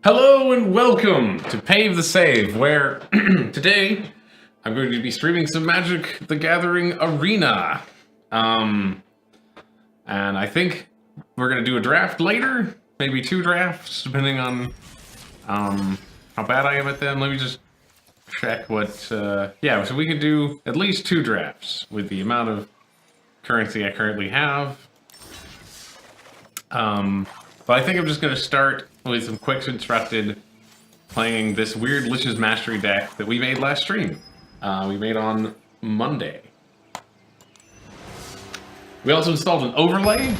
Hello and welcome to Pave the Save, where today I'm going to be streaming some Magic the Gathering Arena. And I think we're going to do a draft later, maybe 2 drafts, depending on how bad I am at them. Let me just check what, yeah, so we can do at least 2 drafts with the amount of currency I currently have. But I think I'm just going to start with some quick instructed playing this weird Lich's Mastery deck that we made last stream. We made on Monday. We also installed an overlay,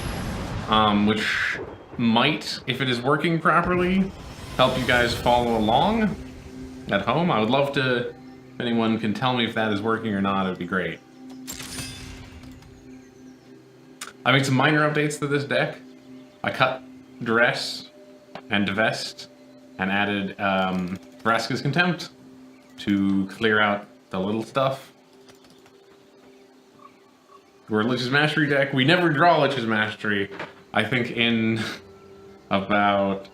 which might, if it is working properly, help you guys follow along at home. I would love to, if anyone can tell me if that is working or not, it would be great. I made some minor updates to this deck. I cut Duress and Divest and added Vraska's Contempt to clear out the little stuff. We're a Lich's Mastery deck. We never draw Lich's Mastery. I think in about,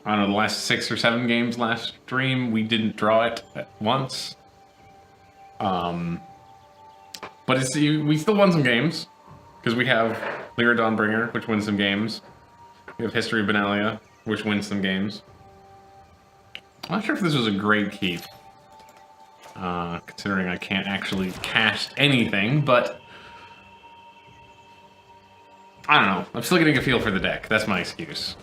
I don't know, the last 6 or 7 games last stream, we didn't draw it once. But it's, we still won some games, because we have Lyra Dawnbringer, which wins some games. We have History of Benalia, which wins some games. I'm not sure if this was a great keep, considering I can't actually cast anything, but I don't know. I'm still getting a feel for the deck. That's my excuse.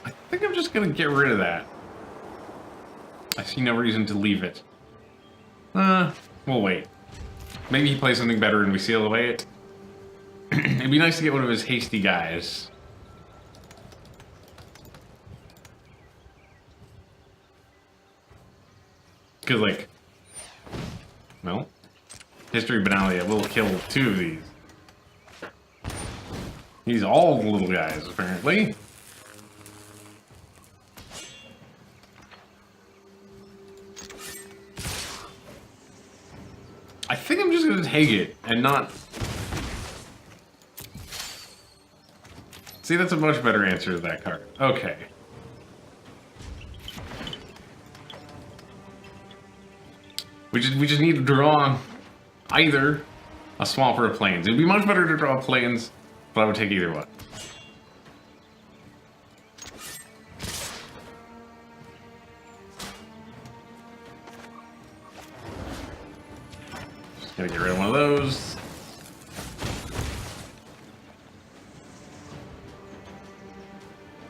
I think I'm just going to get rid of that. I see no reason to leave it. We'll wait. Maybe he plays something better and we seal away it. It'd be nice to get one of his hasty guys. Because, like, well, History of Benalia will kill 2 of these. He's all the little guys, apparently. I think I'm just going to take it and not... See, that's a much better answer to that card. Okay. We just need to draw either a swamp or a plains. It'd be much better to draw plains, but I would take either one. Just gonna get rid of one of those.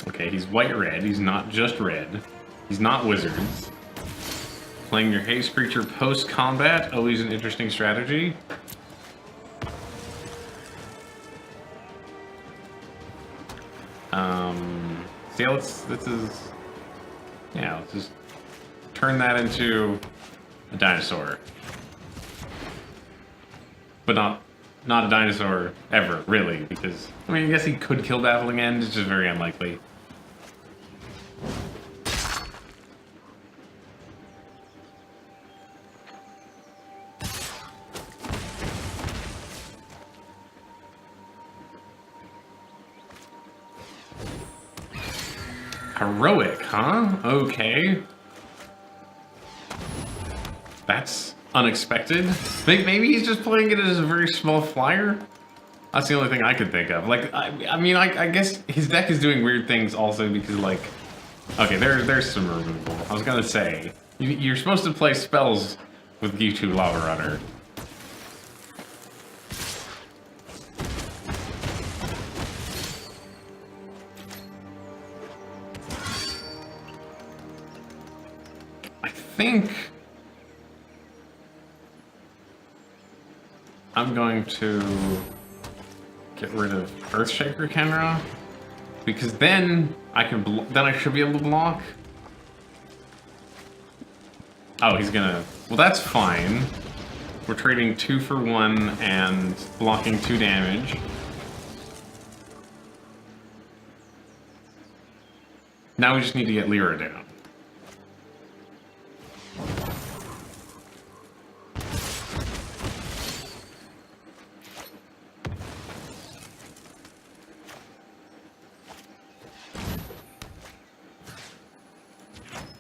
Okay, he's white-red. He's not just red. He's not wizards. Playing your haste creature post-combat, always an interesting strategy. Yeah, let's just turn that into a dinosaur. But not a dinosaur ever, really, because, I mean, I guess he could kill Baffling End, it's just very unlikely. Heroic, huh? Okay. That's unexpected. Maybe he's just playing it as a very small flyer? That's the only thing I could think of. Like, I mean, I guess his deck is doing weird things also because, like... Okay, there's some removal. I was gonna say, you're supposed to play spells with YouTube Lava Runner. I think I'm going to get rid of Earthshaker Kenra, because then I should be able to block. Oh, he's gonna... Well, that's fine. We're trading 2 for 1 and blocking 2 damage. Now we just need to get Lyra down.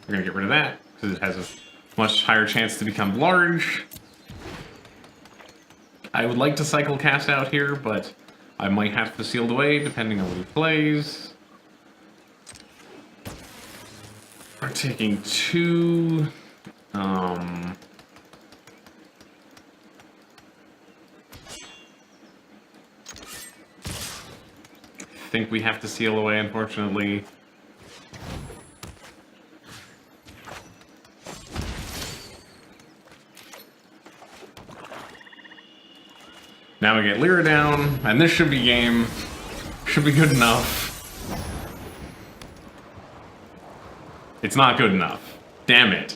We're gonna get rid of that, because it has a much higher chance to become large. I would like to cycle cast out here, but I might have to seal away depending on what he plays. We're taking 2. I think we have to seal away, unfortunately. Now we get Lyra down, and this should be game. Should be good enough. It's not good enough. Damn it.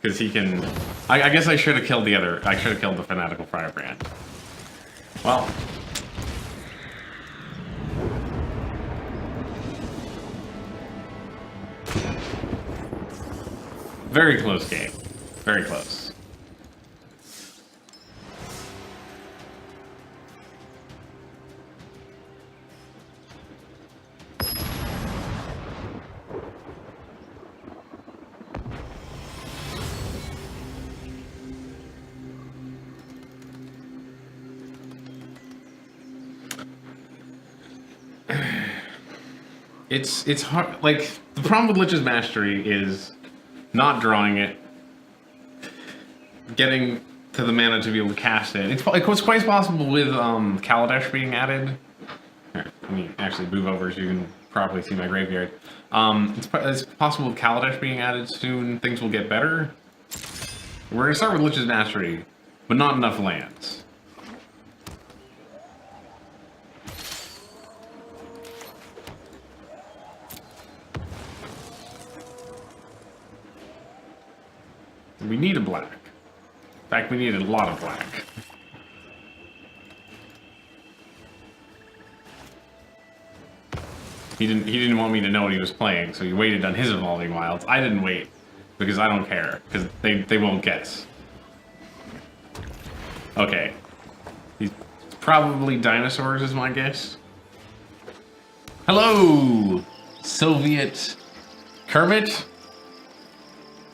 Because he can... I guess I should have killed the other... I should have killed the Fanatical Firebrand. Well... Very close game. Very close. It's hard, like, the problem with Lich's Mastery is not drawing it, getting to the mana to be able to cast it. It's quite possible with Kaladesh being added. Here, let me actually move over so you can properly see my graveyard. It's possible with Kaladesh being added soon, things will get better. We're gonna start with Lich's Mastery, but not enough lands. We need a black. In fact, we needed a lot of black. He didn't want me to know what he was playing, so he waited on his Evolving Wilds. I didn't wait, because I don't care, because they won't guess. Okay. He's probably dinosaurs is my guess. Hello! Soviet Kermit?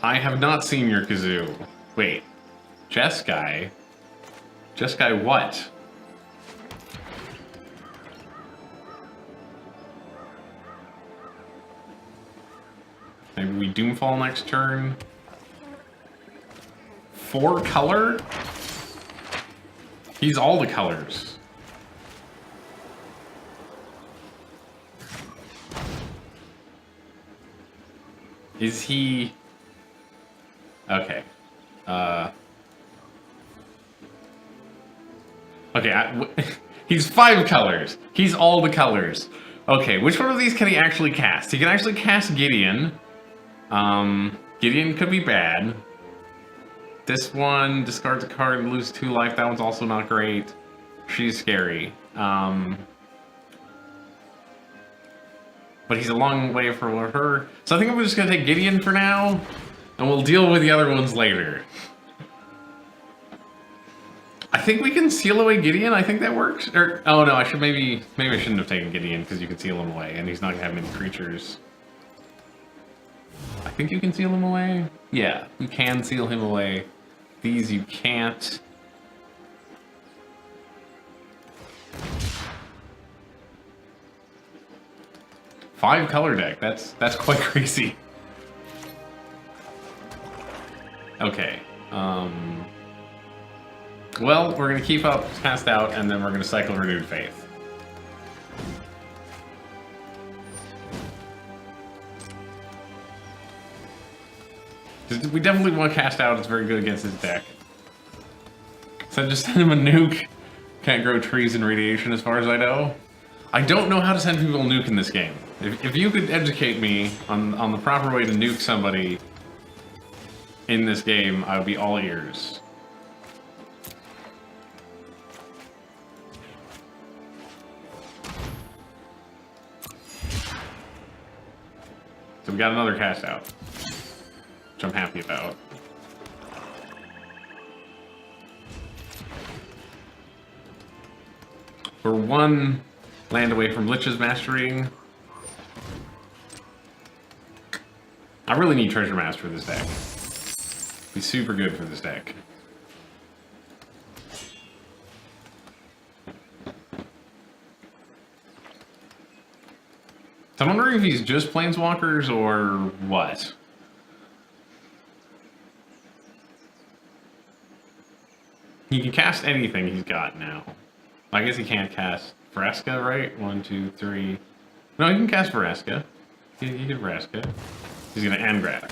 I have not seen your kazoo. Wait. Jeskai? Jeskai what? Maybe we Doomfall next turn? 4 color? He's all the colors. Is he... Okay. Okay, he's 5 colors. He's all the colors. Okay, which one of these can he actually cast? He can actually cast Gideon. Gideon could be bad. This one discards a card and loses 2 life. That one's also not great. She's scary. But he's a long way for her. So I think I'm just gonna take Gideon for now. And we'll deal with the other ones later. I think we can seal away Gideon. I think that works. Or oh no, maybe I shouldn't have taken Gideon because you can seal him away, and he's not gonna have many creatures. I think you can seal him away. Yeah, you can seal him away. These you can't. Five color deck. That's quite crazy. Okay. Well, we're gonna keep up Cast Out, and then we're gonna cycle Renewed Faith. We definitely want Cast Out. It's very good against his deck. So just send him a nuke. Can't grow trees in radiation, as far as I know. I don't know how to send people a nuke in this game. If you could educate me on the proper way to nuke somebody in this game, I would be all ears. So we got another Cast Out, which I'm happy about. For one land away from Lich's Mastery. I really need Treasure Master for this deck. Be super good for this deck. So I'm wondering if he's just Planeswalkers or what. He can cast anything he's got now. I guess he can't cast Vraska, right? 1, 2, 3. No, he can cast Vraska. He did Vraska. He's gonna Engrad.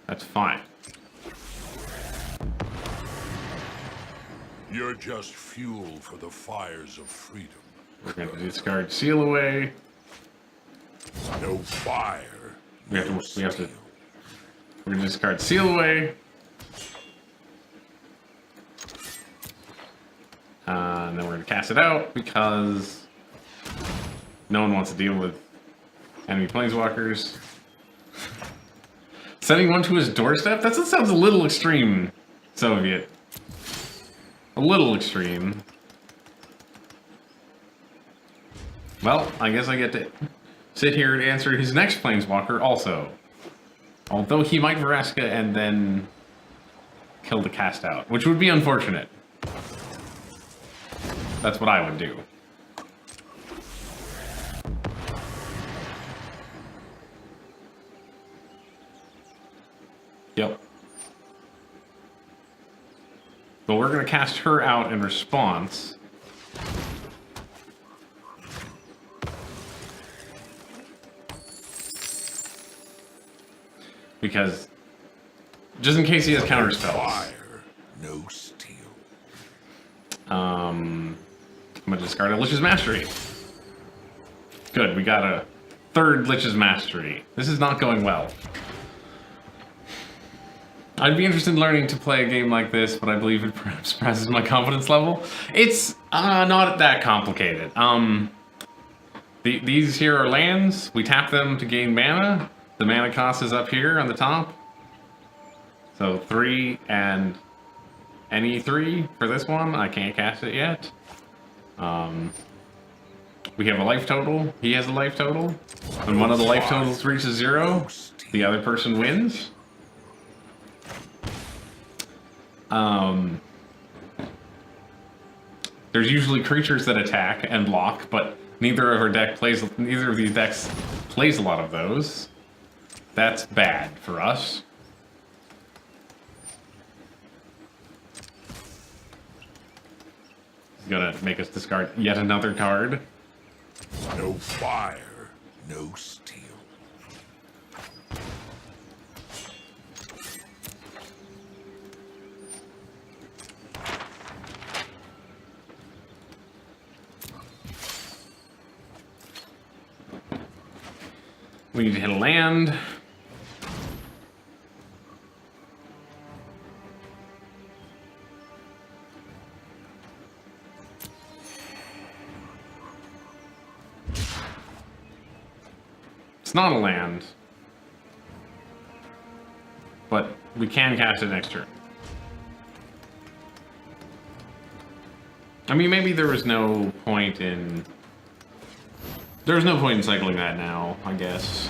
That's fine. You're just fuel for the fires of freedom. We're gonna discard Seal Away. No fire. We have to. We're gonna discard Seal Away. And then we're gonna cast it out because no one wants to deal with enemy Planeswalkers. Sending one to his doorstep? That sounds a little extreme, Soviet. A little extreme. Well, I guess I get to sit here and answer his next Planeswalker also. Although he might Vraska and then kill the cast out, which would be unfortunate. That's what I would do. Yep. But we're gonna cast her out in response. Because, just in case he has counter spells. Fire, no steel. I'm gonna discard a Lich's Mastery. Good, we got a third Lich's Mastery. This is not going well. I'd be interested in learning to play a game like this, but I believe it perhaps suppresses my confidence level. It's not that complicated. These here are lands. We tap them to gain mana. The mana cost is up here on the top. So 3 and any 3 for this one. I can't cast it yet. We have a life total. He has a life total. When one of the life totals reaches 0, the other person wins. There's usually creatures that attack and block, but neither of these decks plays a lot of those. That's bad for us. He's gonna make us discard yet another card. No fire, no steel. We need to hit a land. It's not a land, but we can cast it next turn. I mean, maybe there was no point in... There's no point in cycling that now, I guess.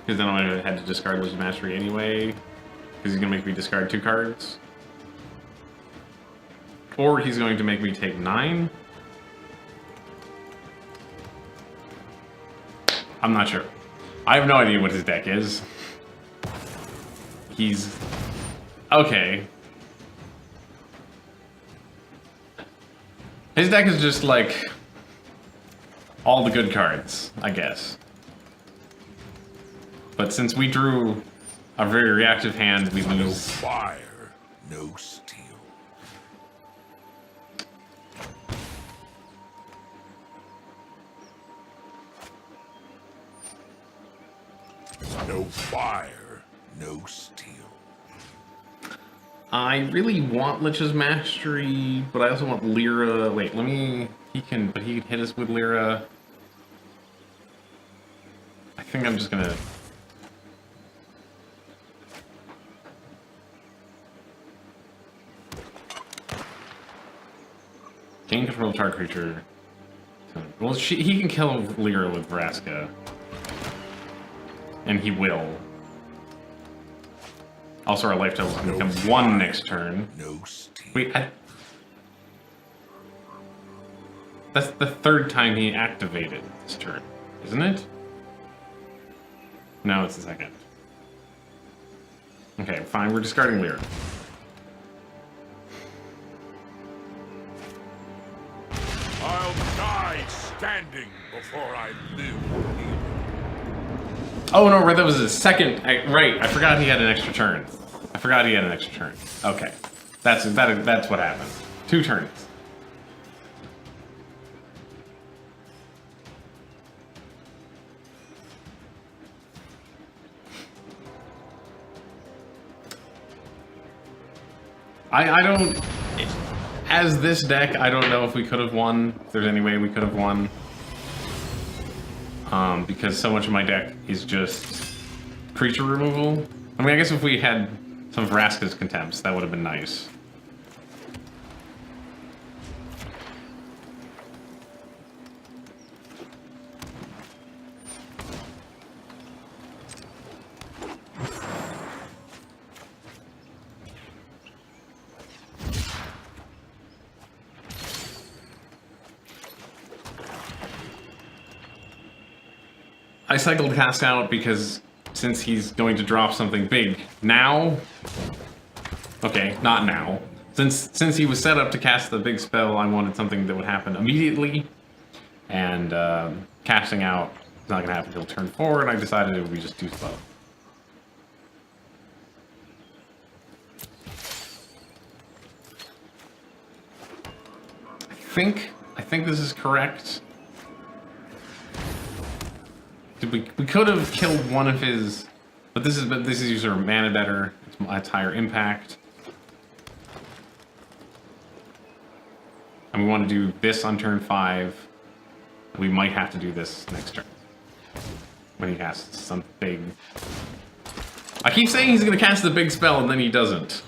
Because then I would have had to discard Lich's Mastery anyway. Because he's going to make me discard 2 cards. Or he's going to make me take 9. I'm not sure. I have no idea what his deck is. He's... okay. His deck is just like... all the good cards, I guess. But since we drew a very reactive hand, we lose. No fire, no steel. No fire, no steel. I really want Lich's Mastery, but I also want Lyra. Wait, let me... he can hit us with Lyra. I think I'm just gonna... Gain control of target creature. Well, he can kill Lyra with Vraska. And he will. Also, our life total can become 1 next turn. No steam. Wait, that's the 3rd time he activated this turn, isn't it? No, it's the 2nd. Okay, fine, we're discarding Lyra. I'll die standing before I live. Oh no, that was his 2nd. Right, I forgot he had an extra turn. Okay, that's what happened. 2 turns. I don't. As this deck, I don't know if we could have won. If there's any way we could have won. Because so much of my deck is just creature removal. I mean, I guess if we had some Vraska's Contempts, that would have been nice. I cycled Cast Out because since he's going to drop something big now... Okay, not now. Since he was set up to cast the big spell, I wanted something that would happen immediately. And casting out is not going to happen until turn 4, and I decided it would be just too slow. I think this is correct. We could have killed one of his, but this is user mana better. It's higher impact, and we want to do this on turn 5. We might have to do this next turn when he casts some big. I keep saying he's going to cast the big spell, and then he doesn't.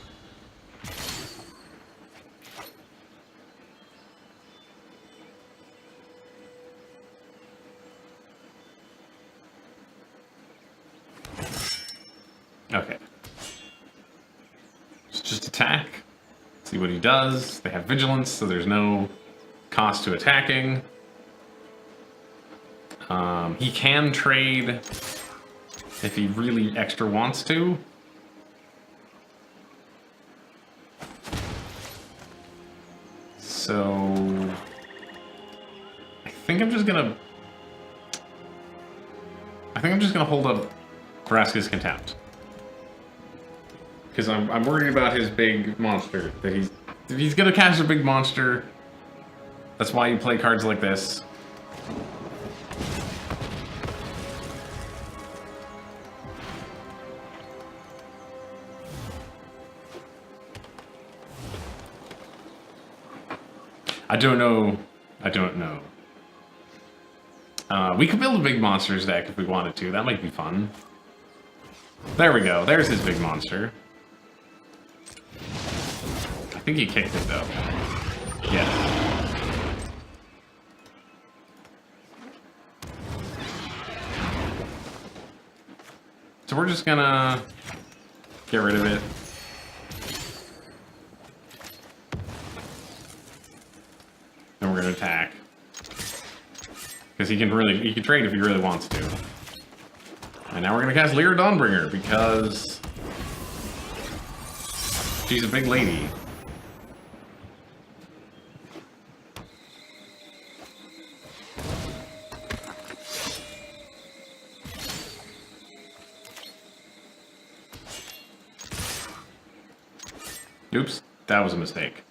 Okay. Just attack. See what he does. They have vigilance, so there's no cost to attacking. He can trade if he really extra wants to. So I think I'm just gonna hold up Vraska's Contempt. Because I'm worried about his big monster. That he's gonna cast a big monster. That's why you play cards like this. I don't know. We could build a big monsters deck if we wanted to. That might be fun. There we go. There's his big monster. I think he kicked it though. Yeah. So we're just gonna get rid of it. And we're gonna attack. Because he can trade if he really wants to. And now we're gonna cast Lyra Dawnbringer because she's a big lady. Oops, that was a mistake.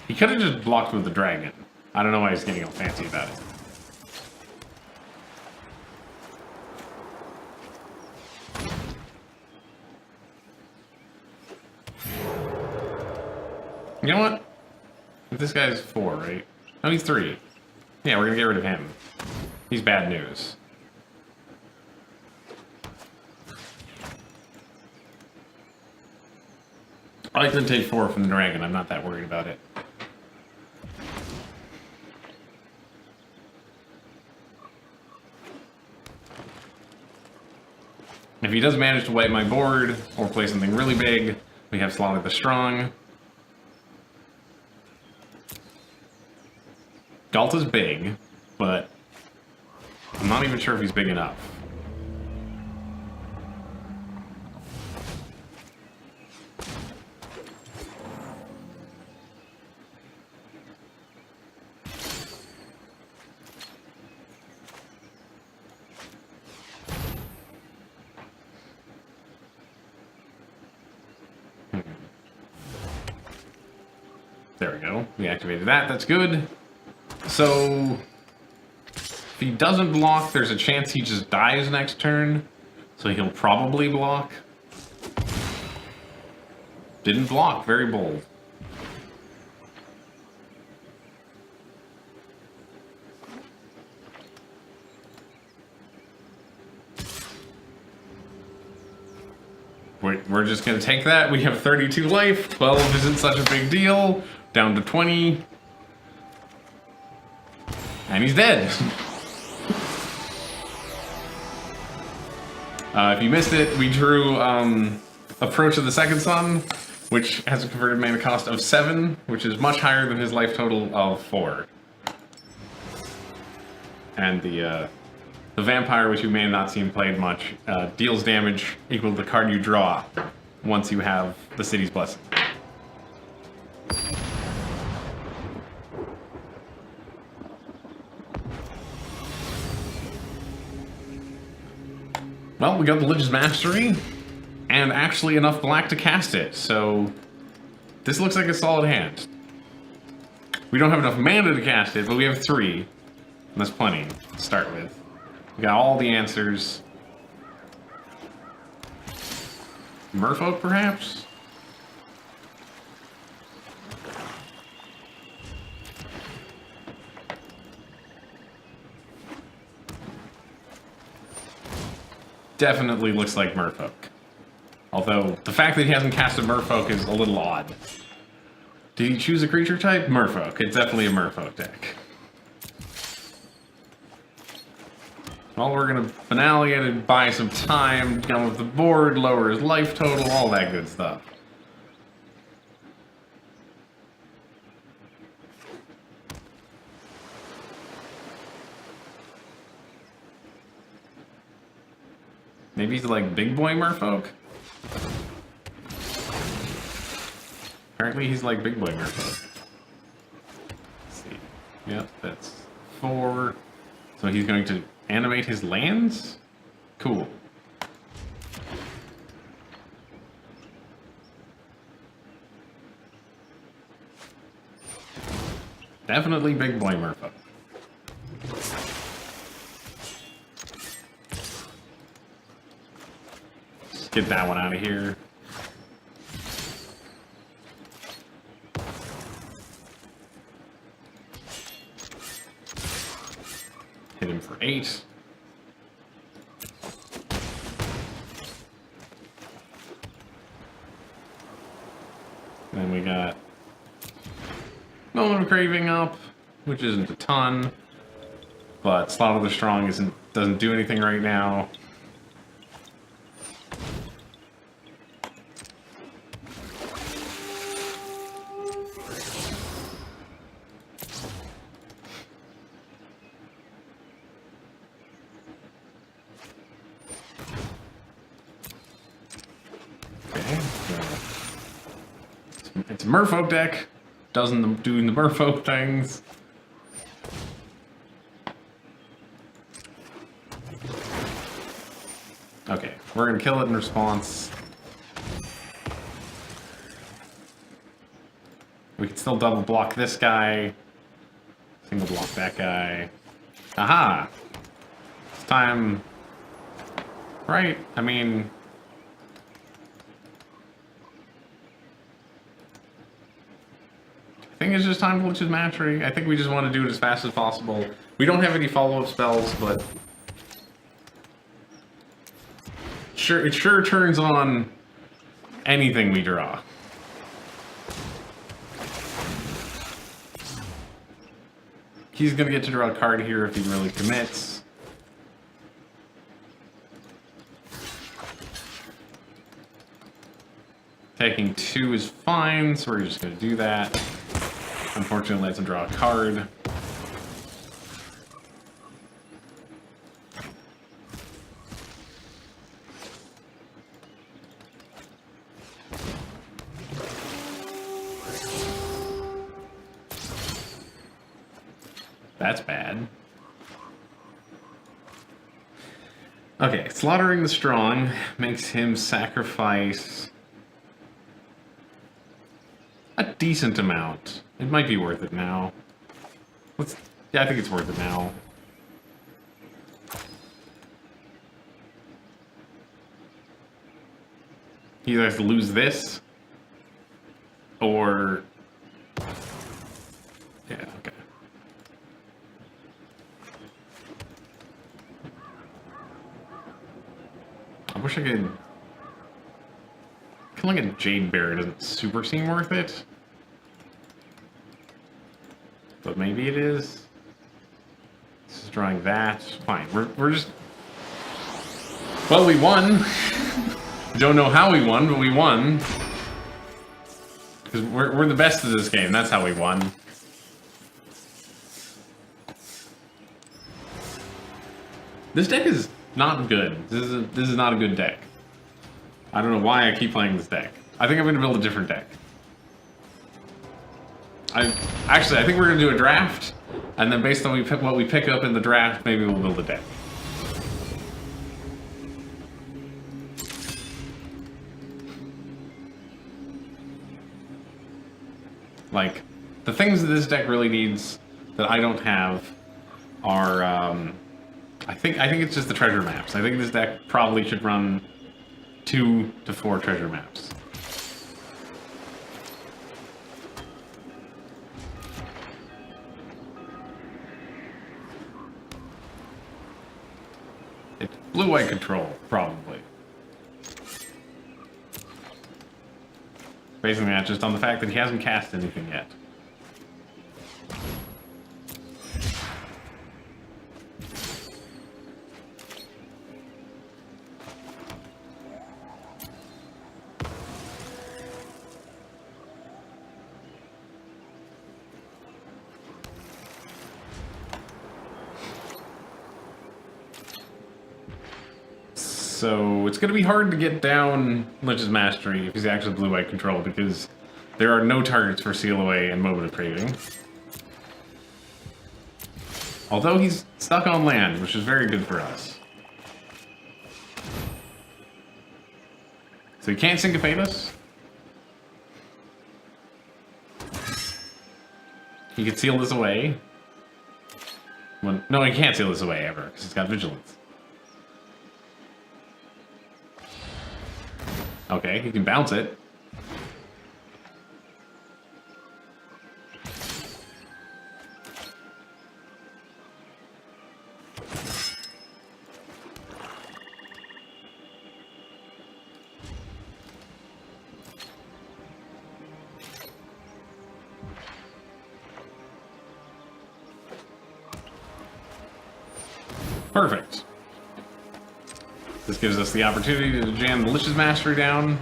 He could have just blocked with the dragon. I don't know why he's getting all fancy about it. You know what? This guy's 4, right? No, he's 3. Yeah, we're gonna get rid of him. He's bad news. I can take 4 from the dragon. I'm not that worried about it. If he does manage to wipe my board, or play something really big, we have Slaughter the Strong. Galta's big, but I'm not even sure if he's big enough. There we go. We activated that. That's good. So, if he doesn't block, there's a chance he just dies next turn. So he'll probably block. Didn't block. Very bold. We're just going to take that. We have 32 life. 12 isn't such a big deal. Down to 20. And he's dead. If you missed it, we drew Approach of the Second Sun, which has a converted mana cost of 7, which is much higher than his life total of 4. And the Vampire, which you may have not seen played much, deals damage equal to the card you draw once you have the City's Blessing. Well, we got the Lich's Mastery, and actually enough black to cast it, so this looks like a solid hand. We don't have enough mana to cast it, but we have 3, and that's plenty to start with. We got all the answers. Merfolk, perhaps? Definitely looks like Merfolk. Although, the fact that he hasn't casted Merfolk is a little odd. Did he choose a creature type? Merfolk. It's definitely a Merfolk deck. Well, we're gonna finale it and buy some time, come with the board, lower his life total, all that good stuff. Maybe he's like big boy Merfolk? Apparently he's like big boy Merfolk. Let's see. Yep, that's 4. So he's going to animate his lands? Cool. Definitely big boy Merfolk. Let's get that one out of here. Hit him for 8. Then we got Moment of Craving up, which isn't a ton, but Slaughter the Strong doesn't do anything right now. It's a Merfolk deck. Doing the Merfolk things. Okay, we're gonna kill it in response. We can still double block this guy. Single block that guy. Aha! It's time. Right? I mean. I think it's just time to Lich's Mastery. I think we just want to do it as fast as possible. We don't have any follow-up spells, but it sure turns on anything we draw. he's gonna get to draw a card here if he really commits. Taking 2 is fine, so we're just gonna do that. Unfortunately, lets him draw a card. That's bad. Okay, slaughtering the strong makes him sacrifice a decent amount. It might be worth it now. Yeah, I think it's worth it now. He either has to lose this, or... Yeah, okay. I wish I could... Killing a Jade Bear doesn't super seem worth it. But maybe it is. This is drawing that. Fine. We're just... Well, we won. Don't know how we won, but we won. Because we're the best at this game. That's how we won. This deck is not good. This is not a good deck. I don't know why I keep playing this deck. I think I'm going to build a different deck. I think we're going to do a draft, and then based on what we pick up in the draft, maybe we'll build a deck. Like, the things that this deck really needs that I don't have are, I think it's just the treasure maps. I think this deck probably should run 2 to 4 treasure maps. It's blue-white control, probably. Basing that just on the fact that he hasn't cast anything yet. So it's going to be hard to get down Lich's Mastery if he's actually blue-white control, because there are no targets for Seal Away and Moment of Craving. Although he's stuck on land, which is very good for us. So he can't syncopate us. He could seal this away. No, he can't seal this away ever, because he's got Vigilance. Okay, he can bounce it. Perfect. This gives us the opportunity to jam the Lich's Mastery down.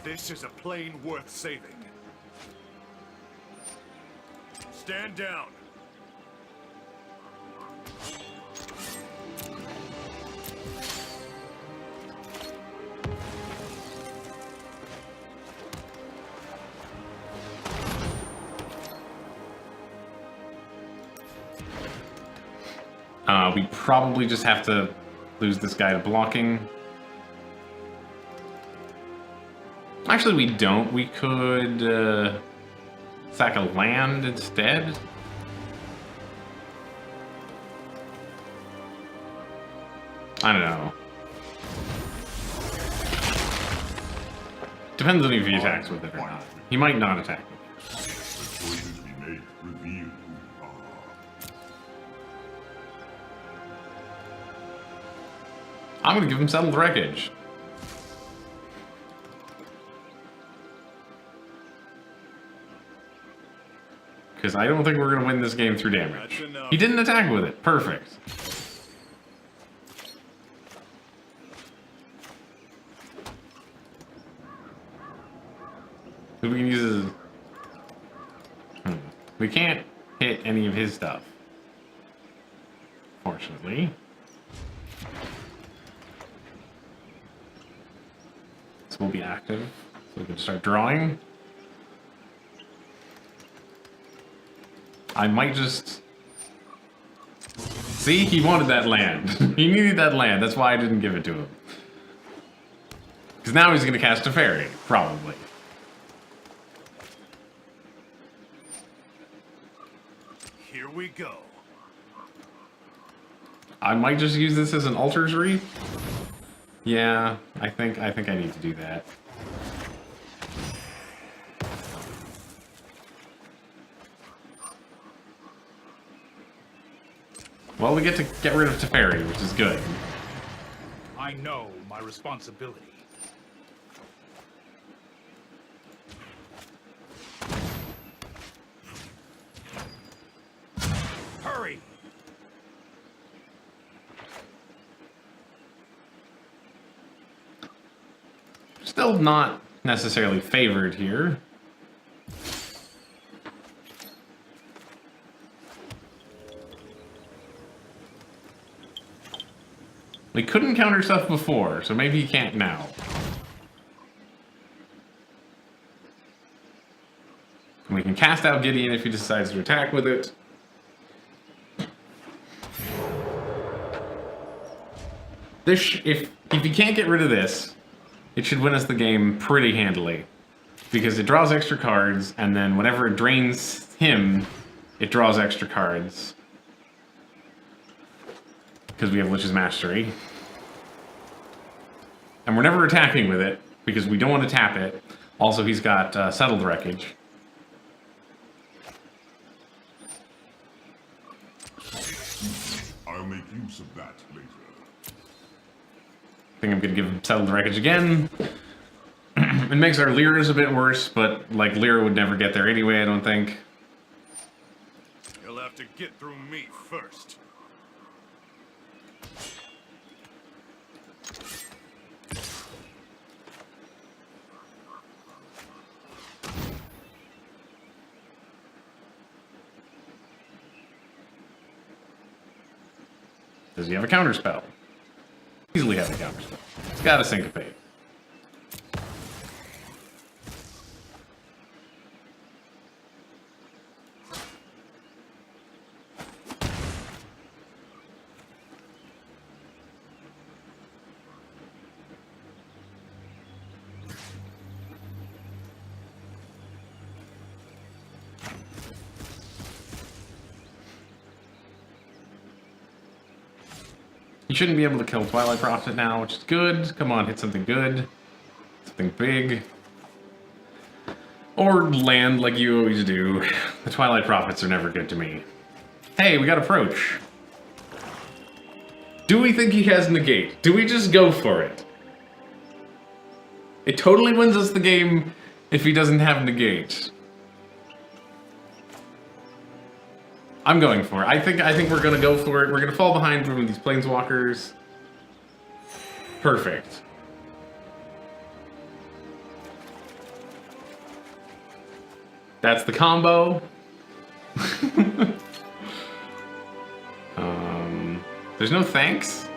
This is a plane worth saving. Stand down. We probably just have to lose this guy to blocking. Actually, we don't. We could sack a land instead. I don't know. Depends on if he attacks with it or not. He might not attack with it. The choices we make reveal who we are. I'm gonna give him Settled Wreckage. because I don't think we're going to win this game through damage. That's enough. He didn't attack with it. Perfect. We can use his... We can't hit any of his stuff. Fortunately. This will be active, so we can start drawing. I might just... See, he wanted that land. He needed that land, that's why I didn't give it to him. Because now he's going to cast a fairy, probably. Here we go. I might just use this as an Altar's Wreath. Yeah, I think I need to do that. Well, we get to get rid of Teferi, which is good. I know my responsibility. Hurry! Still not necessarily favored here. We couldn't counter stuff before, so maybe he can't now. And we can cast out Gideon if he decides to attack with it. If he can't get rid of this, it should win us the game pretty handily. Because it draws extra cards, and then whenever it drains him, it draws extra cards. Because we have Lich's Mastery. And we're never attacking with it, because we don't want to tap it. Also, he's got Settled Wreckage. I'll make use of that later. I think I'm going to give him Settled Wreckage again. It makes our Lyras a bit worse, but, like, Lyra would never get there anyway, I don't think. You'll have to get through me first. Does he have a counterspell? Easily have a counterspell. He's got a Syncopate. You shouldn't be able to kill Twilight Prophet now, which is good. Come on, hit something good. Something big. Or land like you always do. The Twilight Prophets are never good to me. Hey, we got Approach. Do we think he has Negate? Do we just go for it? It totally wins us the game if he doesn't have Negate. I'm going for it. I think we're gonna go for it. We're gonna fall behind from these planeswalkers. Perfect. That's the combo. There's no thanks.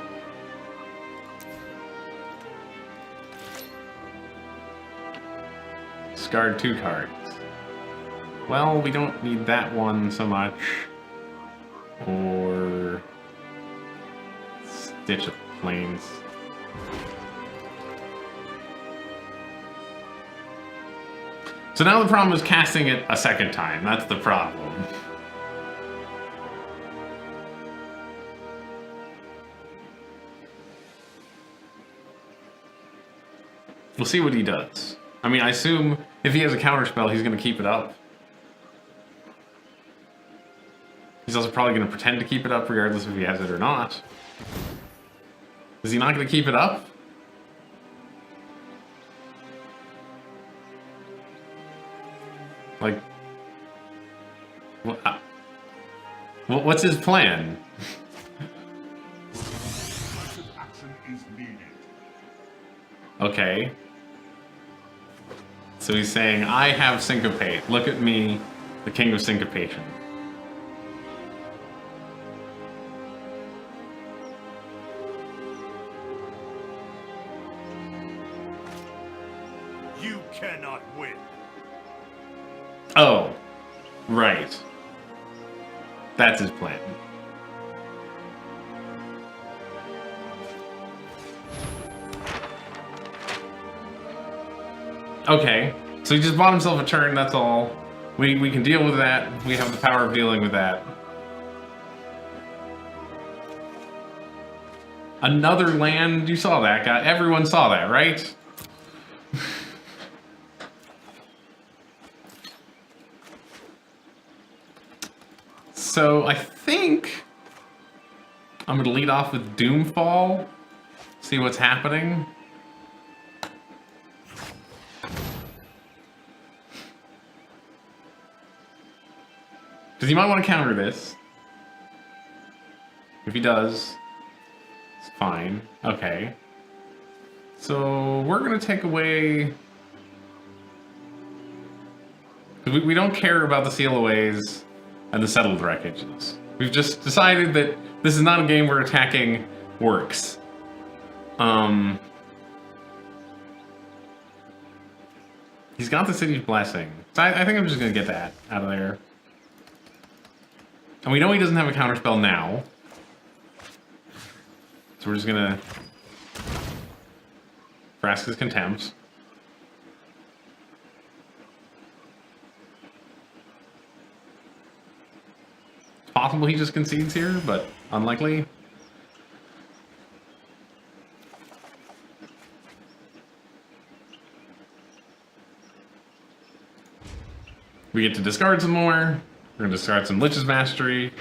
Discard 2 cards. Well, we don't need that one so much. Or Stitch of Plains. So now the problem is casting it a second time. That's the problem. We'll see what he does. I mean, I assume if he has a counterspell, he's going to keep it up. He's also probably going to pretend to keep it up regardless if he has it or not. Is he not going to keep it up? Like, What's his plan? Decisive action is needed. Okay. So he's saying, I have syncopate. Look at me, the king of syncopation. You cannot win. Oh, right. That's his plan. Okay, so he just bought himself a turn, that's all. We can deal with that. We have the power of dealing with that. Another land? You saw that, guy. Everyone saw that, right? So I think I'm gonna lead off with Doomfall. See what's happening. Because he might want to counter this. If he does, it's fine. Okay. So we're going to take away... We don't care about the seal-aways and the settled wreckages. We've just decided that this is not a game where attacking works. He's got the City's Blessing. So I think I'm just going to get that out of there. And we know he doesn't have a counterspell now. So we're just gonna Vraska's Contempt. It's possible he just concedes here, but unlikely. We get to discard some more. We're going to discard some Lich's Mastery.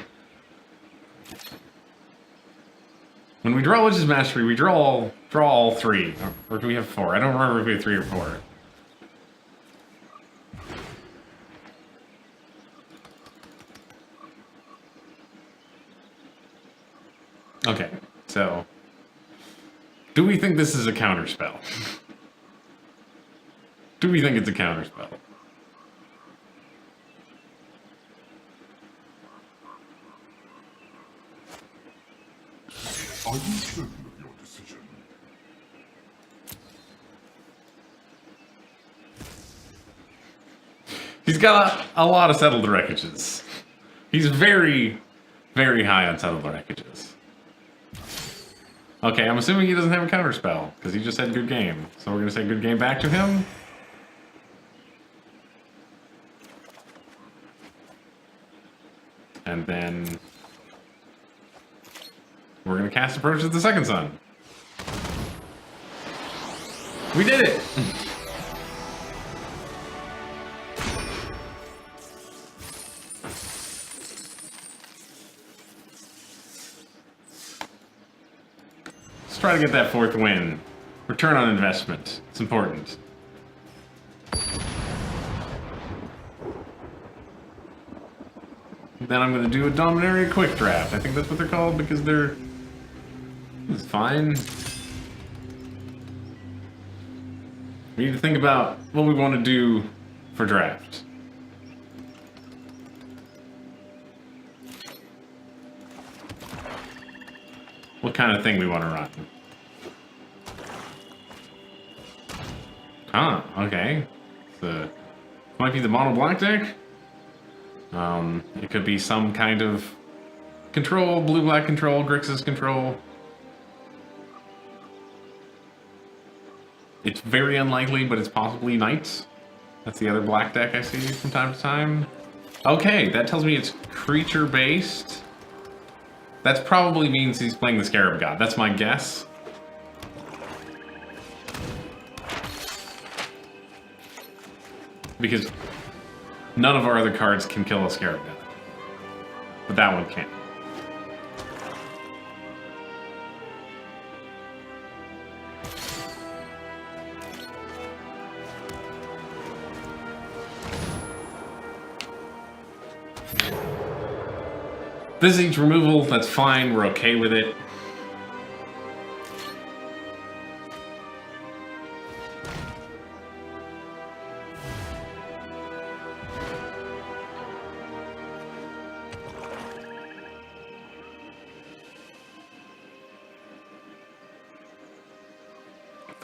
When we draw Lich's Mastery, we draw all three. Or do we have four? I don't remember if we have 3 or 4. Okay, so... do we think this is a counterspell? Do we think it's a counterspell? Are you certain of your decision? He's got a lot of settled wreckages. He's very, very high on settled wreckages. Okay, I'm assuming he doesn't have a counterspell, because he just said good game. So we're going to say good game back to him. And then... we're going to cast Approach of the Second Sun. We did it! Let's try to get that 4th win. Return on investment. It's important. Then I'm going to do a Dominaria Quick Draft. I think that's what they're called because they're... it's fine. We need to think about what we want to do for draft. What kind of thing we want to run. Ah, okay. So, might be the mono black deck. It could be some kind of control, blue-black control, Grixis control. It's very unlikely, but it's possibly Knights. That's the other black deck I see from time to time. Okay, that tells me it's creature-based. That probably means he's playing the Scarab God. That's my guess. Because none of our other cards can kill a Scarab God. But that one can. Visage removal, that's fine, we're okay with it.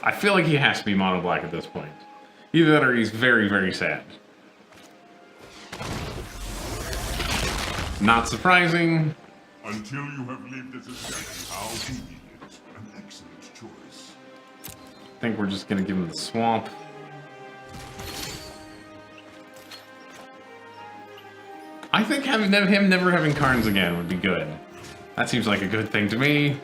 I feel like he has to be mono black at this point. Either that or he's very, very sad. Not surprising. Until you have lived as a statue, how convenient. An excellent choice. I think we're just gonna give him the swamp. I think having him never having Karns again would be good. That seems like a good thing to me.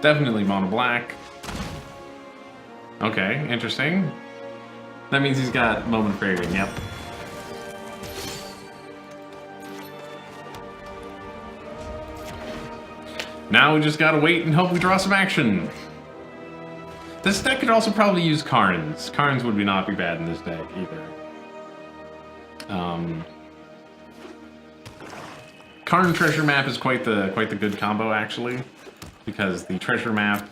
Definitely mono black. Okay, interesting. That means he's got moment of craving, yep. Now we just gotta wait and hope we draw some action. This deck could also probably use Karns. Karns would not be bad in this deck either. Karn Treasure Map is quite the good combo actually, because the Treasure Map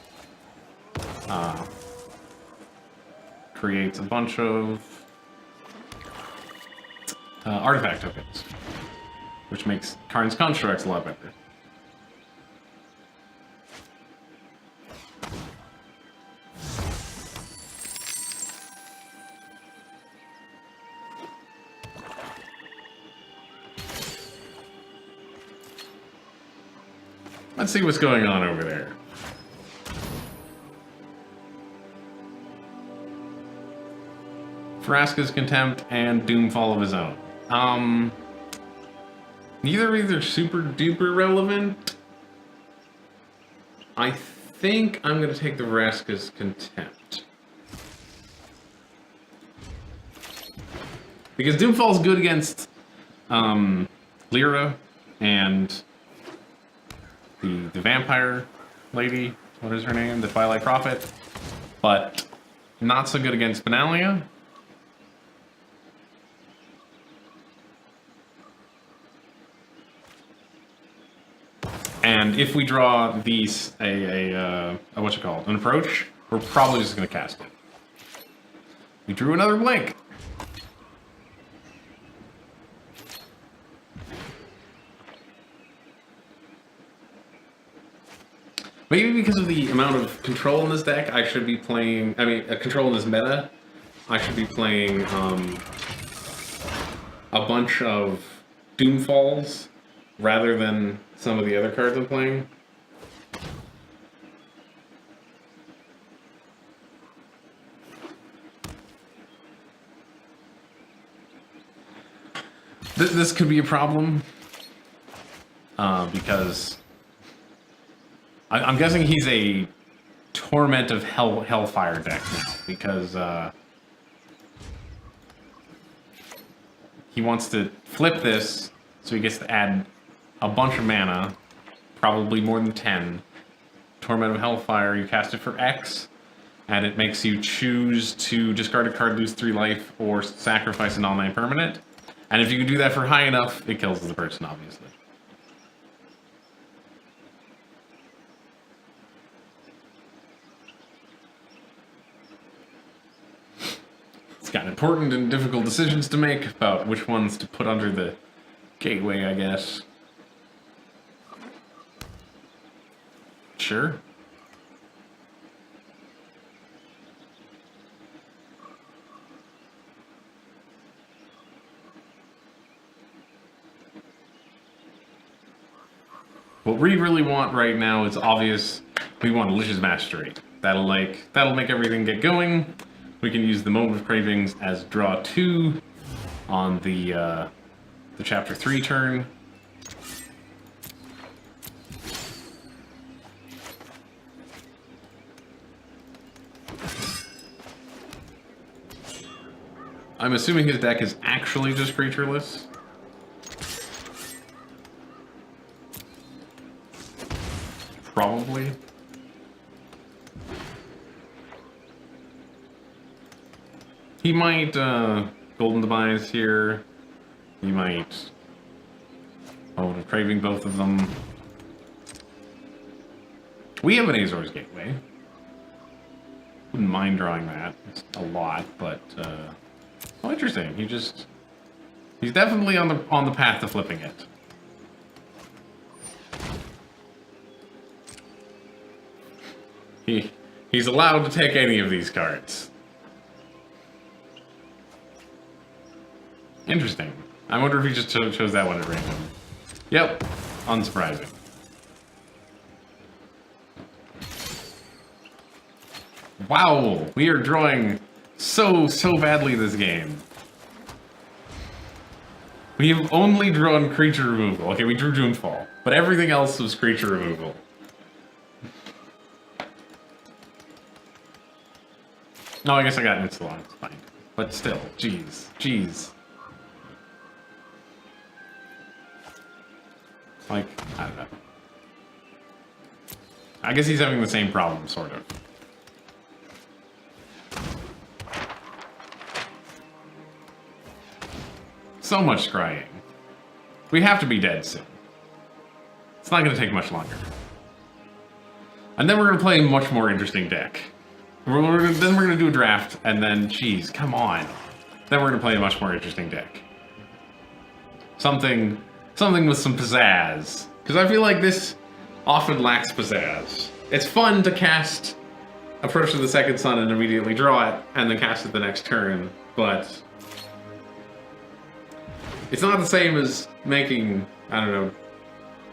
creates a bunch of artifact tokens, which makes Karn's constructs a lot better. Let's see what's going on over there. Vraska's Contempt and Doomfall of his own. Neither either super duper relevant. I think I'm gonna take the Vraska's Contempt. Because Doomfall's good against Lyra and the vampire lady, what is her name? The Twilight Prophet. But not so good against Benalia. And if we draw these what's it called? An approach, we're probably just gonna cast it. We drew another blank. Maybe because of the amount of control in this deck, I should be playing, control in this meta, I should be playing a bunch of Doomfalls rather than some of the other cards I'm playing. This could be a problem, because I'm guessing he's a Torment of Hellfire deck now, because he wants to flip this so he gets to add a bunch of mana, probably more than 10. Torment of Hellfire, you cast it for X, and it makes you choose to discard a card, lose 3 life, or sacrifice a non-land permanent. And if you can do that for high enough, it kills the person, obviously. It's got important and difficult decisions to make about which ones to put under the gateway, I guess. Sure. What we really want right now is obvious. We want Lish's Mastery. That'll make everything get going. We can use the Moment of Cravings as draw 2 on the chapter 3 turn. I'm assuming his deck is actually just creatureless. Probably. He might Golden Demise here. He might craving both of them. We have an Azor's Gateway. Wouldn't mind drawing that. It's a lot, but oh, interesting. He's definitely on the path to flipping it. He's allowed to take any of these cards. Interesting. I wonder if he just chose that one at random. Yep. Unsurprising. Wow, we are drawing so badly this game. We have only drawn creature removal. Okay, we drew Junefall, but everything else was creature removal. No, I guess I got an Insolon, it's fine. But still, jeez. Like, I don't know. I guess he's having the same problem, sort of. So much scrying. We have to be dead soon. It's not going to take much longer. And then we're going to play a much more interesting deck. Then we're going to do a draft, and then, geez, come on. Then we're going to play a much more interesting deck. Something with some pizzazz. Because I feel like this often lacks pizzazz. It's fun to cast Approach to the Second Sun and immediately draw it, and then cast it the next turn, but it's not the same as making, I don't know,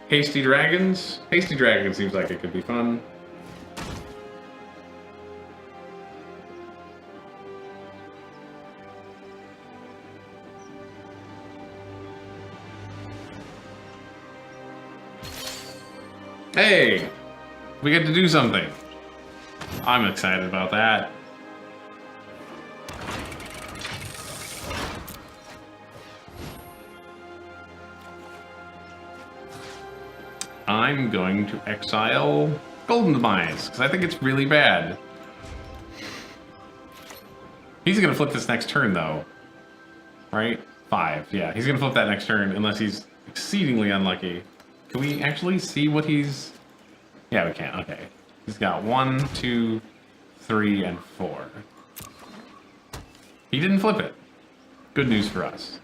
Hasty Dragons? Hasty Dragon seems like it could be fun. Hey! We get to do something. I'm excited about that. I'm going to exile Golden Demise, because I think it's really bad. He's going to flip this next turn, though. Right? 5, yeah. He's going to flip that next turn, unless he's exceedingly unlucky. Can we actually see what he's... Yeah, we can. Okay. He's got 1, 2, 3, and 4. He didn't flip it. Good news for us.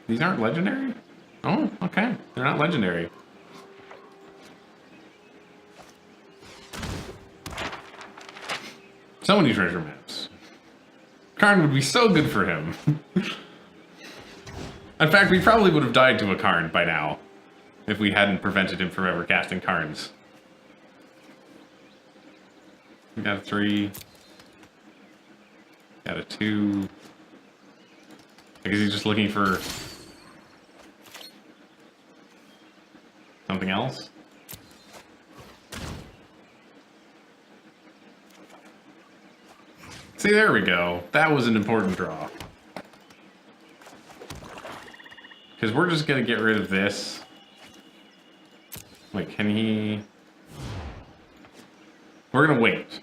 These aren't legendary? Oh, okay. They're not legendary. So many treasure maps. Karn would be so good for him. In fact, we probably would have died to a Karn by now if we hadn't prevented him from ever casting Karns. We got a 3. Got a 2. I guess he's just looking for something else. See, there we go. That was an important draw. Because we're just going to get rid of this. Wait, can he... We're going to wait.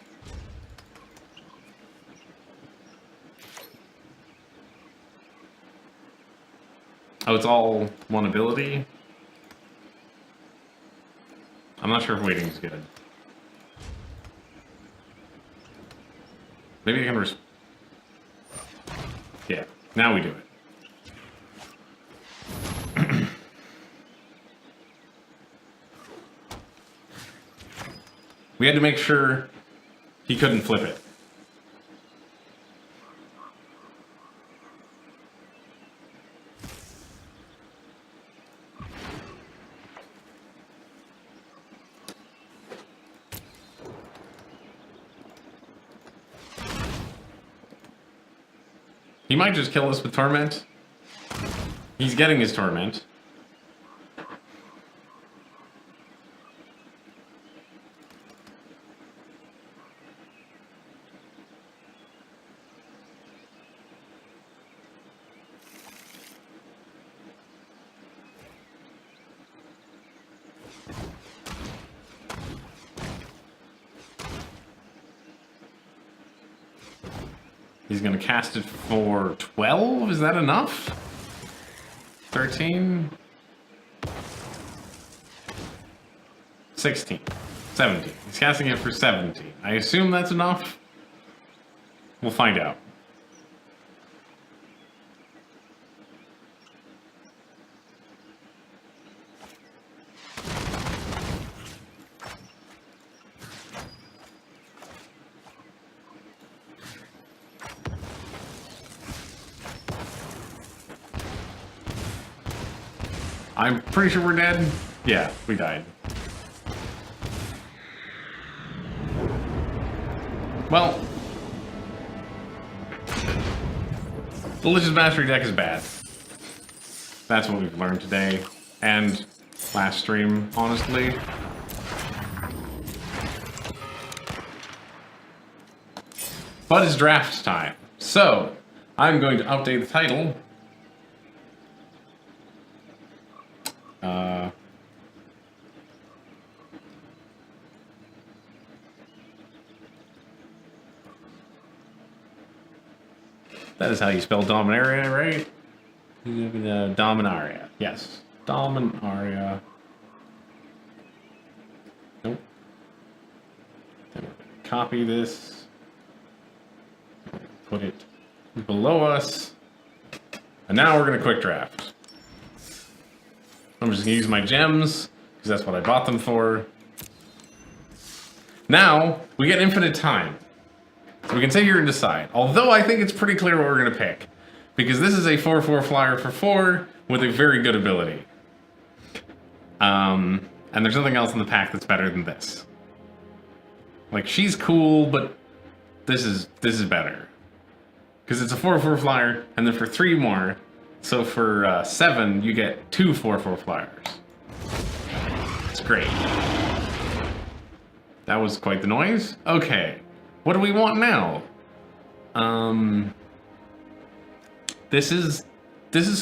Oh, it's all one ability? I'm not sure if waiting is good. Maybe I can yeah, now we do it. We had to make sure he couldn't flip it. He might just kill us with Torment. He's getting his Torment. He's gonna cast it for 12? Is that enough? 13? 16. 17. He's casting it for 17. I assume that's enough? We'll find out. I'm pretty sure we're dead. Yeah, we died. Well, the Lich's Mastery deck is bad. That's what we've learned today, and last stream, honestly. But it's draft time, so I'm going to update the title. That is how you spell Dominaria, right? Dominaria, yes. Dominaria. Nope. Then we're going to copy this. Put it below us. And now we're going to quick draft. I'm just going to use my gems, because that's what I bought them for. Now, we get infinite time. So we can sit here and decide. Although I think it's pretty clear what we're going to pick. Because this is a 4/4 flyer for 4 with a very good ability. And there's nothing else in the pack that's better than this. Like, she's cool, but this is better. Because it's a 4/4 flyer, and then for 3 more, so for 7, you get 2 4/4 flyers. It's great. That was quite the noise. Okay. What do we want now? This is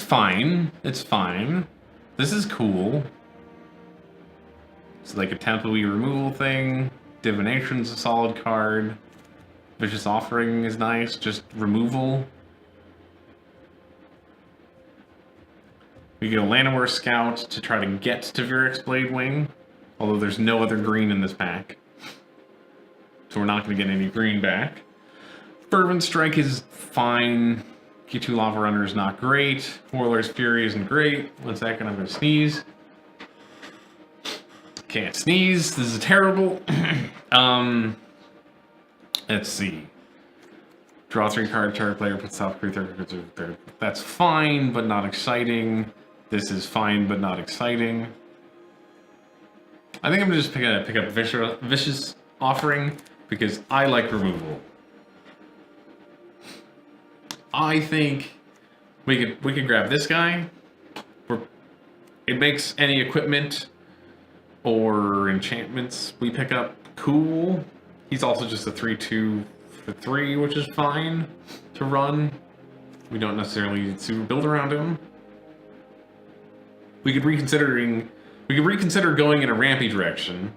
fine. It's fine. This is cool. It's like a tempo-y removal thing. Divination's a solid card. Vicious Offering is nice. Just removal. We get a Llanowar Scout to try to get to Virix Bladewing. Although there's no other green in this pack. So we're not going to get any green back. Fervent Strike is fine. Q2 Lava Runner is not great. Warlord's Fury isn't great. 1 second, I'm going to sneeze. Can't sneeze. This is terrible. Let's see. Draw 3 cards, target player, put South Korea 3rd. That's fine, but not exciting. This is fine, but not exciting. I think I'm going to just pick up Vicious Offering. Because I like removal. I think we could grab this guy. It makes any equipment or enchantments we pick up cool. He's also just a 3/2 for 3, which is fine to run. We don't necessarily need to build around him. We could reconsider going in a rampy direction.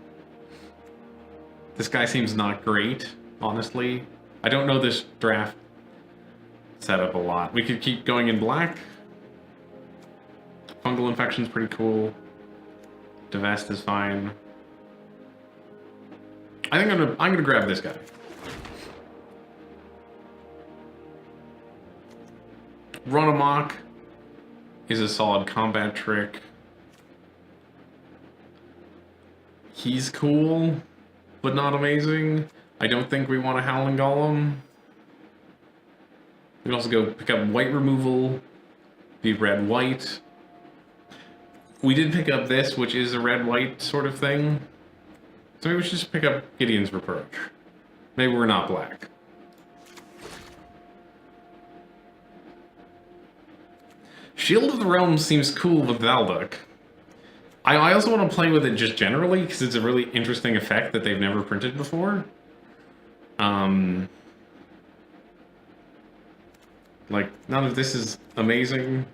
This guy seems not great, honestly. I don't know this draft setup a lot. We could keep going in black. Fungal Infection's pretty cool. Divest is fine. I think I'm gonna grab this guy. Run Amok is a solid combat trick. He's cool, but not amazing. I don't think we want a Howling Golem. We can also go pick up white removal, be red-white. We did pick up this, which is a red-white sort of thing. So maybe we should just pick up Gideon's Reproach. Maybe we're not black. Shield of the Realm seems cool with Valduk. I also want to play with it just generally, because it's a really interesting effect that they've never printed before. Like, none of this is amazing.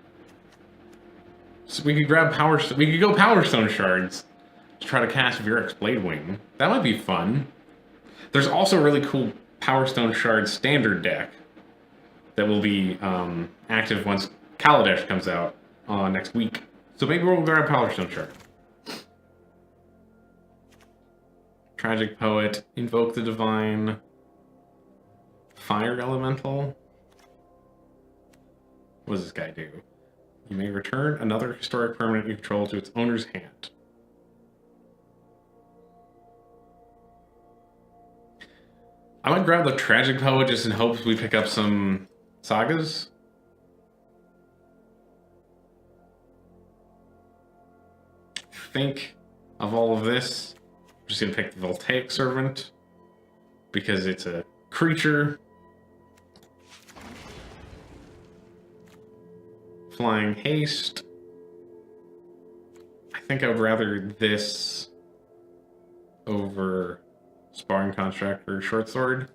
So we could grab we could go Power Stone Shards to try to cast Virix Bladewing. That might be fun. There's also a really cool Power Stone Shard standard deck that will be active once Kaladesh comes out next week. So maybe we'll grab Power Stone Shard. Tragic Poet, Invoke the Divine, Fire Elemental. What does this guy do? You may return another historic permanent you control to its owner's hand. I might grab the Tragic Poet just in hopes we pick up some sagas. Think of all of this. I'm just gonna pick the Voltaic Servant because it's a creature. Flying Haste. I think I would rather this over Sparring Contract or Short Sword.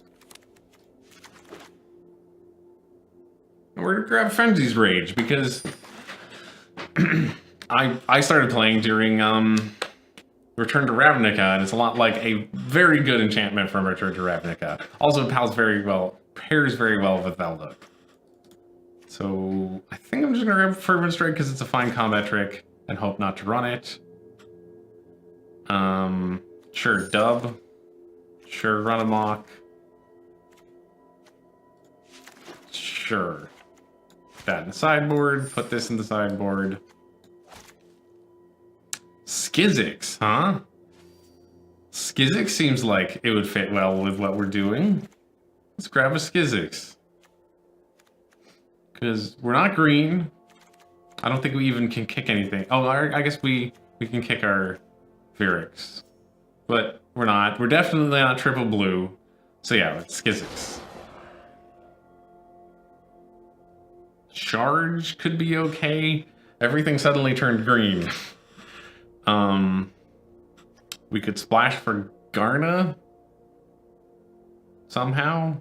And we're gonna grab Frenzy's Rage because I started playing during Return to Ravnica, and it's a lot like a very good enchantment from Return to Ravnica. Also, it pairs very well with Velduk. So I think I'm just gonna grab Fervent Strike because it's a fine combat trick and hope not to run it. Sure, Dub. Sure, Run Amok. Sure. Put that in the sideboard. Put this in the sideboard. Skizzix, huh? Skizzix seems like it would fit well with what we're doing. Let's grab a Skizzix. Because we're not green. I don't think we even can kick anything. Oh, I guess we can kick our Vyrix. But we're not. We're definitely not triple blue. So yeah, it's Skizzix. Charge could be okay. Everything suddenly turned green. We could splash for Garna. Somehow.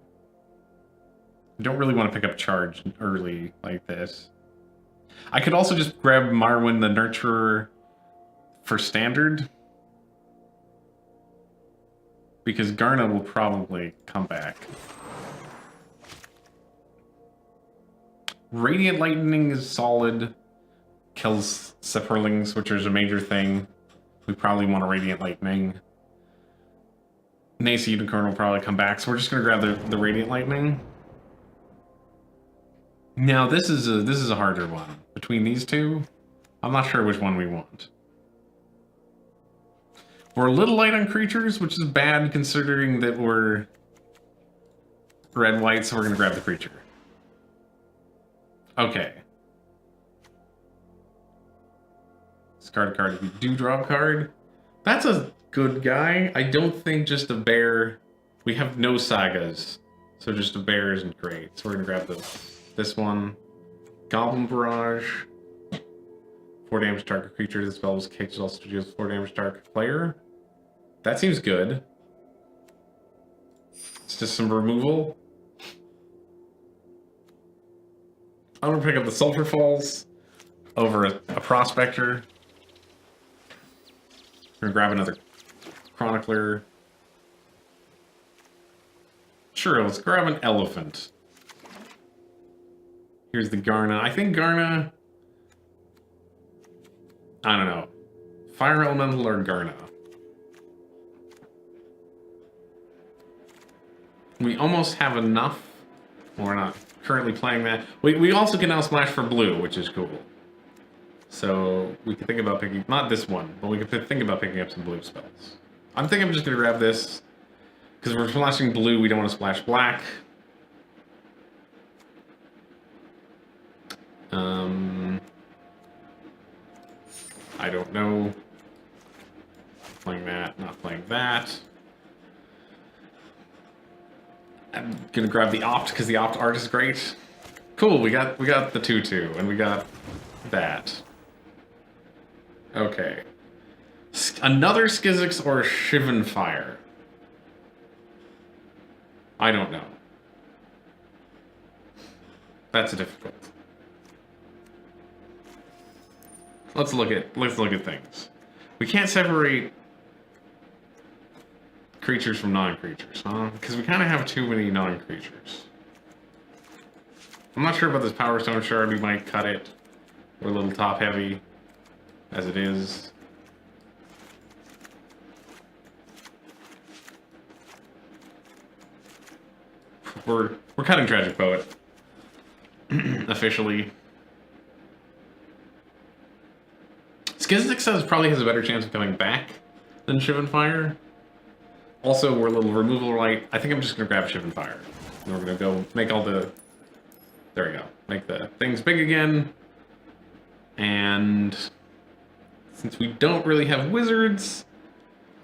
I don't really want to pick up charge early like this. I could also just grab Marwyn the Nurturer for standard. Because Garna will probably come back. Radiant Lightning is solid. Kills Sepperlings, which is a major thing. We probably want a Radiant Lightning. Nace Unicorn will probably come back, so we're just gonna grab the Radiant Lightning. Now this is a harder one. Between these two, I'm not sure which one we want. We're a little light on creatures, which is bad considering that we're red-white, so we're gonna grab the creature. Okay. Discard a card if you do draw a card. That's a good guy. I don't think just a bear... We have no sagas, so just a bear isn't great. So we're gonna grab this one. Goblin Barrage. 4 damage to target creature. This spell was kicked. It also deals 4 damage to target player. That seems good. It's just some removal. I'm gonna pick up the Sulphur Falls over a Prospector. We're gonna grab another Chronicler. Sure, let's grab an Elephant. Here's the Garna. I think Garna... I don't know. Fire Elemental or Garna? We almost have enough. We're not currently playing that. We also can now splash for blue, which is cool. So we can think about picking, not this one, but we can think about picking up some blue spells. I'm thinking I'm just gonna grab this because we're splashing blue. We don't want to splash black. I don't know. Playing that, not playing that. I'm gonna grab the Opt because the Opt art is great. Cool, we got the 2/2 and we got that. Okay. Another Skizzix or a Shivan Fire? I don't know. That's difficult. Let's look at things. We can't separate creatures from non-creatures, huh? Because we kind of have too many non-creatures. I'm not sure about this Power Stone Shard. We might cut it. We're a little top heavy, as it is. We're cutting Tragic Poet. Officially. Skiznik says probably has a better chance of coming back than Shivan Fire. Also, we're a little removal light. I think I'm just gonna grab Shivan Fire. And we're gonna go make all the... There we go. Make the things big again. And since we don't really have wizards,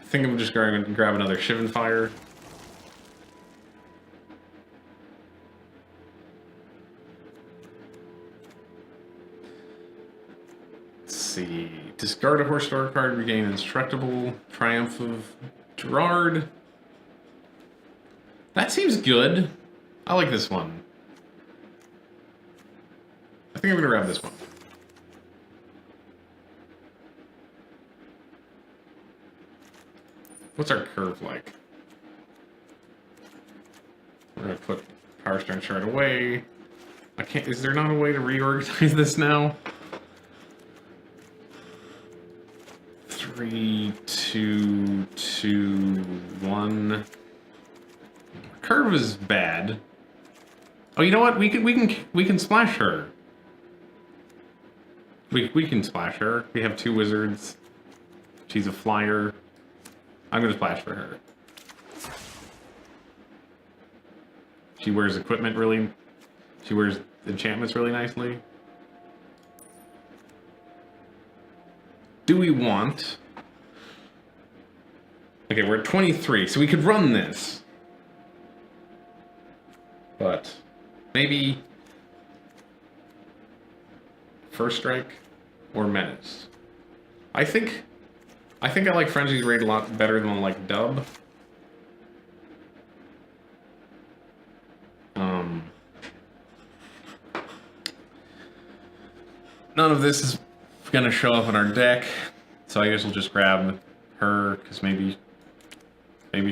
I think I'm just going to grab another Shivan Fire. Let's see. Discard a horse store card, regain indestructible. Triumph of Gerard. That seems good. I like this one. I think I'm gonna grab this one. What's our curve like? We're gonna put Power Stone Shard away. I can't. Is there not a way to reorganize this now? 3, 2, 2, 1. Curve is bad. Oh, you know what? We can splash her. We can splash her. We have 2 wizards. She's a flyer. I'm gonna splash for her. She wears equipment really... She wears enchantments really nicely. Do we want... Okay, we're at 23, so we could run this. But maybe First Strike or Menace. I think I like Frenzy's Raid a lot better than like Dub. None of this is gonna show up in our deck, so I guess we'll just grab her because maybe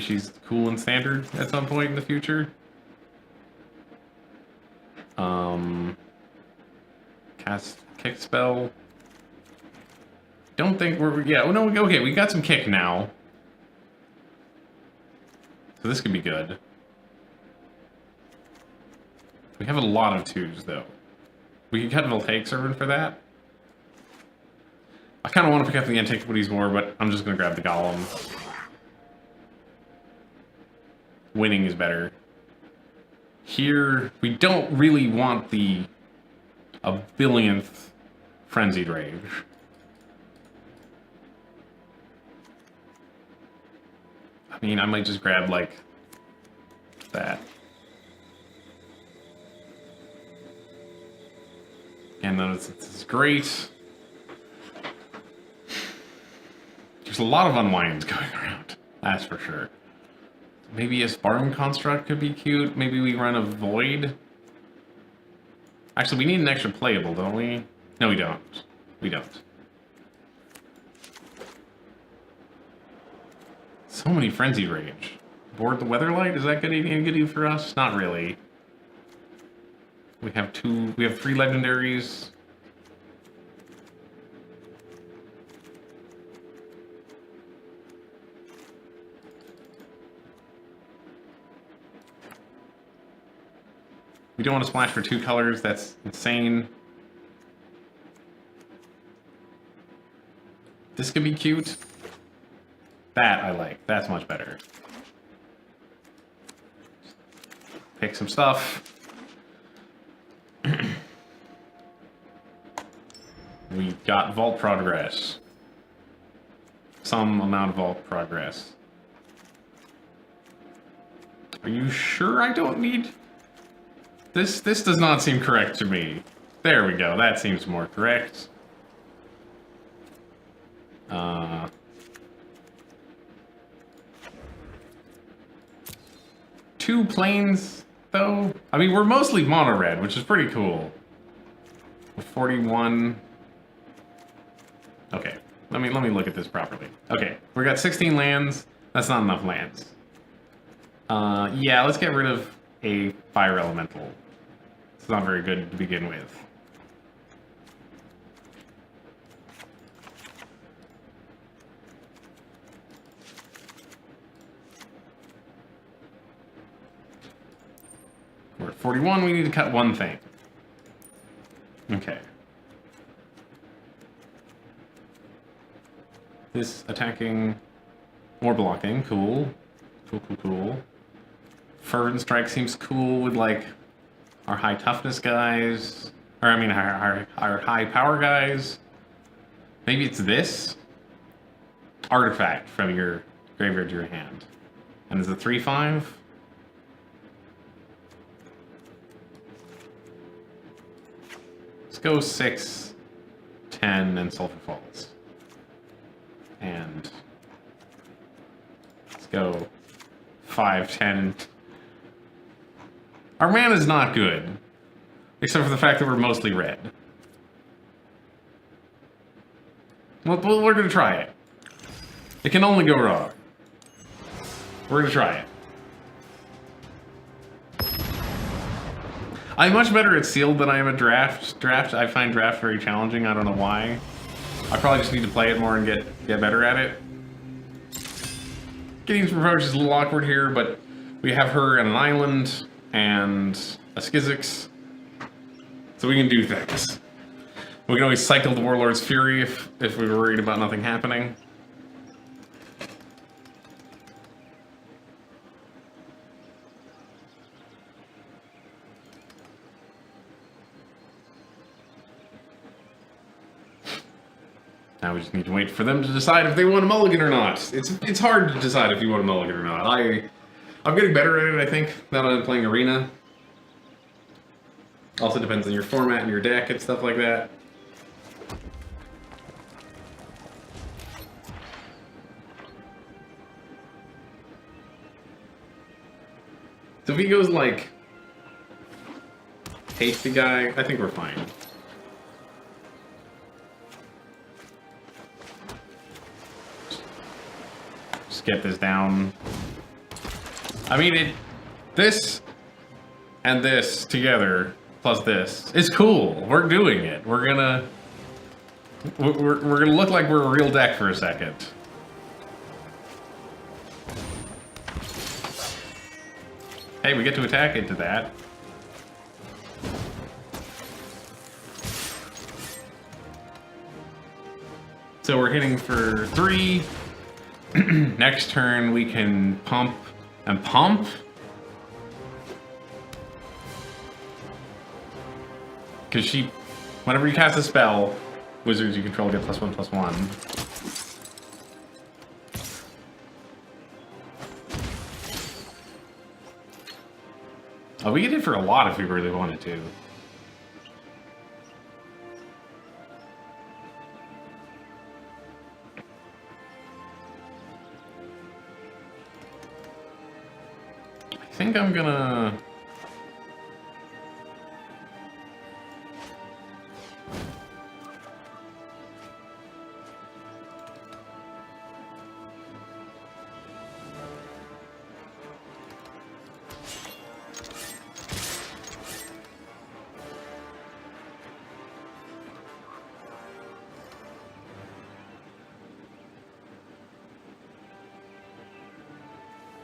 she's cool and standard at some point in the future. Cast kick spell. Don't think we're... Yeah, oh no, okay, we got some kick now. So this could be good. We have a lot of 2s, though. We can cut Voltaic Servant for that. I kind of want to pick up the Antiquities more, but I'm just going to grab the Golem. Winning is better. Here, we don't really want the... a billionth Frenzied Rage. I mean, I might just grab, like, that. And then it's great. There's a lot of unwinds going around, that's for sure. Maybe a Sparring Construct could be cute. Maybe we run a Void. Actually, we need an extra playable, don't we? No, we don't. We don't. So many Frenzied Rage. Board the Weatherlight? Is that any good for us? Not really. We have 3 legendaries. We don't want to splash for 2 colors, that's insane. This could be cute. That I like, that's much better. Pick some stuff. We got Vault Progress. Some amount of Vault Progress. Are you sure I don't need... This does not seem correct to me. There we go, that seems more correct. 2 planes, though? I mean, we're mostly mono-red, which is pretty cool. 41... Okay, let me look at this properly. Okay, we got 16 lands. That's not enough lands. Yeah, let's get rid of a Fire Elemental. So not very good to begin with. We're at 41, we need to cut one thing. Okay. This attacking, more blocking, cool. Cool. Fervent Strike seems cool with, like, our high toughness guys. Or, I mean, our high power guys. Maybe it's this? Artifact from your graveyard to your hand. And is it 3/5? Let's go 6, 10, and Sulphur Falls. And let's go 5, 10. Our mana's not good. Except for the fact that we're mostly red. Well, we're gonna try it. It can only go wrong. We're gonna try it. I'm much better at sealed than I am at draft. I find draft very challenging. I don't know why. I probably just need to play it more and get better at it. Getting to approach is a little awkward here, but we have her on an island and a Skizix, so we can do things. We can always cycle the Warlord's Fury if we were worried about nothing happening. Now we just need to wait for them to decide if they want a mulligan or not. It's hard to decide if you want a mulligan or not. I'm getting better at it, I think, now that I'm playing Arena. Also depends on your format and your deck and stuff like that. So if he goes like Hasty Guy, I think we're fine. Just get this down. I mean, this and this together, plus this, is cool. We're doing it. We're gonna look like we're a real deck for a second. Hey, we get to attack into that. So we're hitting for 3. Next turn we can pump and pump. Because whenever you cast a spell, wizards you control get +1/+1. Oh, we could hit for a lot if we really wanted to. I think I'm gonna...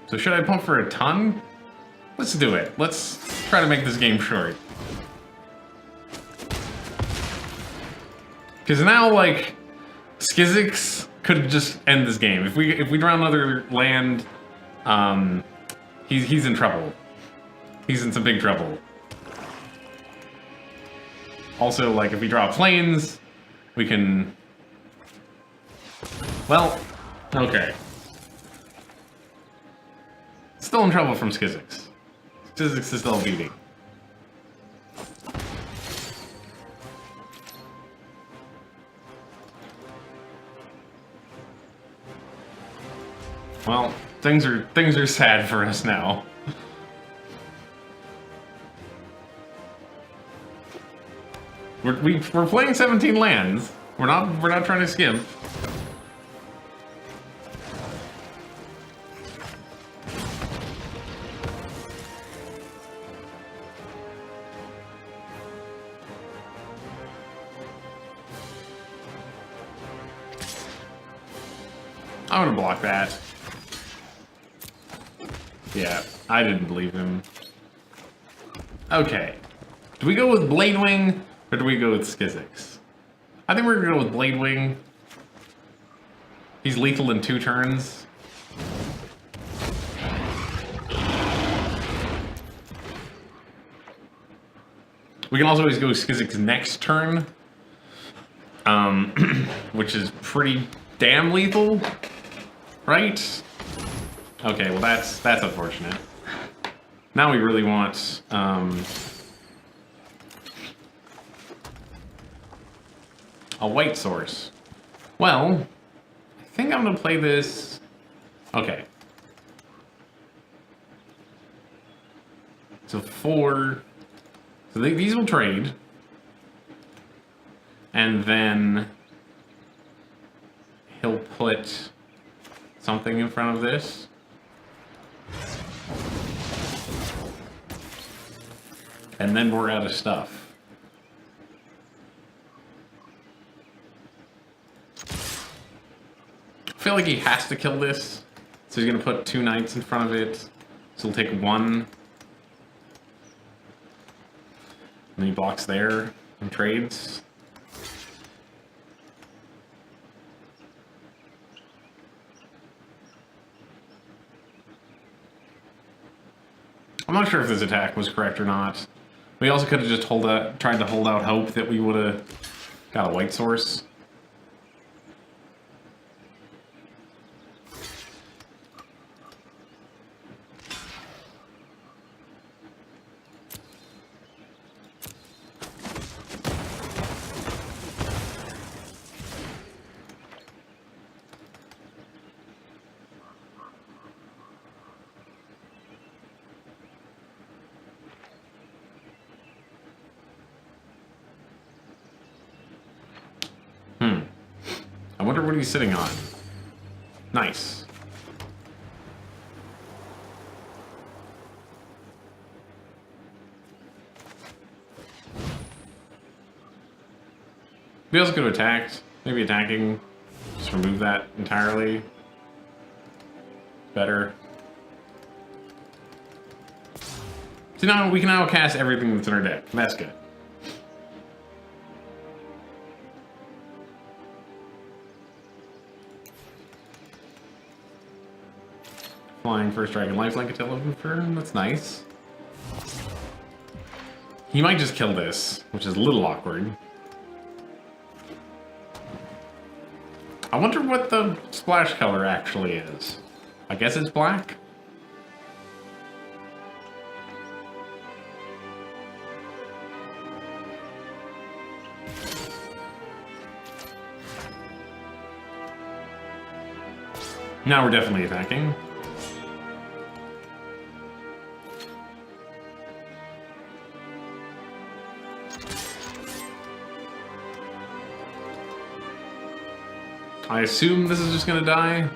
So should I pump for a ton? Let's do it. Let's try to make this game short. Because now, like, Skizix could just end this game. If we draw another land, he's in trouble. He's in some big trouble. Also, like, if we draw planes, we can... Well, okay. Still in trouble from Skizix. Skizix is still beating. Well, things are sad for us now. We're playing 17 lands. We're not trying to skimp. I'm gonna block that. Yeah, I didn't believe him. Okay. Do we go with Blade Wing, or do we go with Skizzix? I think we're gonna go with Blade Wing. He's lethal in 2 turns. We can also always go Skizzix next turn. Which is pretty damn lethal, right? Okay, well that's unfortunate. Now we really want a white source. Well, I think I'm gonna play this. Okay. So 4. So these will trade. And then he'll put something in front of this. And then we're out of stuff. I feel like he has to kill this. So he's gonna put 2 knights in front of it. So he'll take 1. And then he blocks there and trades. I'm not sure if this attack was correct or not. We also could have just tried to hold out hope that we would have got a white source. I wonder what he's sitting on. Nice. We also could have attacked. Maybe attacking. Just remove that entirely. Better. So now we can now cast everything that's in our deck. That's good. Flying first dragon lifelink until end of turn. That's nice. He might just kill this, which is a little awkward. I wonder what the splash color actually is. I guess it's black? Now we're definitely attacking. I assume this is just gonna die.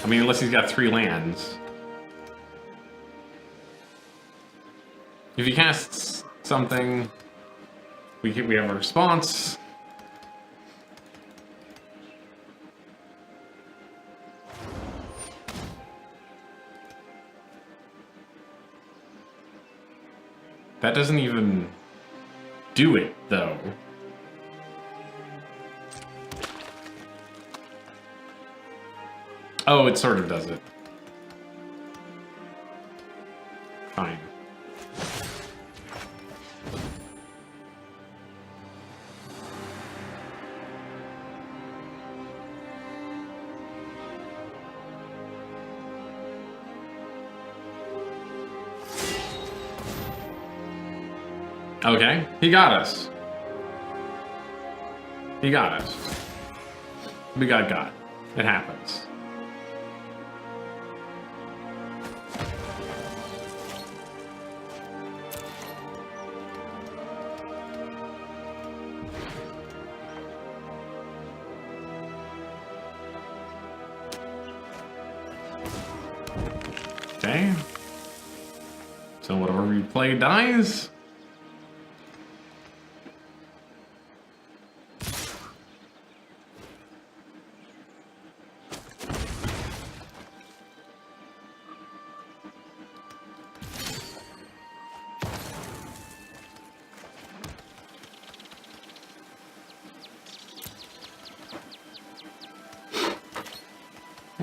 I mean, unless he's got 3 lands. If he casts something, we have a response. That doesn't even do it, though. Oh, it sort of does it. Fine. Okay, he got us. He got us. We got. It happens. Okay. So whatever we play dies.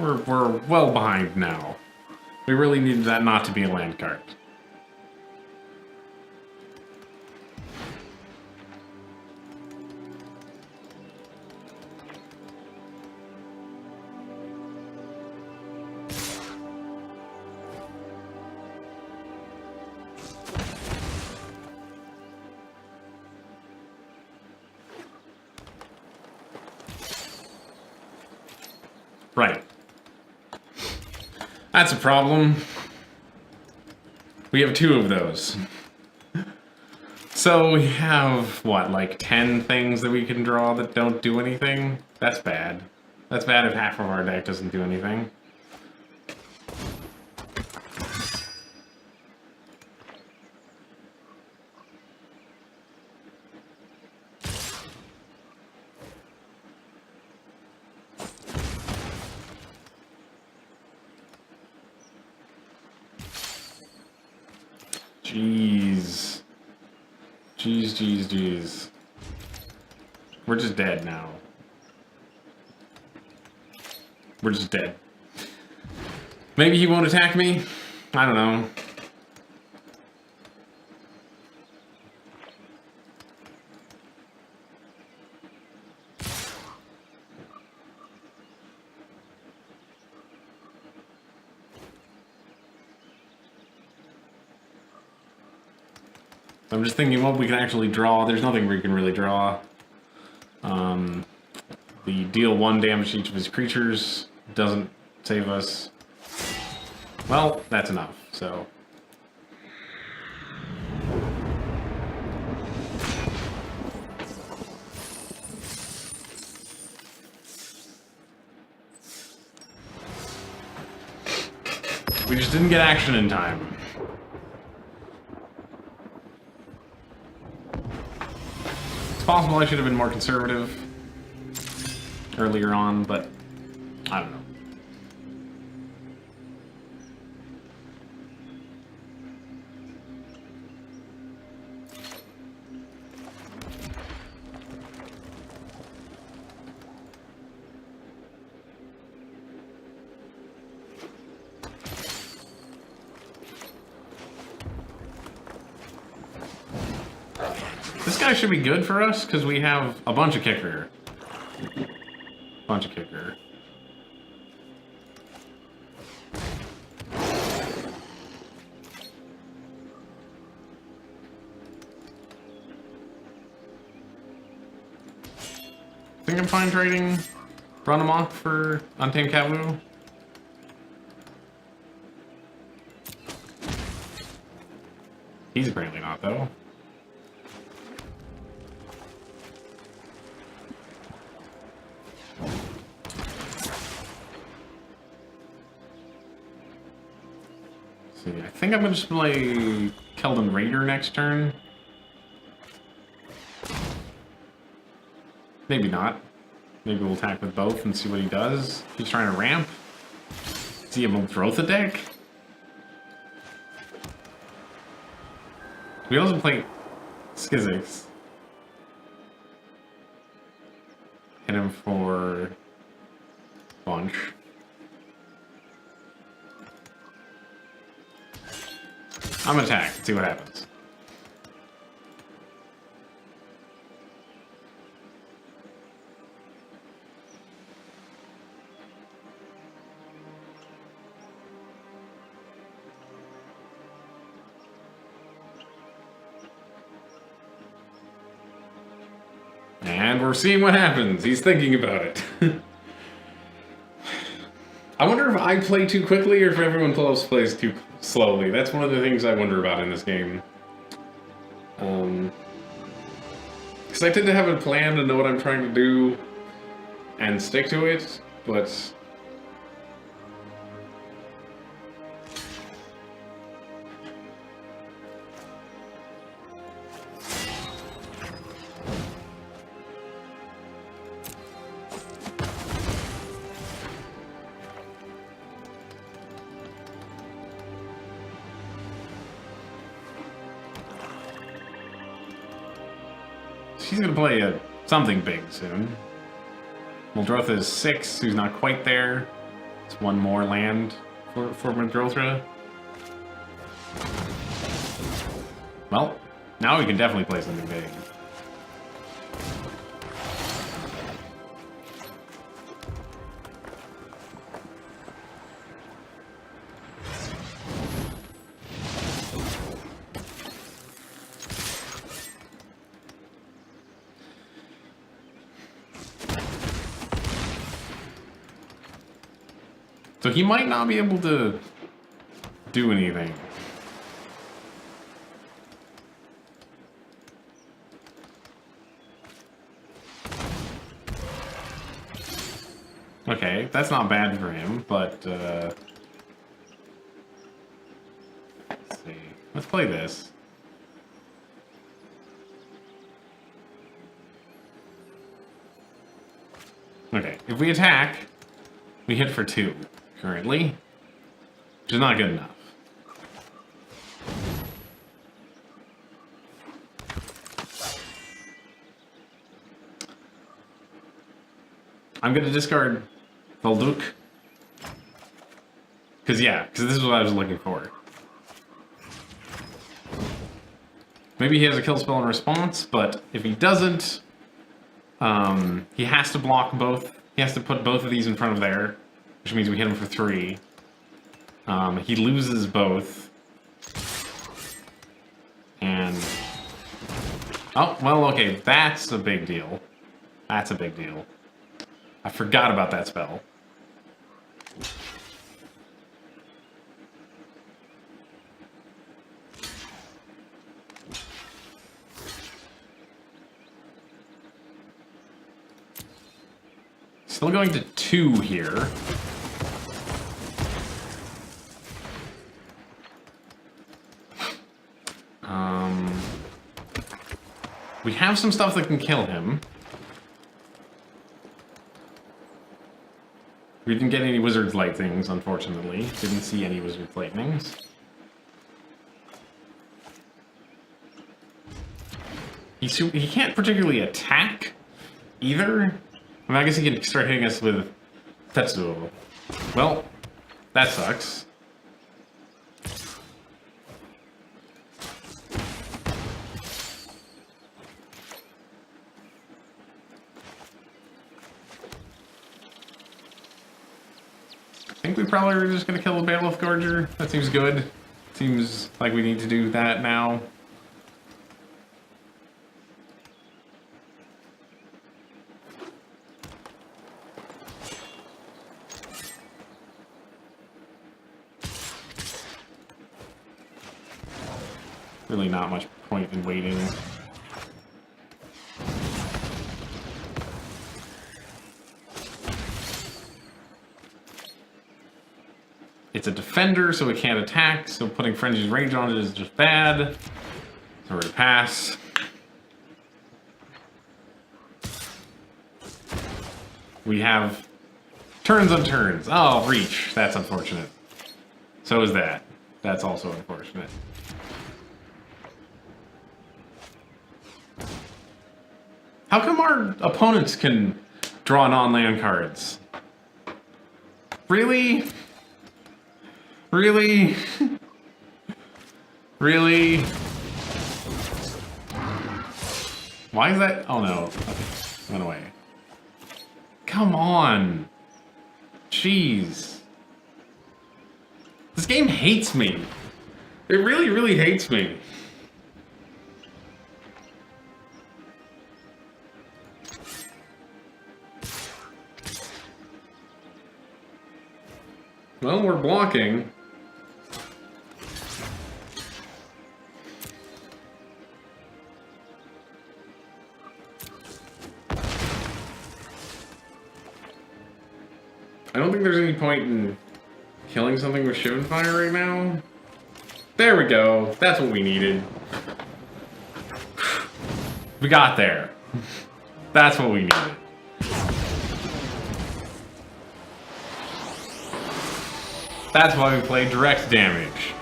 We're well behind now. We really needed that not to be a land card. Right. That's a problem. We have 2 of those. So we have, what, like 10 things that we can draw that don't do anything? That's bad. That's bad if half of our deck doesn't do anything. Jeez. Jeez. We're just dead now. We're just dead. Maybe he won't attack me? I don't know. I'm just thinking what we can actually draw. There's nothing we can really draw. The deal 1 damage to each of his creatures doesn't save us. Well, that's enough, so. We just didn't get action in time. It's possible I should have been more conservative earlier on, but I don't know. This guy should be good for us, because we have a bunch of kicker. Think I'm fine trading Run Amok for Untamed Kavu? He's apparently not, though. See, I think I'm going to play Keldon Raider next turn. Maybe not. Maybe we'll attack with both and see what he does. He's trying to ramp. Does he have a Brotha deck? We also play Skizix. Hit him for bunch. I'm gonna attack, see what happens. And we're seeing what happens. He's thinking about it. I wonder if I play too quickly or if everyone else plays too slowly. That's one of the things I wonder about in this game. Because I tend to have a plan to know what I'm trying to do and stick to it, but... He's gonna play something big soon. Muldrotha is 6, who's not quite there. It's one more land for Madrotha. Well, now we can definitely play something big. So he might not be able to do anything. Okay, that's not bad for him, but let's see. Let's play this. Okay, if we attack, we hit for 2 currently, which is not good enough. I'm gonna discard Volduk. Because this is what I was looking for. Maybe he has a kill spell in response, but if he doesn't, he has to block both. He has to put both of these in front of there, which means we hit him for 3. He loses both. And... oh, well, okay, that's a big deal. That's a big deal. I forgot about that spell. Still going to 2 here. We have some stuff that can kill him. We didn't get any Wizard's Lightnings, unfortunately. Didn't see any Wizard's Lightnings. He can't particularly attack, either. I mean, I guess he can start hitting us with Tetsuo. Well, that sucks. I think we probably are just gonna kill the Bailiff Gorger. That seems good. Seems like we need to do that now. Really not much point in waiting. It's a defender, so it can't attack, so putting Frenzy's Rage on it is just bad. So we're gonna pass. We have turns on turns. Oh, reach. That's unfortunate. So is that. That's also unfortunate. How come our opponents can draw non-land cards? Really? Really? Really? Why is that? Oh no. Okay. Went away. Come on. Jeez. This game hates me. It really, really hates me. Well, we're blocking. I don't think there's any point in killing something with Shivan Fire right now. There we go. That's what we needed. We got there. That's what we needed. That's why we play direct damage.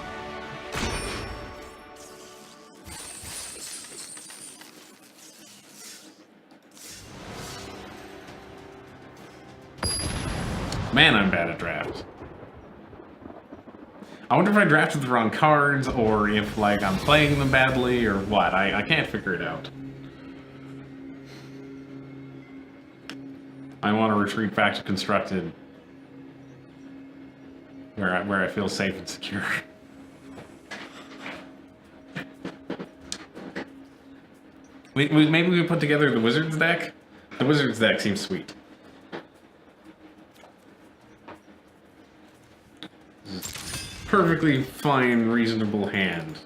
Man, I'm bad at drafts. I wonder if I drafted the wrong cards, or if, like, I'm playing them badly, or what. I can't figure it out. I want to retreat back to Constructed, where I feel safe and secure. Maybe we put together the Wizards deck? The Wizards deck seems sweet. Perfectly fine, reasonable hand.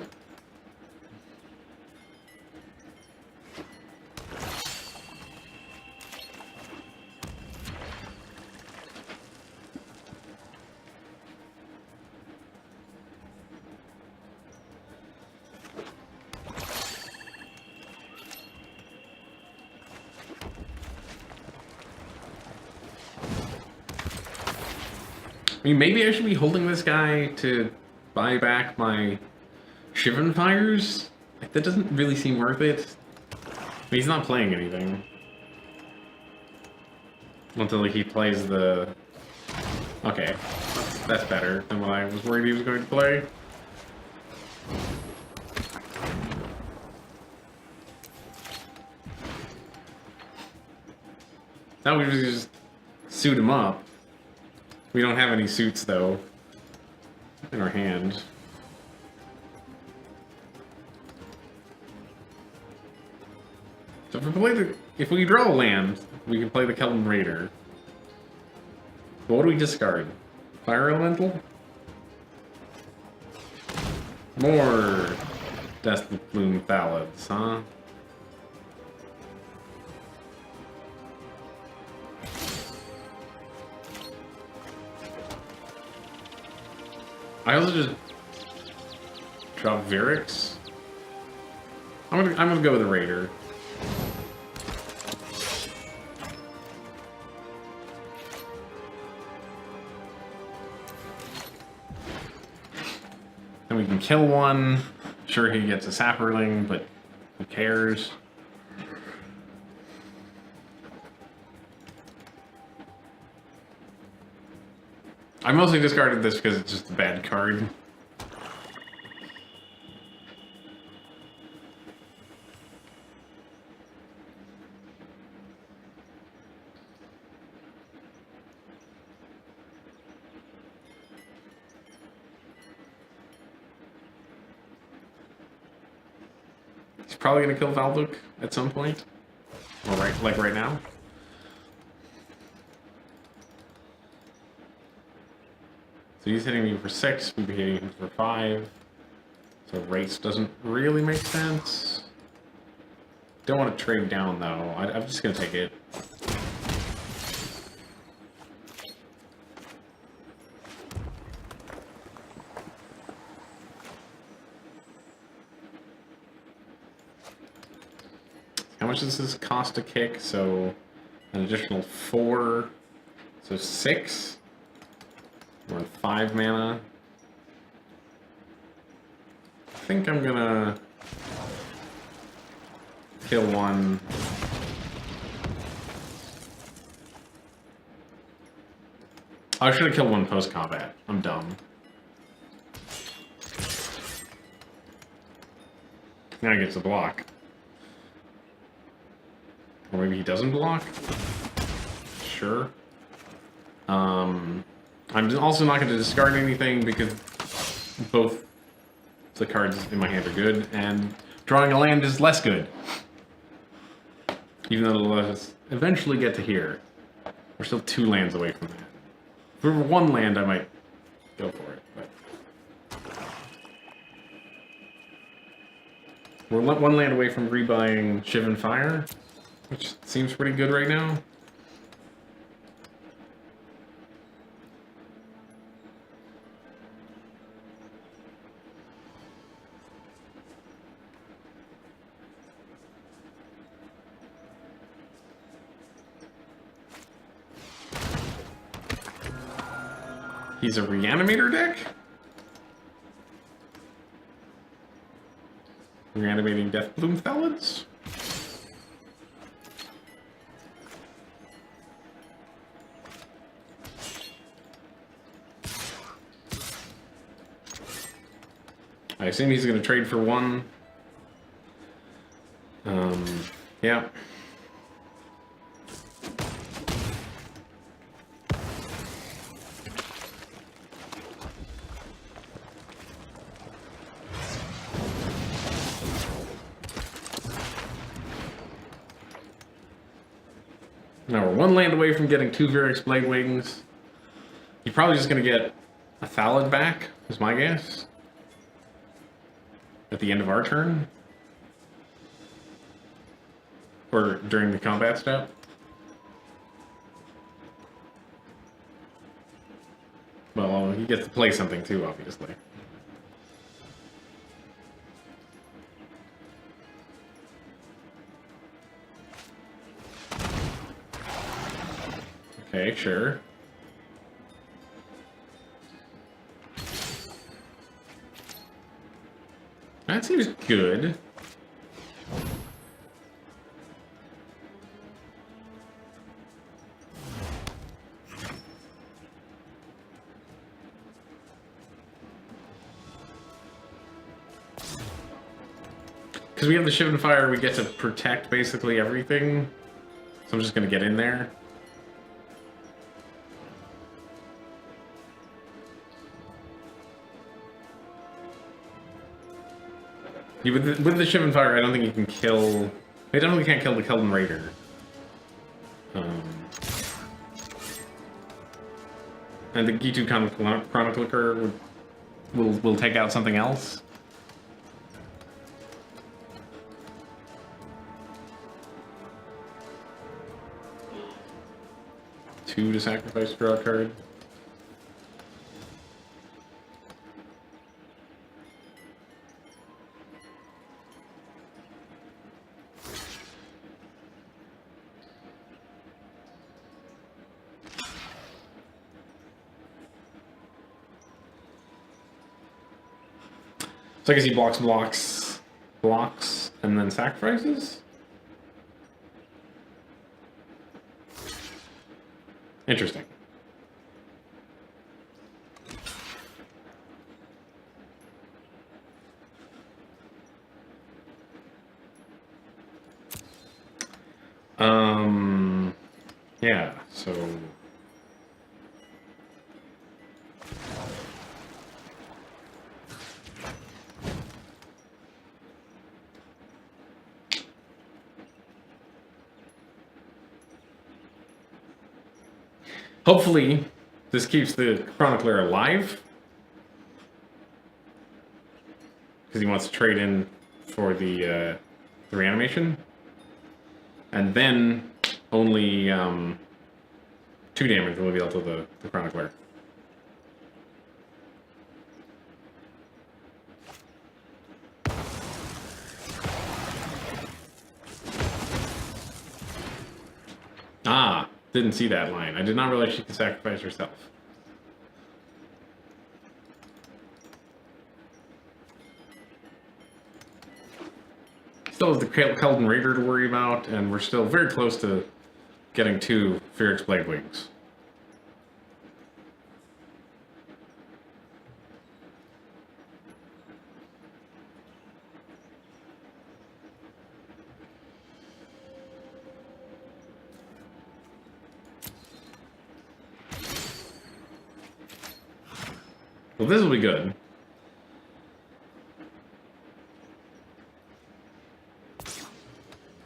I mean, maybe I should be holding this guy to buy back my Shivan Fires? Like, that doesn't really seem worth it. But he's not playing anything. Until he plays the... Okay, that's better than what I was worried he was going to play. Now we just suit him up. We don't have any suits, though, in our hand. So if we draw a land, we can play the Kelton Raider. But what do we discard? Fire Elemental? More Death Bloom Thalids, huh? I also just drop Virix. I'm gonna go with the Raider. Then we can kill one. Sure, he gets a Sapperling, but who cares? I mostly discarded this because it's just a bad card. He's probably gonna kill Valduk at some point. Or right now. So he's hitting me for 6, we'd be hitting him for 5. So race doesn't really make sense. Don't want to trade down though. I'm just gonna take it. How much does this cost to kick? So an additional 4. So 6. We're on 5 mana. I think I'm gonna kill one. I should have killed one post-combat. I'm dumb. Now he gets a block. Or maybe he doesn't block? Sure. I'm also not going to discard anything because both the cards in my hand are good, and drawing a land is less good. Even though it'll let us eventually get to here. We're still 2 lands away from that. If we were 1 land, I might go for it, but... We're 1 land away from rebuying Shivan Fire, which seems pretty good right now. He's a Reanimator deck? Reanimating Deathbloom Thalids? I assume he's going to trade for one. Yeah. Now we're one land away from getting 2 Vyrix Blade Wings. You're probably just going to get a Thallid back, is my guess. At the end of our turn. Or during the combat step. Well, he gets to play something too, obviously. Okay, sure. That seems good. Because we have the Shiv and Fire, we get to protect basically everything. So I'm just going to get in there. Yeah, with the Shiv and Fire, I don't think you can kill... I definitely can't kill the Kelden Raider. And the Gitu Chronicler will take out something else. Two to sacrifice, draw a card. So I guess he blocks, and then sacrifices? Interesting. Yeah, so... Hopefully, this keeps the Chronicler alive. Because he wants to trade in for the reanimation. And then, only 2 damage will be dealt to the Chronicler. Ah! Didn't see that line. I did not realize she could sacrifice herself. Still have the Kelden Raider to worry about, and we're still very close to getting 2 Vyrix Blade Wings. Well, this will be good.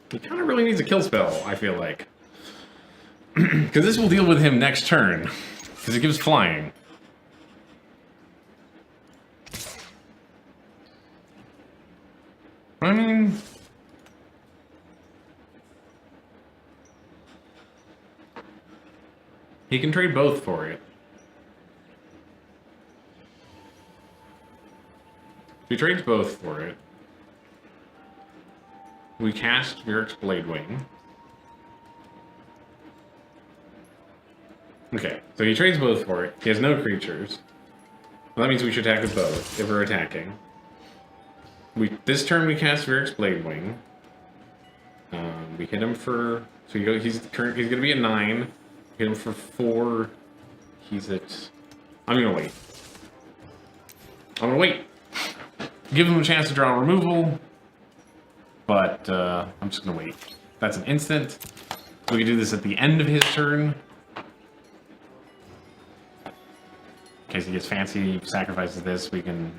He kind of really needs a kill spell, I feel like. Because this will deal with him next turn. Because it gives flying. I mean... he can trade both for it. He trades both for it. We cast Vyrix Blade Wing. Okay, so he trades both for it. He has no creatures. Well, that means we should attack with both if we're attacking. This turn we cast Vyrix Blade Wing. We hit him for... So he's going to be at 9. Hit him for 4. He's at... I'm going to wait. I'm going to wait. give him a chance to draw removal, but I'm just gonna wait. That's an instant. We can do this at the end of his turn. In case he gets fancy, sacrifices this, we can...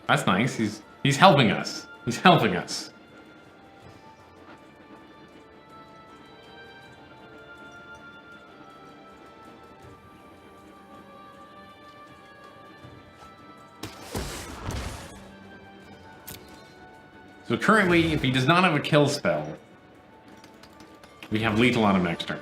That's nice. He's helping us. He's helping us. So currently, if he does not have a kill spell, we have lethal on him next turn.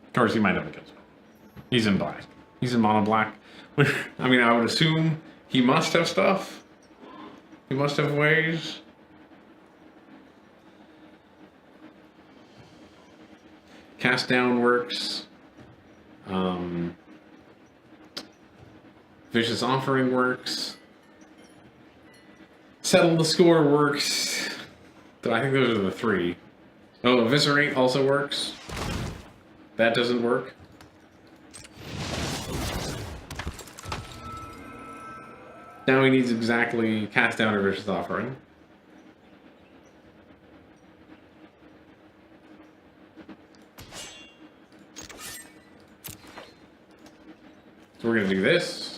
Of course, he might have a kill spell. He's in black. He's in mono black. I mean, I would assume he must have stuff. He must have ways. Cast down works. Vicious offering works. Settle the score works. I think those are the three. Oh, eviscerate also works. That doesn't work. Now he needs exactly cast down or vicious offering. So we're gonna do this.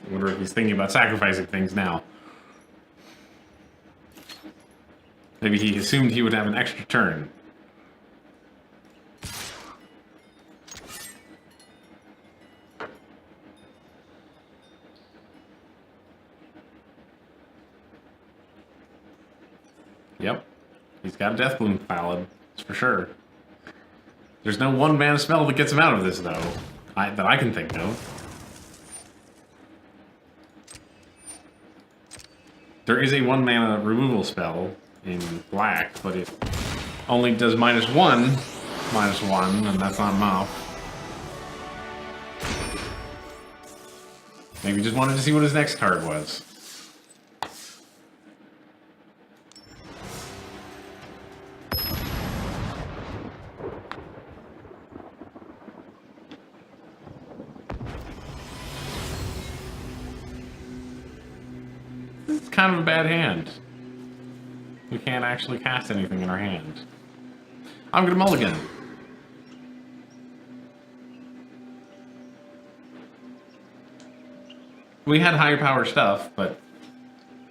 I wonder if he's thinking about sacrificing things now. Maybe he assumed he would have an extra turn. Yep. He's got a Death Bloom Ballad, that's for sure. There's no one mana spell that gets him out of this, though, that I can think of. There is a 1 mana removal spell in black, but it only does -1, and that's not enough. Maybe he just wanted to see what his next card was. It's kind of a bad hand. We can't actually cast anything in our hand. I'm gonna mulligan. We had higher power stuff, but...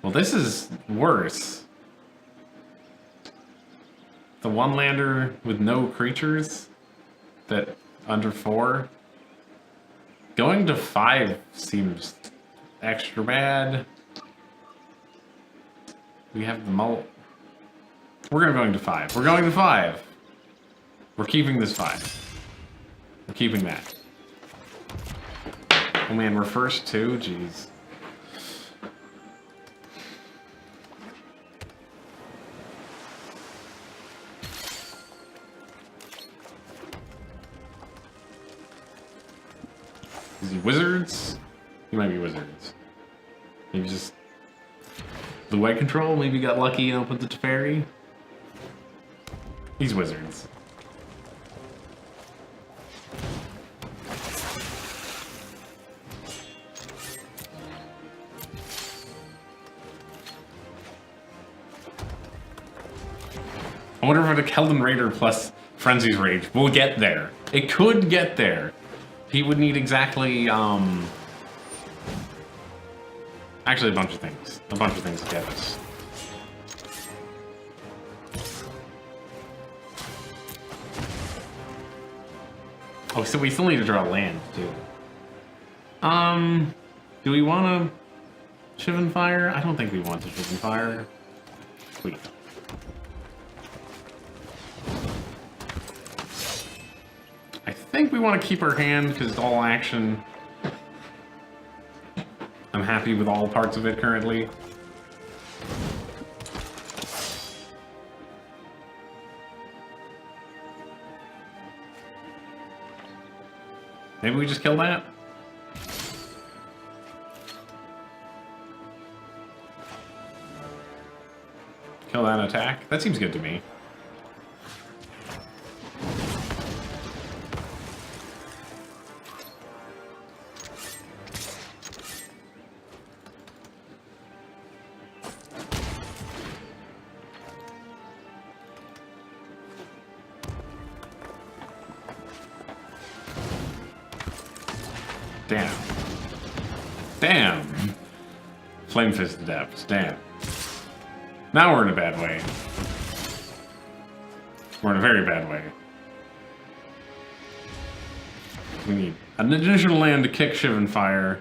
Well, this is worse. The 1-lander with no creatures that under 4. Going to 5 seems extra bad. We have the We're going to 5. We're going to 5. We're keeping this 5. We're keeping that. Oh man, we're first too? Jeez. Is he wizards? He might be wizards. Maybe just blue-white control, maybe got lucky and opened the Teferi. He's wizards. I wonder if it's a Keldon Raider plus Frenzy's Rage. We'll get there. It could get there. He would need exactly, actually a bunch of things. A bunch of things to get us. Oh, so we still need to draw land, too. Do we want to Shivan Fire? I don't think we want to Shivan Fire. Sweet. think we want to keep our hand because it's all action. I'm happy with all parts of it currently. Maybe we just kill that? Kill that attack? That seems good to me. Damn. Damn! Flame Fist Adepts, damn. Now we're in a bad way. We're in a very bad way. We need an additional land to kick Shiv and Fire.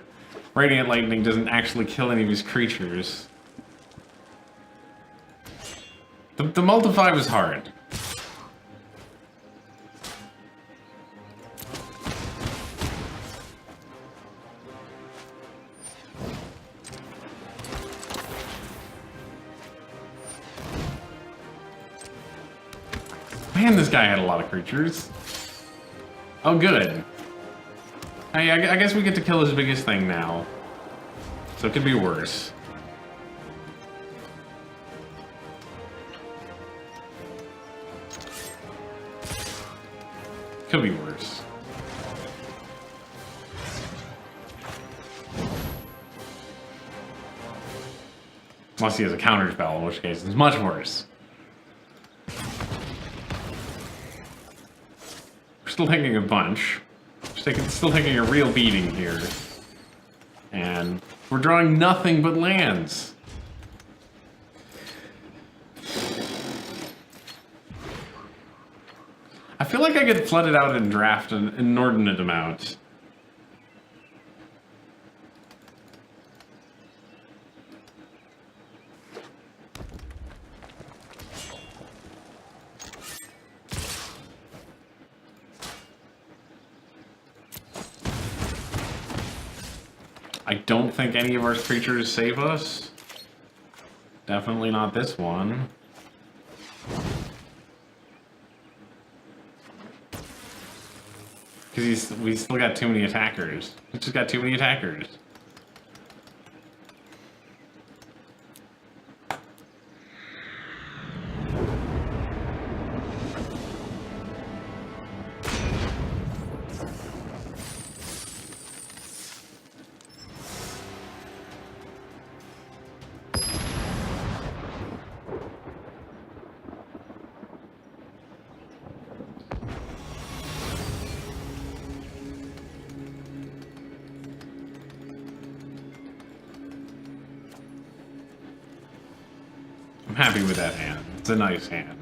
Radiant Lightning doesn't actually kill any of his creatures. The multiply was hard. Man, this guy had a lot of creatures. Oh, good. Hey, I guess we get to kill his biggest thing now. So it could be worse. Could be worse. Unless he has a counter spell, in which case it's much worse. Still taking a bunch. Still taking a real beating here. And we're drawing nothing but lands. I feel like I get flooded out in draft an inordinate amount. I don't think any of our creatures save us. Definitely not this one. Because we still got too many attackers. We just got too many attackers. I'm happy with that hand. It's a nice hand.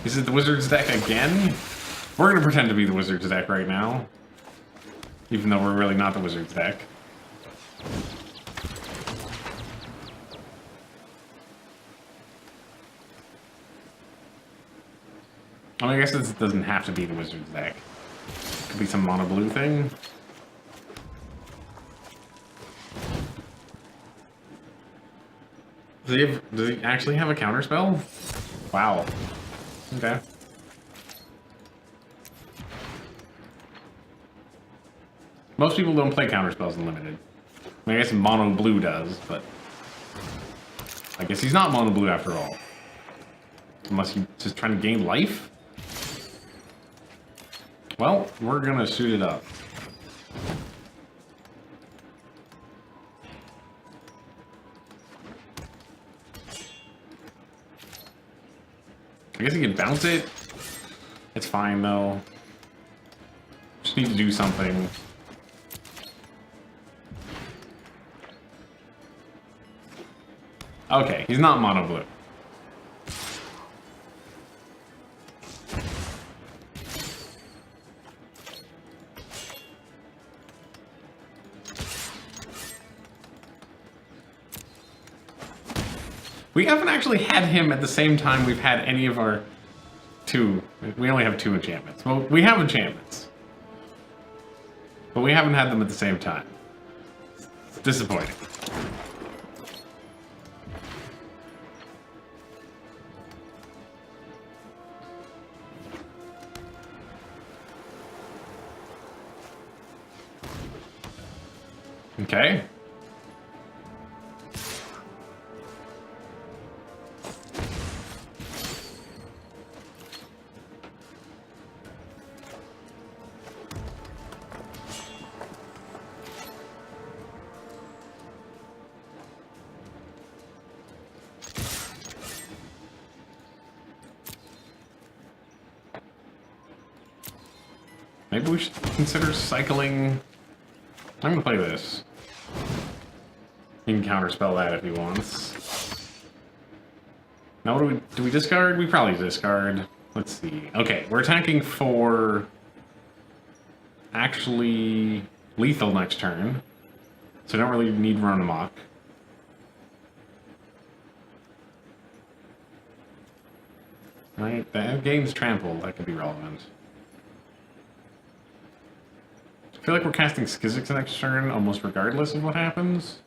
Is it the Wizard's deck again? We're gonna pretend to be the Wizard's deck right now. Even though we're really not the Wizard's deck. I mean, I guess this doesn't have to be the Wizard's deck. It could be some mono blue thing. Does he actually have a counterspell? Wow. Okay. Most people don't play counterspells in Limited. I mean, I guess mono blue does, but I guess he's not mono blue after all. Unless he's just trying to gain life? Well, we're gonna suit it up. I guess he can bounce it. It's fine though. Just need to do something. Okay, he's not mono blue. We haven't actually had him at the same time we've had any of our two. We only have 2 enchantments. Well, we have enchantments. But we haven't had them at the same time. It's disappointing. Okay. Maybe we should consider cycling. I'm gonna play this. He can counterspell that if he wants. Now, what do we discard? We probably discard. Let's see. Okay, we're attacking for actually lethal next turn, so don't really need run amok. Right, that game's trampled. That could be relevant. I feel like we're casting Skizix next turn, almost regardless of what happens.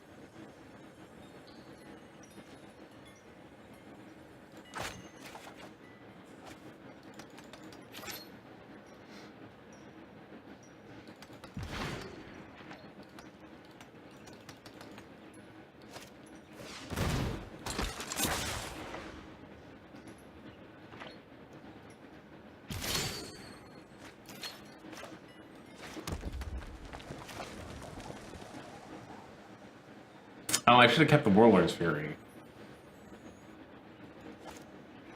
Oh, I should have kept the Warlord's Fury.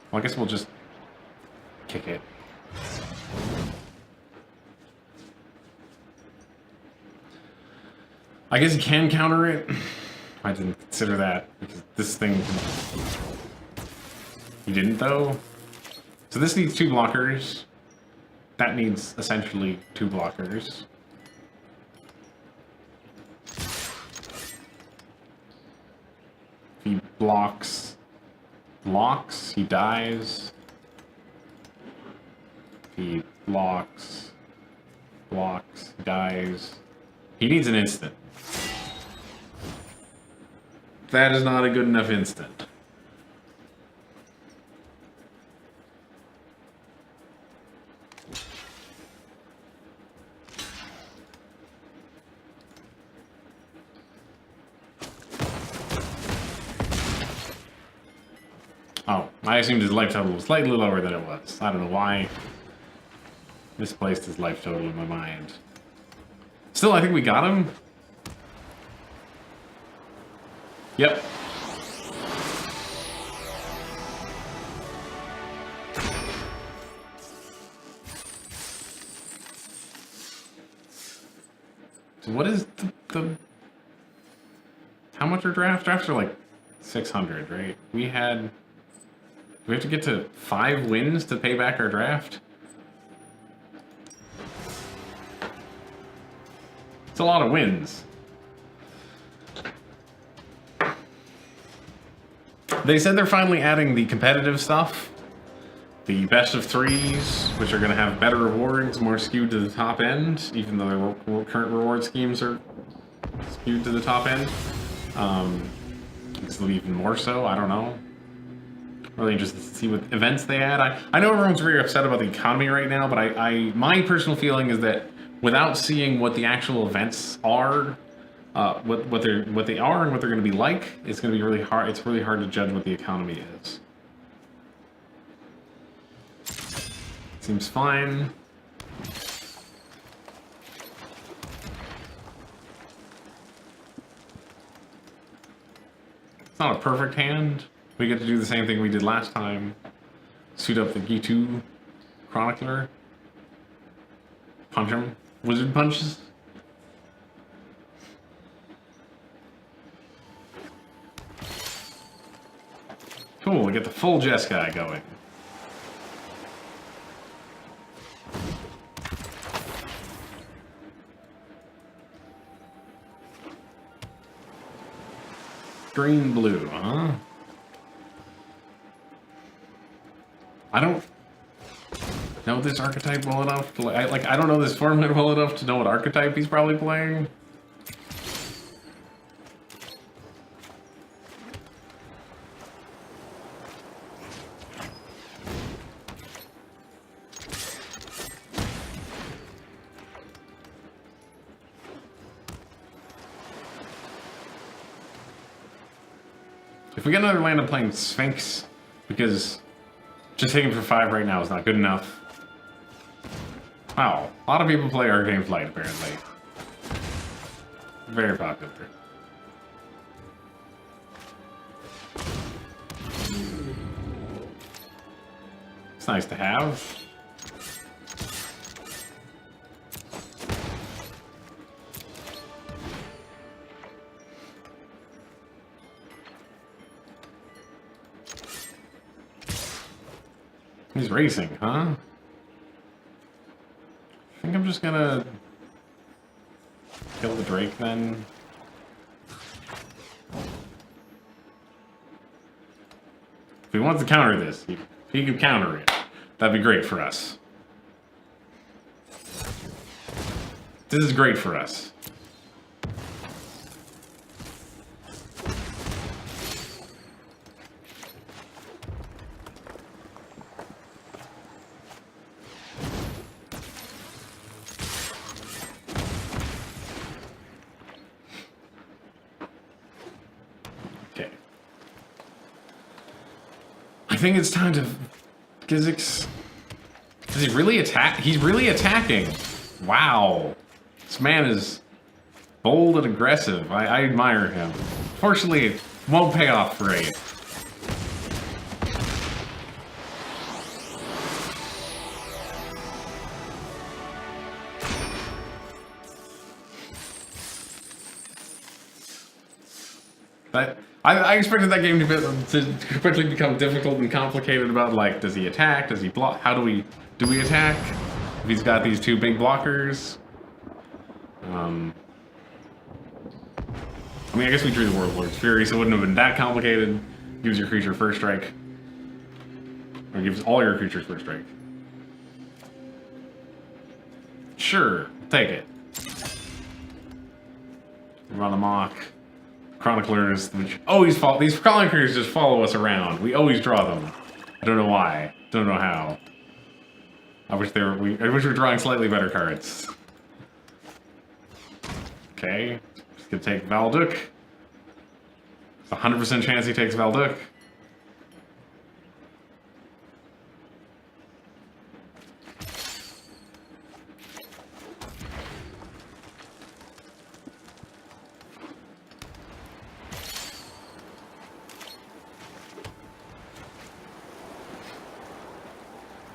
Well, I guess we'll just kick it. I guess you can counter it. I didn't consider that because this thing... You didn't, though? So this needs 2 blockers. That needs essentially 2 blockers. He blocks, he dies. He blocks, dies. He needs an instant. That is not a good enough instant. Oh, I assumed his life total was slightly lower than it was. I don't know why. Misplaced his life total in my mind. Still, I think we got him. Yep. So what is the how much are drafts? Drafts are like 600, right? We had... Do we have to get to 5 wins to pay back our draft? It's a lot of wins. They said they're finally adding the competitive stuff. The best of 3s, which are going to have better rewards, more skewed to the top end, even though their current reward schemes are skewed to the top end. It's even more so, I don't know. Really interested to see what events they add. I know everyone's very upset about the economy right now, but my personal feeling is that without seeing what the actual events are, what they are and what they're going to be like, it's going to be really hard. It's really hard to judge what the economy is. Seems fine. It's not a perfect hand. We get to do the same thing we did last time. Suit up the G2 Chronicler. Punch him. Wizard punches. Cool, we get the full Jess guy going. Green blue, huh? I don't know this archetype well enough to I don't know this format well enough to know what archetype he's probably playing. If we get another land, I'm playing Sphinx, because just hitting for 5 right now is not good enough. Wow, a lot of people play Arcane Flight, apparently. Very popular. It's nice to have. He's racing, huh? I think I'm just gonna kill the Drake then. If he wants to counter this, he can counter it. That'd be great for us. This is great for us. I think it's time to Gizzix. Does he really attack? He's really attacking. Wow. This man is bold and aggressive. I admire him. Fortunately, it won't pay off great. But I expected that game to quickly become difficult and complicated about, like, does he attack? Does he block? How do we attack? If he's got these 2 big blockers. I mean, I guess we drew the Warlord's Fury, so it wouldn't have been that complicated. Gives your creature first strike. Or gives all your creatures first strike. Sure, take it. Run amok. Chroniclers, which always follow. These chroniclers just follow us around. We always draw them. I don't know why. Don't know how. I wish we were drawing slightly better cards. Okay, just gonna take Valduk. It's 100% chance he takes Valduk.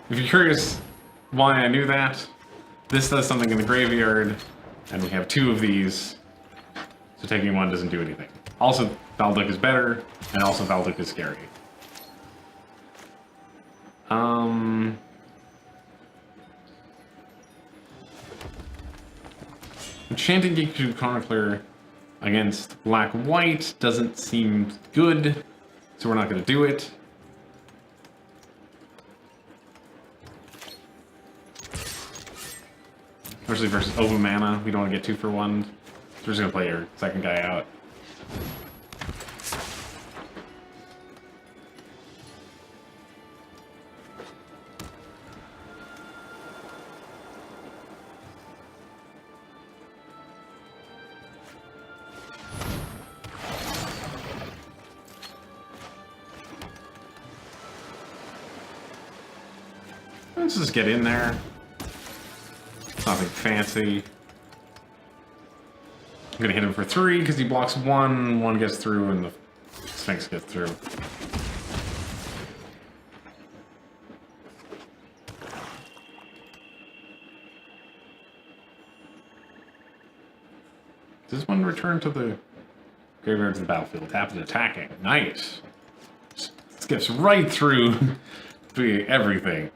If you're curious why I knew that, this does something in the graveyard, and we have 2 of these, so taking 1 doesn't do anything. Also, Valduk is better, and also Valduk is scary. Enchanting Geeku Chronicler against Black-White doesn't seem good, so we're not going to do it. Especially versus Ova Mana, we don't want to get 2 for 1. So we're just going to play your second guy out. Let's just get in there. Nothing fancy. I'm gonna hit him for 3 because he blocks 1, 1 gets through, and the Sphinx gets through. Does this one return to the graveyard to the battlefield? Tap and attacking. Nice. Skips right through everything.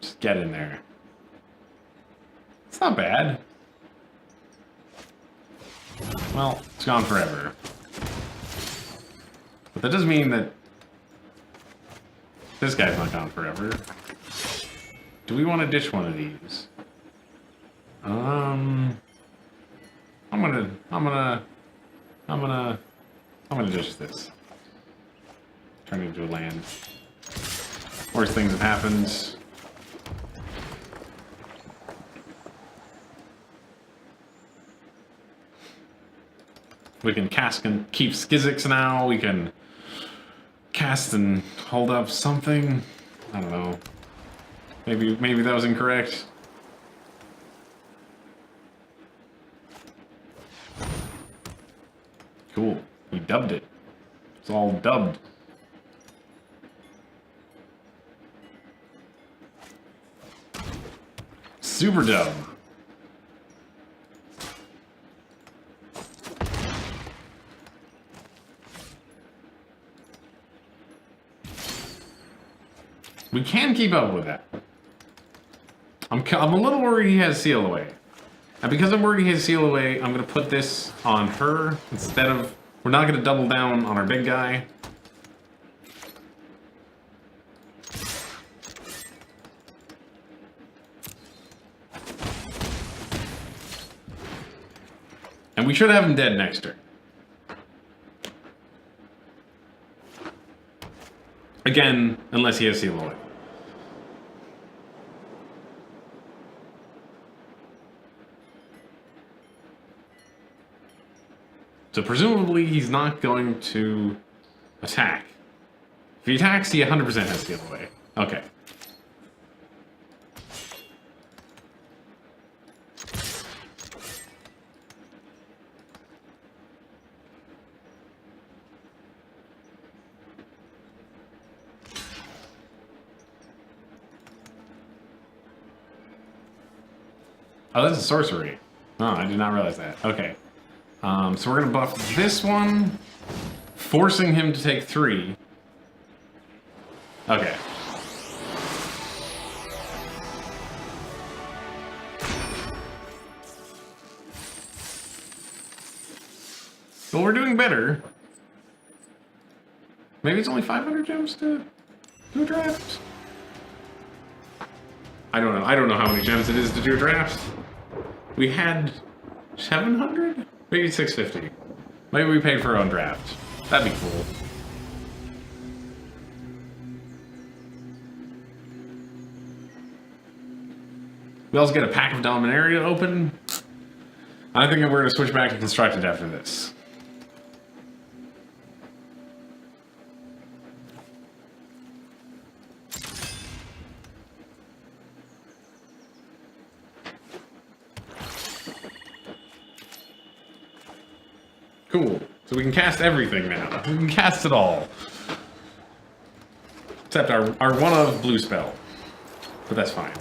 Just get in there. It's not bad. Well, it's gone forever. But that does mean that This guy's not gone forever. Do we want to ditch one of these? I'm gonna ditch this. Turn it into a land. Worst things have happened. We can cast and keep Skizix now. We can cast and hold up something. I don't know. Maybe that was incorrect. Cool. We dubbed it. It's all dubbed. Super dub. We can keep up with that. I'm a little worried he has Seal Away. And because I'm worried he has Seal Away, I'm going to put this on her instead of... We're not going to double down on our big guy. And we should have him dead next turn. Again, unless he has Seal Away. So presumably he's not going to attack. If he attacks, he 100% has Seal Away. Okay. Oh, that's a sorcery. Oh, I did not realize that. Okay. So we're going to buff this one, forcing him to take 3. Okay. Well, we're doing better. Maybe it's only 500 gems to do a draft? I don't know. I don't know how many gems it is to do a draft. We had 700? Maybe 650. Maybe we paid for our own draft. That'd be cool. We also get a pack of Dominaria open. I think we're going to switch back to Constructed after this. Cool. So we can cast everything now. We can cast it all. Except our one of blue spell. But that's fine.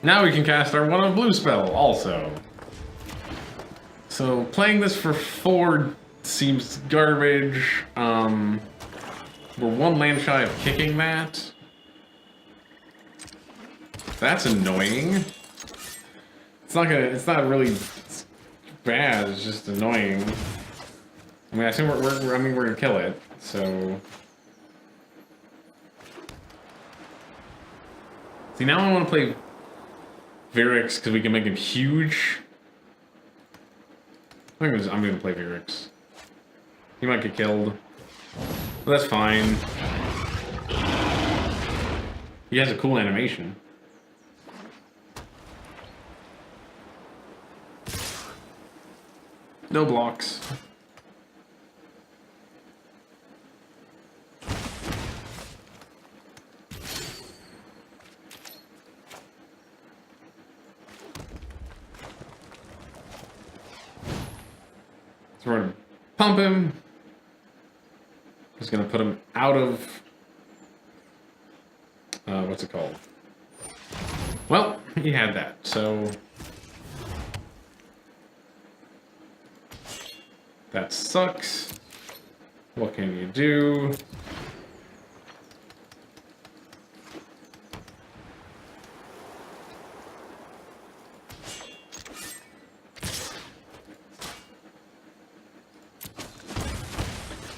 Now we can cast our one of blue spell also. So playing this for 4 seems garbage. We're 1 land shy of kicking that. That's annoying. It's not really bad, it's just annoying. I mean, I assume we're gonna kill it, so. See, now I want to play Virix because we can make him huge. I'm gonna play Virix. He might get killed. But that's fine. He has a cool animation. No blocks. So we're gonna pump him. Just gonna put him out of what's it called? Well, he had that, so that sucks. What can you do?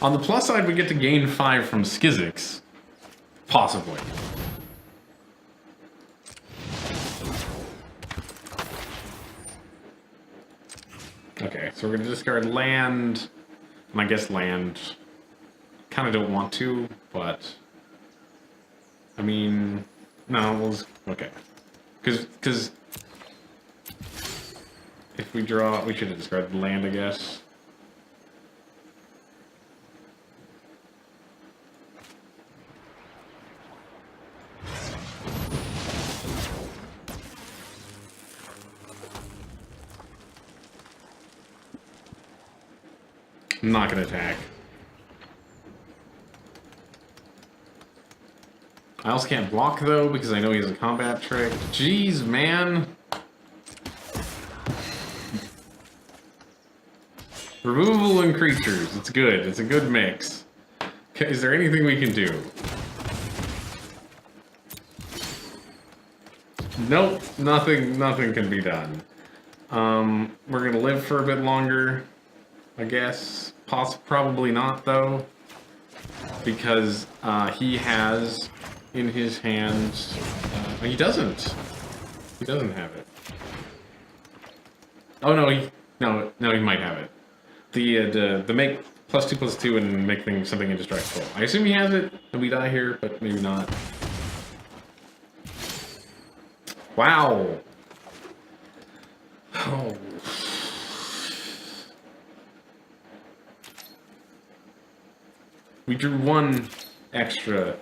On the plus side, we get to gain 5 from Skizix. Possibly. Okay, so we're going to discard land. And I guess land... Kind of don't want to, but... I mean... No, we'll just... Okay. Because... If we draw... We should have discarded land, I guess. I'm not gonna attack. I also can't block though because I know he has a combat trick. Jeez, man. Removal and creatures. It's good. It's a good mix. Okay, is there anything we can do? Nope. Nothing can be done. We're gonna live for a bit longer, I guess. Probably not though, because he has in his hands. He doesn't. He doesn't have it. Oh no, he might have it. The make +2/+2 and make things something indestructible. I assume he has it, and we die here, but maybe not. Wow. Oh. We drew 1 extra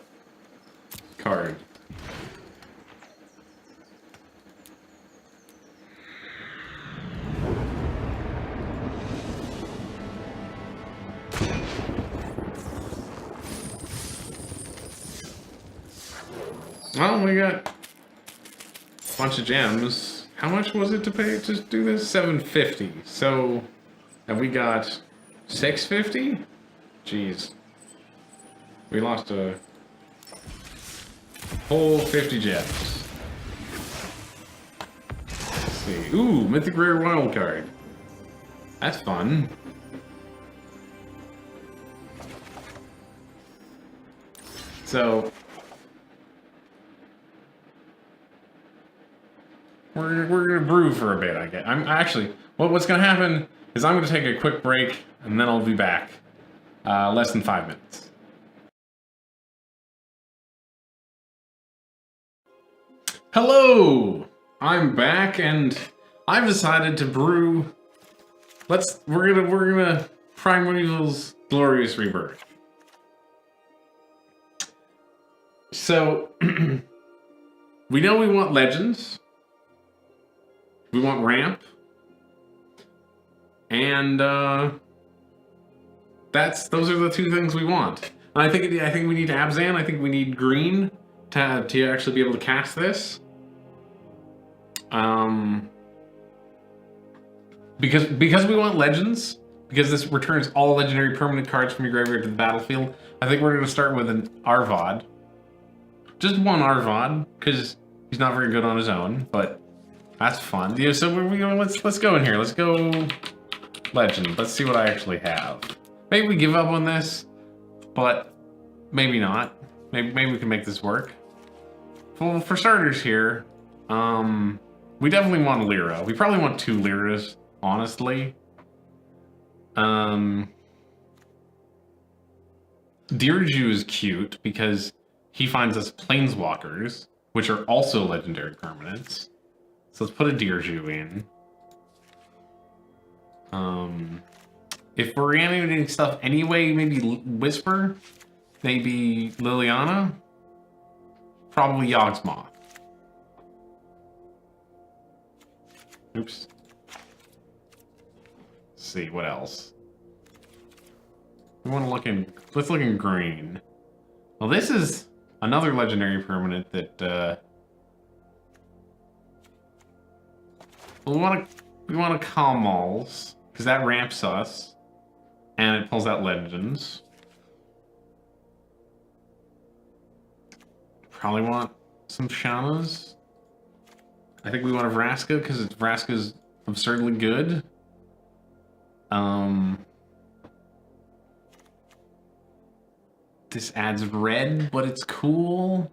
card. Well, we got a bunch of gems. How much was it to pay to do this? $750. So, and we got $650? Jeez. We lost a whole 50 gems. Let's see. Ooh, Mythic Rare Wild card. That's fun. So we're gonna brew for a bit, I guess. I'm actually what's gonna happen is I'm gonna take a quick break and then I'll be back. Less than 5 minutes. Hello! I'm back and I've decided to brew. We're gonna Primeval's Glorious Rebirth. So we know we want legends. We want ramp. And those are the 2 things we want. And I think we need Abzan. I think we need green to actually be able to cast this. Because we want legends, because this returns all legendary permanent cards from your graveyard to the battlefield, I think we're going to start with an Arvod. Just 1 Arvod, because he's not very good on his own, but that's fun. Yeah, so let's go in here. Let's go legend. Let's see what I actually have. Maybe we give up on this, but maybe not. Maybe we can make this work. Well, for starters here, we definitely want a Lyra. We probably want 2 Lyras, honestly. Dirju is cute because he finds us Planeswalkers, which are also legendary permanents. So let's put a Dirju in. If we're reanimating stuff anyway, maybe Whisper, maybe Liliana, probably Yawgmoth. Oops. Let's see, what else? We want to look in, let's look in green. Well, this is another legendary permanent that, we want to Kamals, because that ramps us, and it pulls out legends. Probably want some Shamas. I think we want a Vraska, because Vraska's absurdly good. this adds red, but it's cool.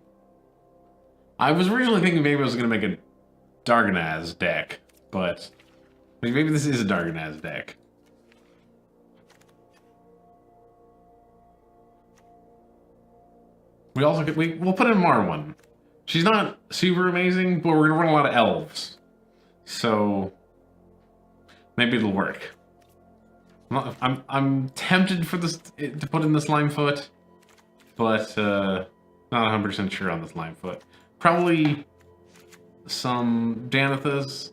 I was originally thinking maybe I was going to make a Darganaz deck, but maybe this is a Darganaz deck. We also could, we'll put in Marwyn. She's not super amazing, but we're gonna run a lot of elves, so maybe it'll work. I'm tempted for this to put in the Slimefoot, but not 100% sure on the Slimefoot. Probably some Danithas,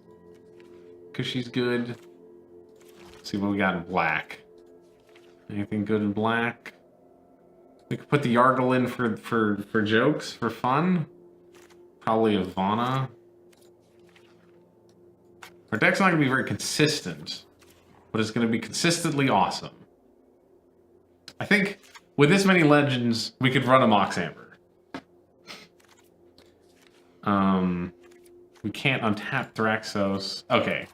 because she's good. Let's see what we got in black. Anything good in black? We could put the Yargle in for jokes, for fun. Probably Ivana. Our deck's not going to be very consistent, but it's going to be consistently awesome. I think with this many legends, we could run a Mox Amber. We can't untap Thraxos. Okay,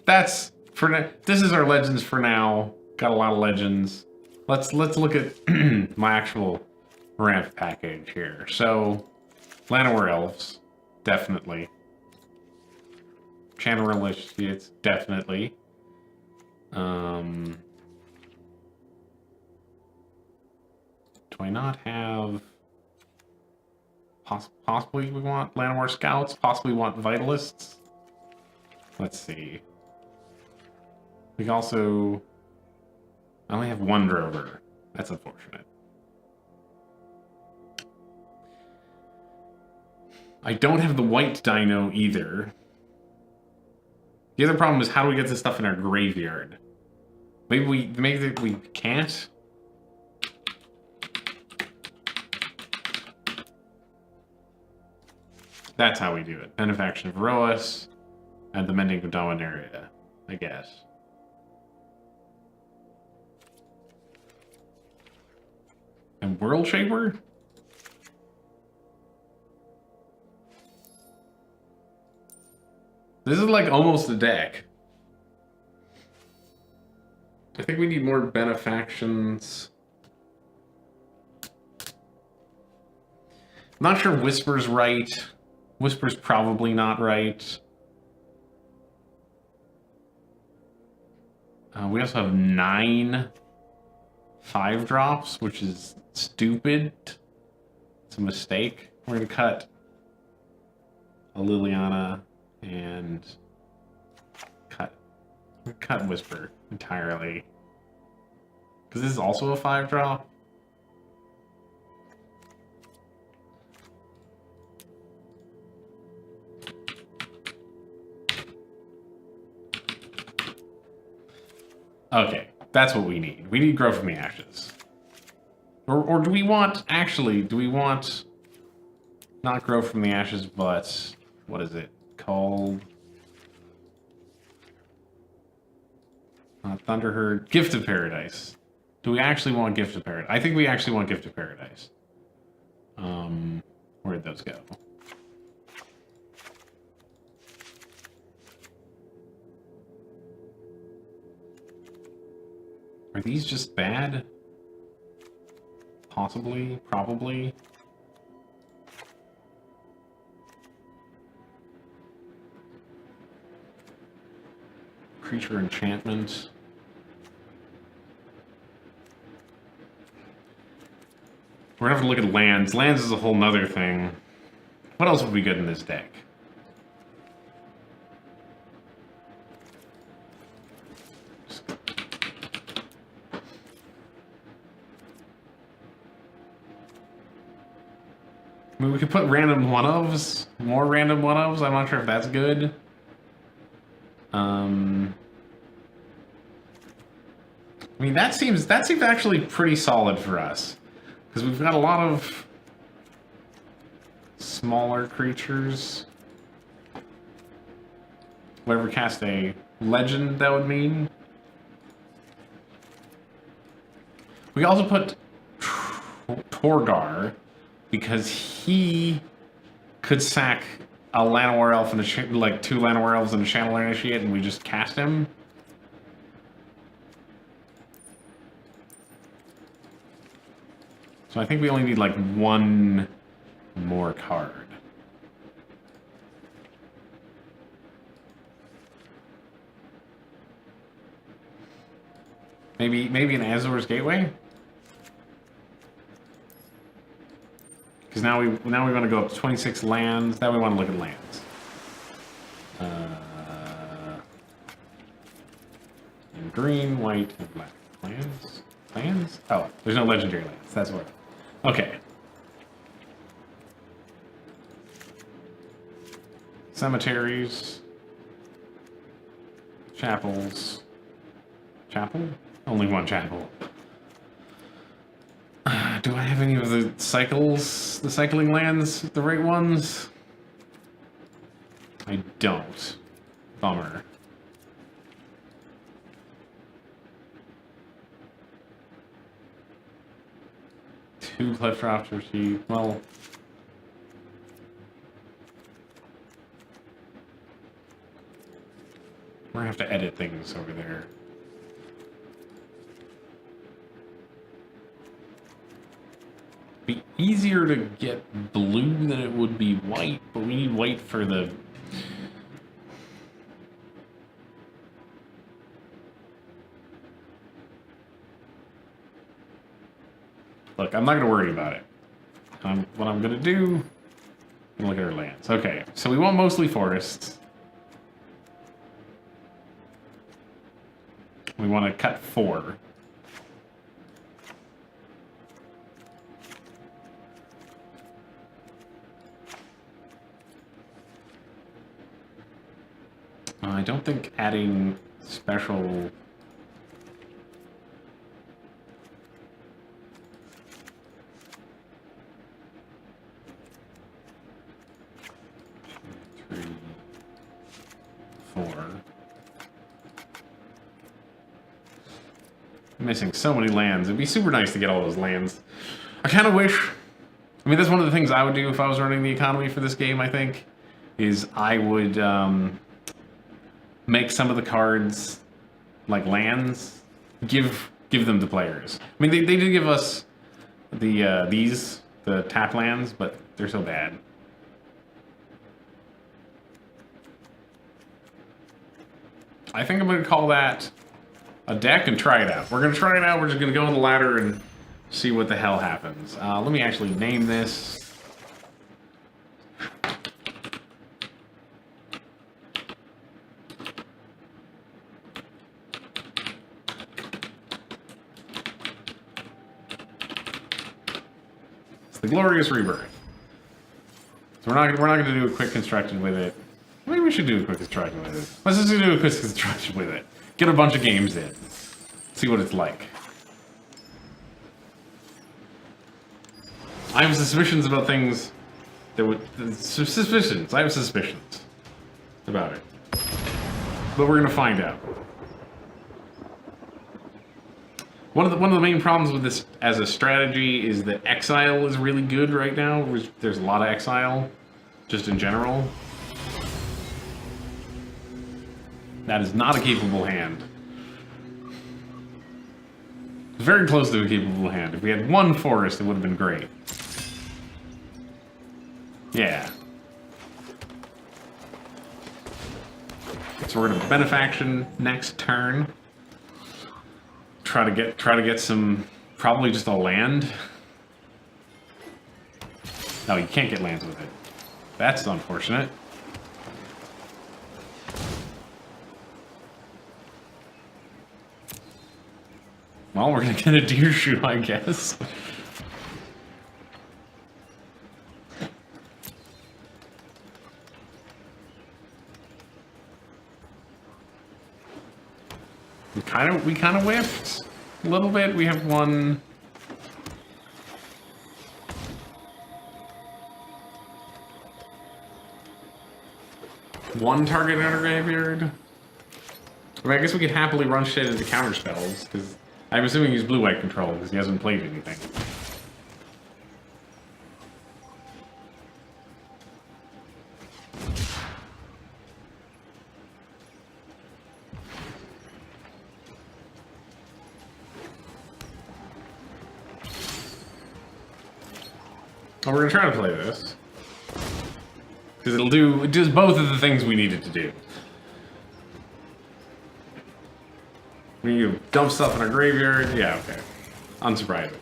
that's for now. This is our legends for now. Got a lot of legends. Let's look at my actual ramp package here. So, Llanowar Elves, definitely. Channeler Initiates, definitely. Do I not have... Possibly we want Llanowar Scouts, possibly want Vitalists. Let's see. We also... I only have one Drover. That's unfortunate. I don't have the white dino either. The other problem is how do we get this stuff in our graveyard? Maybe we can't? That's how we do it. Benefaction of Roas and the Mending of Dominaria, I guess. And World Shaper? This is like almost a deck. I think we need more benefactions. I'm not sure Whisper's right. Whisper's probably not right. We also have 9 5-drops, which is stupid. It's a mistake. We're gonna cut a Liliana and cut Whisper entirely. Because this is also a 5-drop. Okay, that's what we need. We need Grow from the Ashes. Or do we want, actually, do we want not Grow from the Ashes, but what is it called? Thunderherd, Gift of Paradise. Do we actually want Gift of Paradise? I think we actually want Gift of Paradise. Where'd those go? Are these just bad? Possibly, probably. Creature enchantment. We're gonna have to look at lands. Lands is a whole nother thing. What else would be good in this deck? I mean, we could put random one-ofs, more random one-ofs. I'm not sure if that's good. I mean, that seems actually pretty solid for us, because we've got a lot of smaller creatures. Whatever cast a legend, that would mean. We also put Torgar, because he could sack a Llanowar Elf and like 2 Llanowar Elves and a Channeler Initiate, and we just cast him. So I think we only need like one more card. Maybe an Azor's Gateway? Because now we want to go up to 26 lands. Now we want to look at lands. In green, white, and black. Lands? Lands? Oh, there's no legendary lands. That's what. Okay. Cemeteries. Chapels. Chapel? Only one chapel. Do I have any of the cycling lands, the right ones? I don't. Bummer. Two cliff drops received. Well, we're gonna have to edit things over there. Be easier to get blue than it would be white, but we need white for the... Look, I'm not going to worry about it. What I'm going to do... Look at our lands. Okay, so we want mostly forests. We want to cut 4. I don't think adding special... Three, 4. I'm missing so many lands. It'd be super nice to get all those lands. I kind of wish... I mean, that's one of the things I would do if I was running the economy for this game, I think, is I would... make some of the cards like lands, give them to players. I mean, they did give us the the tap lands, but they're so bad. I think I'm going to call that a deck and try it out. We're going to try it out. We're just going to go on the ladder and see what the hell happens. Let me actually name this. The Glorious Rebirth. So we're not going to do a quick construction with it. Maybe we should do a quick construction with it. Let's just do a quick construction with it. Get a bunch of games in. See what it's like. I have suspicions about things that would... Suspicions. I have suspicions about it. But we're going to find out. One of the main problems with this as a strategy is that exile is really good right now. There's a lot of exile, just in general. That is not a capable hand. Very close to a capable hand. If we had one forest, it would have been great. Yeah. So we're gonna benefaction next turn. Try to get some, probably just a land. No, you can't get lands with it. That's unfortunate. Well, we're gonna get a deer shoe, I guess. We kind of whiffed a little bit. We have one target in our graveyard. I mean, I guess we could happily run shit into counter spells, because I'm assuming he's blue-white control because he hasn't played anything. Oh, we're gonna try to play this. Because it does both of the things we needed to do. When you dump stuff in a graveyard, yeah, okay. Unsurprising.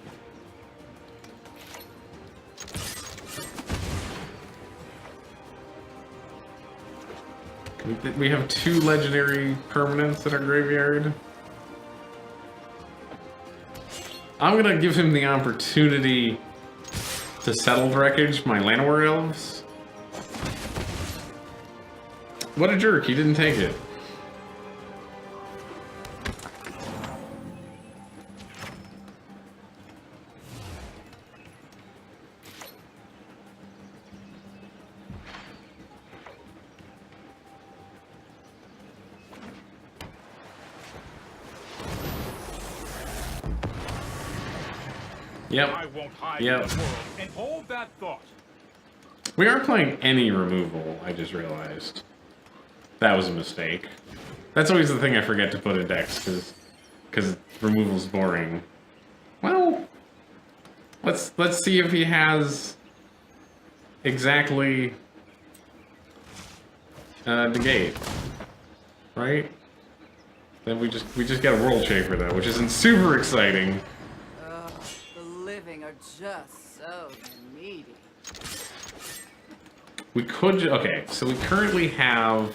We have 2 legendary permanents in our graveyard. I'm gonna give him the opportunity to settle wreckage my Llanowar elves. What a jerk, he didn't take it. Yep. I won't hide Yep. in the world, and hold that thought. We aren't playing any removal, I just realized. That was a mistake. That's always the thing I forget to put in decks, because removal's boring. Well, let's see if he has exactly negate, right? Then we just got a World Shaper though, which isn't super exciting. Ugh, the living are just so needy. We could, okay, so we currently have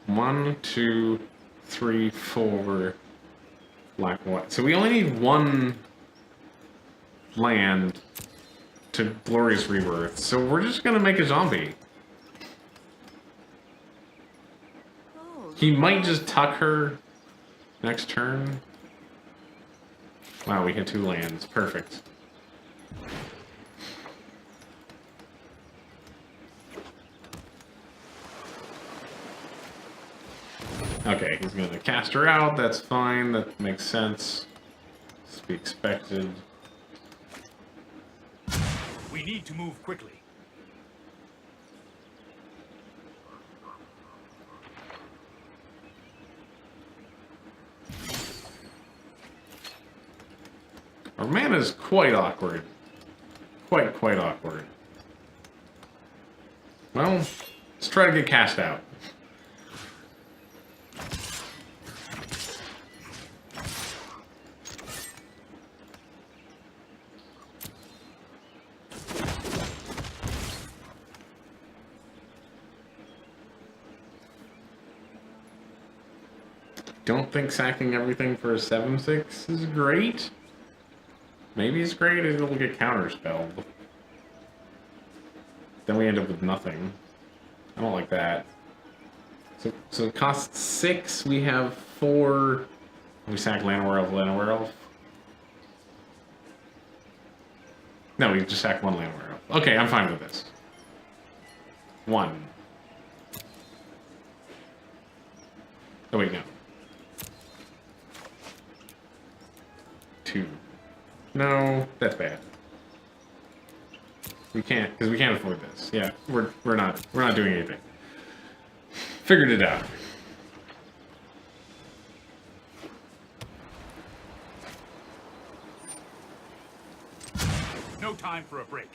1, 2, 3, 4 black, white. So we only need 1 land to Glorious Rebirth. So we're just gonna make a zombie. Oh, He might just tuck her next turn. Wow, we hit 2 lands. Perfect. Okay, he's gonna cast her out. That's fine. That makes sense. It's to be expected. We need to move quickly. Our mana is quite awkward. Quite awkward. Well, let's try to get cast out. Don't think sacking everything for a 7/6 is great. Maybe it's great, it'll get counterspelled. Then we end up with nothing. I don't like that. So it costs 6, we have 4. We sack Llanowar Elf, Llanowar Elf. No, we just sack 1 Llanowar Elf. Okay, I'm fine with this. 1. Oh wait, no. 2. No, that's bad. We can't, because we can't afford this. Yeah, we're not doing anything. Figured it out. No time for a break.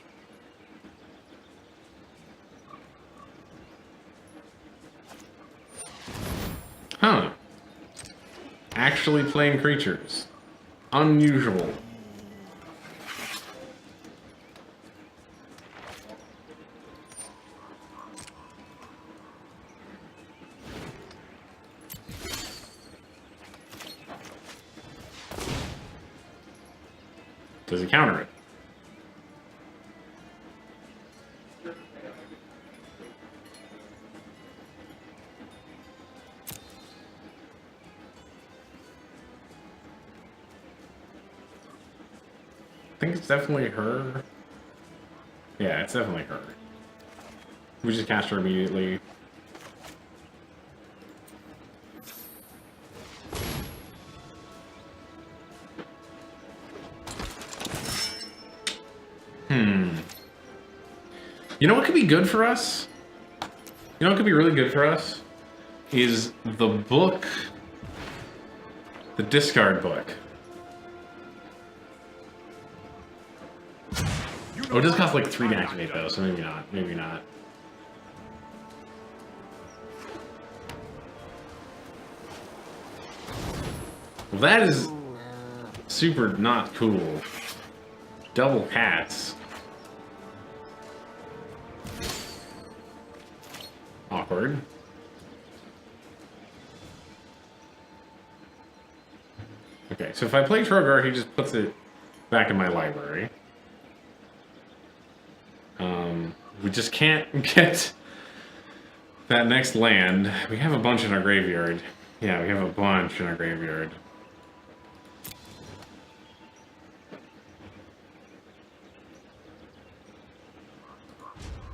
Huh. Actually playing creatures. Unusual. Does he counter it? I think it's definitely her. Yeah, it's definitely her. We just cast her immediately. You know what could be good for us? You know what could be really good for us? Is the book, the discard book. Oh, it does cost like 3 to activate though, so maybe not. Maybe not. Well, that is super not cool. Double cats. Awkward. Okay, so if I play Trogar, he just puts it back in my library. We just can't get that next land. We have a bunch in our graveyard. Yeah, we have a bunch in our graveyard.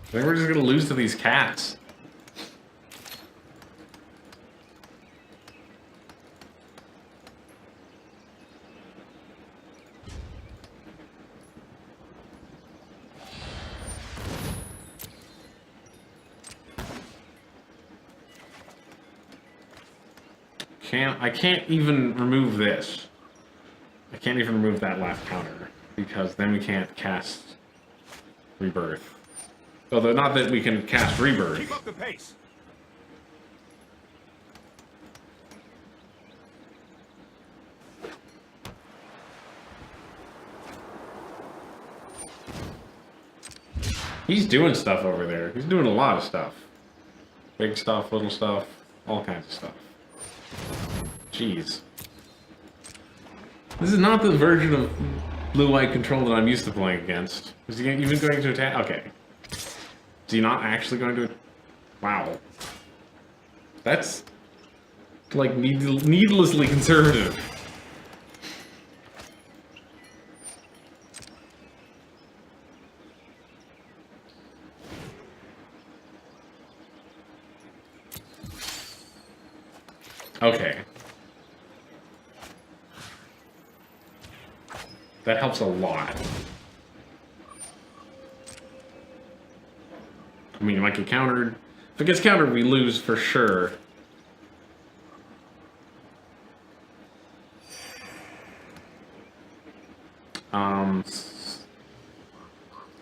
I think we're just gonna lose to these cats. I can't even remove this. I can't even remove that last counter, because then we can't cast Rebirth. Although, not that we can cast Rebirth. Keep up the pace. He's doing stuff over there. He's doing a lot of stuff. Big stuff, little stuff, all kinds of stuff. Jeez. This is not the version of blue-white control that I'm used to playing against. Is he even going to attack? Okay. Is he not actually going to... Wow. That's... like, needlessly conservative. Okay. That helps a lot. I mean, it might get countered. If it gets countered, we lose for sure.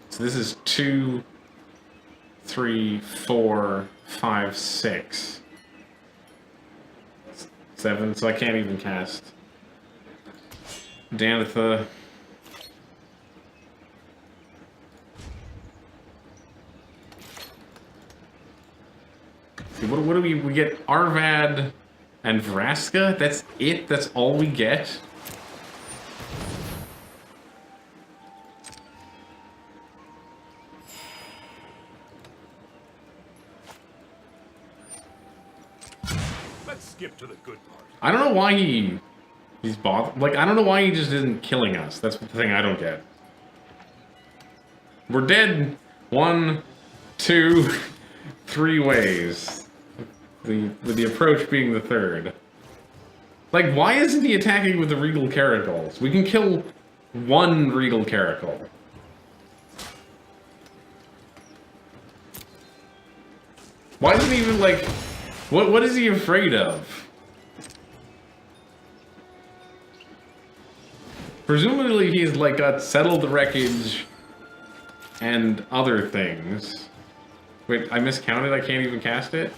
So this is 2, 3, 4, 5, 6. 7, so I can't even cast Danitha. See, what do we get? Arvad and Vraska? That's it? That's all we get? Let's skip to the good part. I don't know why he's bothered. Like, I don't know why he just isn't killing us. That's the thing I don't get. We're dead 1, 2, 3 ways. With the approach being the third. Like, why isn't he attacking with the Regal Caracals? We can kill 1 Regal Caracal. Why isn't he even, like... What is he afraid of? Presumably he's, like, got Settle the Wreckage and other things. Wait, I miscounted? I can't even cast it?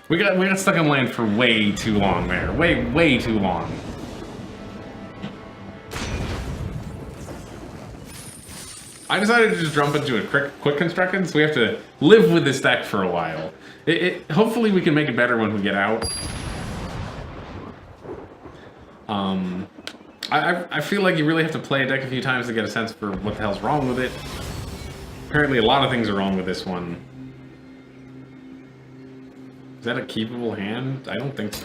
We got stuck on land for way too long there. Way too long. I decided to just jump into a quick construction, so we have to live with this deck for a while. Hopefully we can make it better when we get out. I feel like you really have to play a deck a few times to get a sense for what the hell's wrong with it. Apparently a lot of things are wrong with this one. Is that a keepable hand? I don't think so.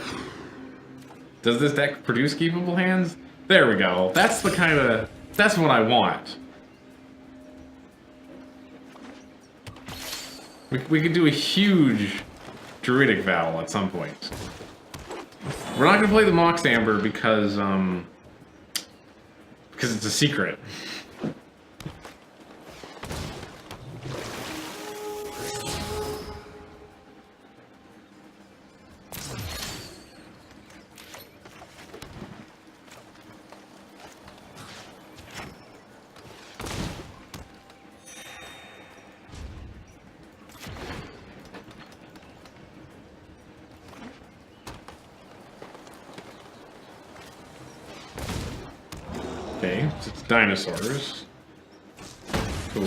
Does this deck produce keepable hands? There we go. That's the kind of... That's what I want. We could do a huge Druidic Vow at some point. We're not going to play the Mox Amber because it's a secret. Okay, so it's dinosaurs. Cool.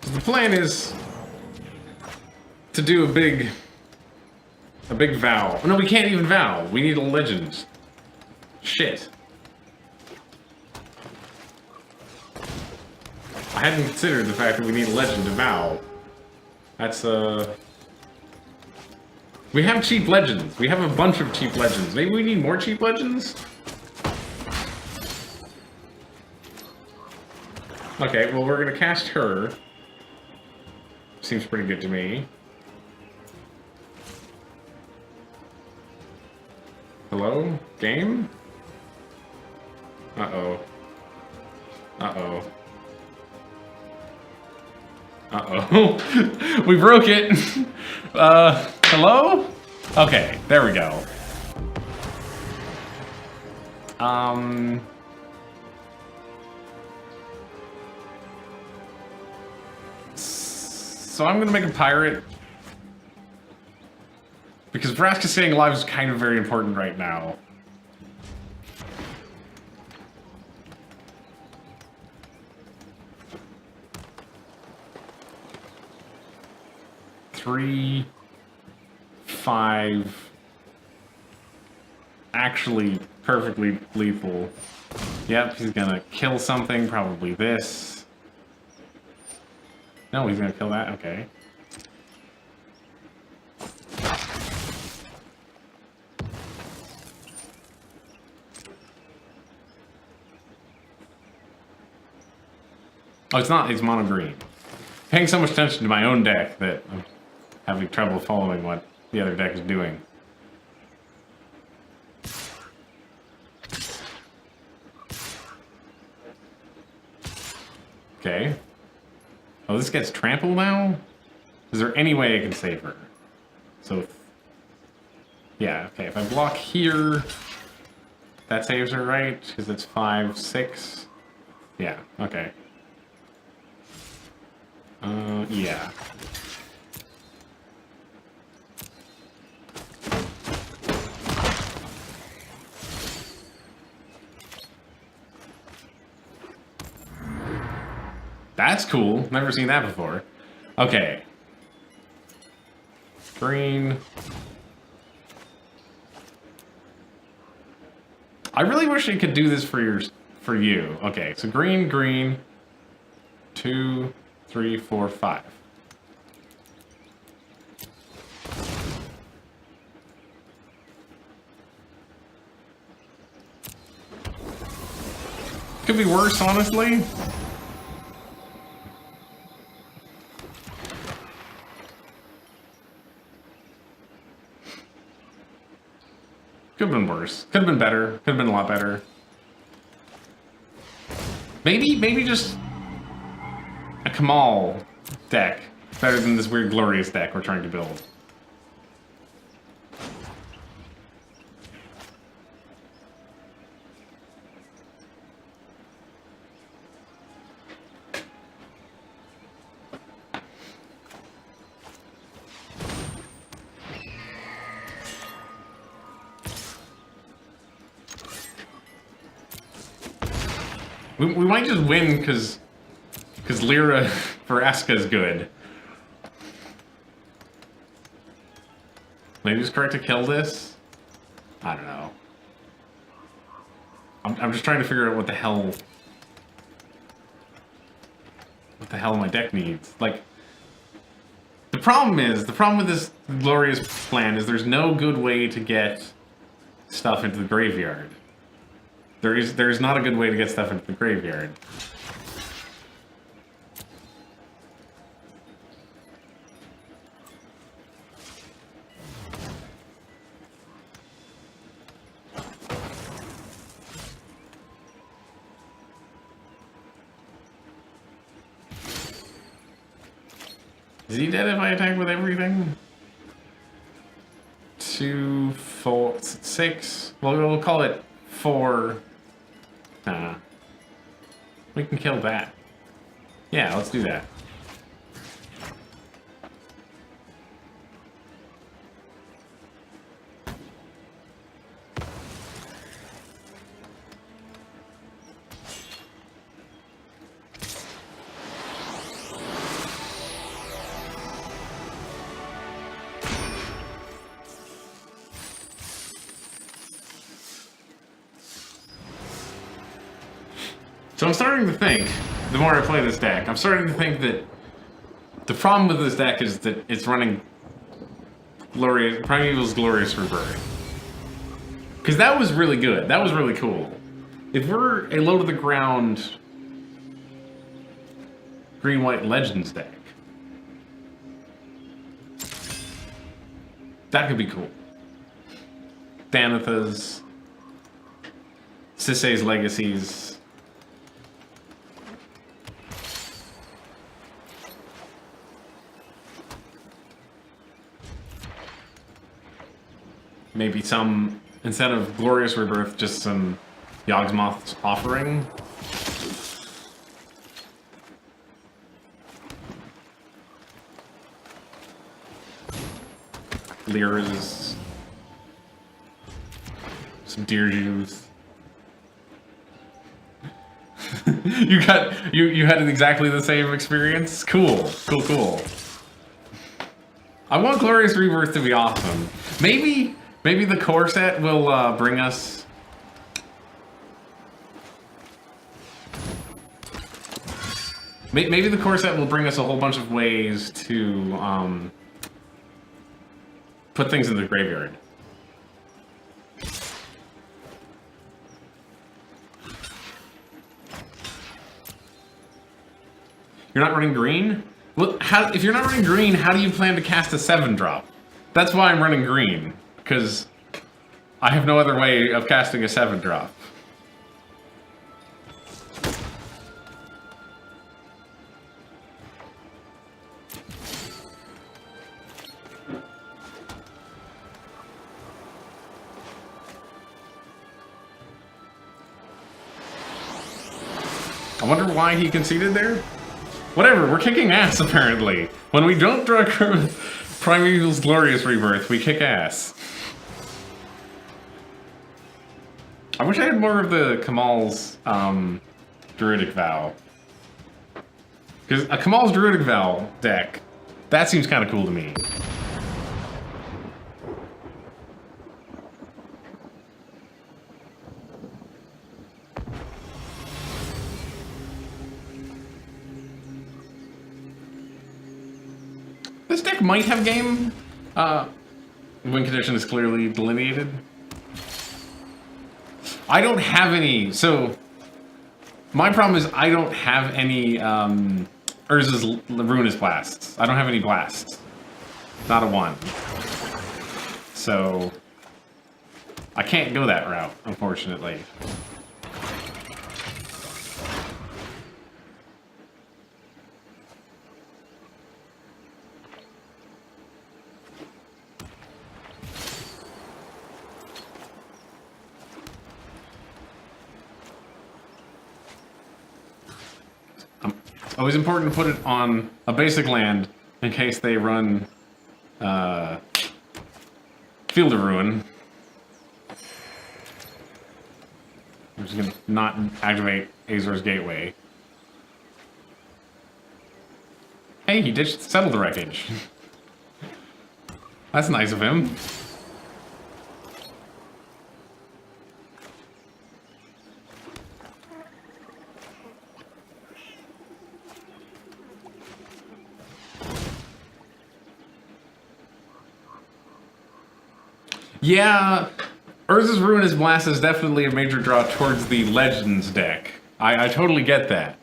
So the plan is to do a big vow. No, we can't even vow. We need a legend. Shit. I hadn't considered the fact that we need a legend to vow. That's, we have cheap legends. We have a bunch of cheap legends. Maybe we need more cheap legends? Okay, well, we're gonna cast her. Seems pretty good to me. Hello? Game? Uh-oh. Uh-oh. Uh-oh. We broke it. Hello? Okay, there we go. So I'm gonna make a pirate. Because Vraska staying alive is kind of very important right now. Three, 5, actually perfectly lethal. Yep, he's gonna kill something, probably this. No, he's gonna kill that, okay. Oh, it's not, it's mono green. Paying so much attention to my own deck that I'm having trouble following what the other deck is doing. Okay. Oh, this gets trampled now? Is there any way I can save her? So, yeah, okay, if I block here, that saves her, right? Because it's 5, 6. Yeah, okay. Yeah. That's cool. Never seen that before. Okay. Green. I really wish I could do this for you. Okay, so green, green. 2, 3, 4, 5. Could be worse, honestly. Could have been worse. Could have been better. Could have been a lot better. Maybe just a Kamal deck. Better than this weird glorious deck we're trying to build. We might just win because Lyra Vraska is good. Maybe it's correct to kill this? I don't know. I'm just trying to figure out what the hell my deck needs. Like, the problem with this glorious plan is there's no good way to get stuff into the graveyard. There's not a good way to get stuff into the graveyard. Is he dead if I attack with everything? 2, 4, 6. Well, we'll call it 4. We can kill that. Yeah, let's do that. So I'm starting to think, the more I play this deck, I'm starting to think that the problem with this deck is that it's running Primeval's Glorious Rebirth. Because that was really good. That was really cool. If we're a low to the ground green-white Legends deck, that could be cool. Thanatha's, Sisei's Legacies. Maybe some, instead of Glorious Rebirth, just some Yawgmoth's Offering. Lyra's. Some Deer Juice. you had exactly the same experience? Cool. I want Glorious Rebirth to be awesome. Maybe the core set will bring us... Maybe the core set will bring us a whole bunch of ways to put things in the graveyard. You're not running green? Well, if you're not running green, how do you plan to cast a 7-drop? That's why I'm running green, because I have no other way of casting a 7-drop. I wonder why he conceded there? Whatever, we're kicking ass, apparently. When we don't draw Primeval's Glorious Rebirth, we kick ass. I wish I had more of the Kamal's Druidic Vow. Because a Kamal's Druidic Vow deck, that seems kind of cool to me. This deck might have game. Win condition is clearly delineated. I don't have any, so my problem is I don't have any Urza's Ruinous Blasts. I don't have any blasts. Not a 1. So I can't go that route, unfortunately. Always important to put it on a basic land in case they run Field of Ruin. I'm just gonna not activate Azor's Gateway. Hey, he ditched Settle the Wreckage. That's nice of him. Yeah, Urza's Ruinous Blast is definitely a major draw towards the Legends deck. I totally get that.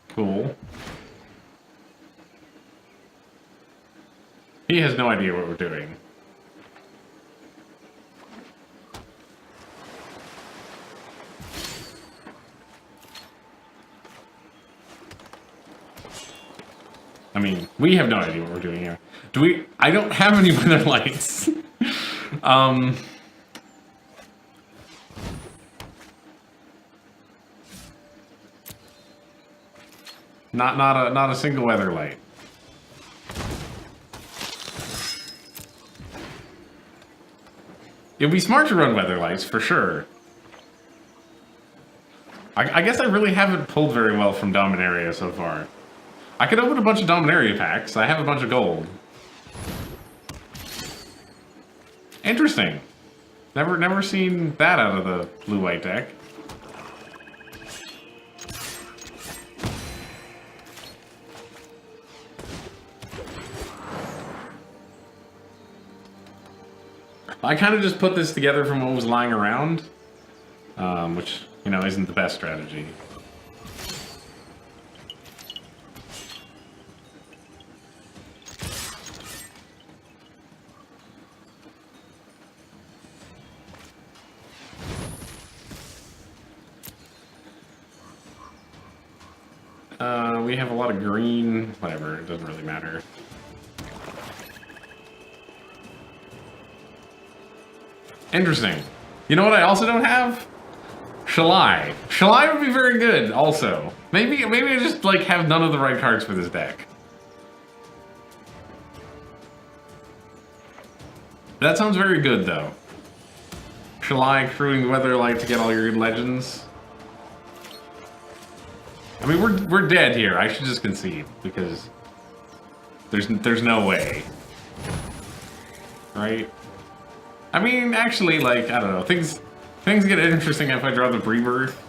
Cool. He has no idea what we're doing. I mean, we have no idea what we're doing here. Do we? I don't have any Wither Lights. Not a single Weather Light. It'd be smart to run Weather Lights for sure. I guess I really haven't pulled very well from Dominaria so far. I could open a bunch of Dominaria packs. I have a bunch of gold. Interesting. Never seen that out of the blue-white deck. I kind of just put this together from what was lying around, which, you know, isn't the best strategy. We have a lot of green, whatever, it doesn't really matter. Interesting. You know what I also don't have? Shalai. Shalai would be very good, also. Maybe I just, like, have none of the right cards for this deck. That sounds very good, though. Shalai, Crewing Weatherlight to get all your good legends. I mean, we're dead here. I should just concede, because there's no way. Right? I mean, actually, like, I don't know, things get interesting if I draw the Rebirth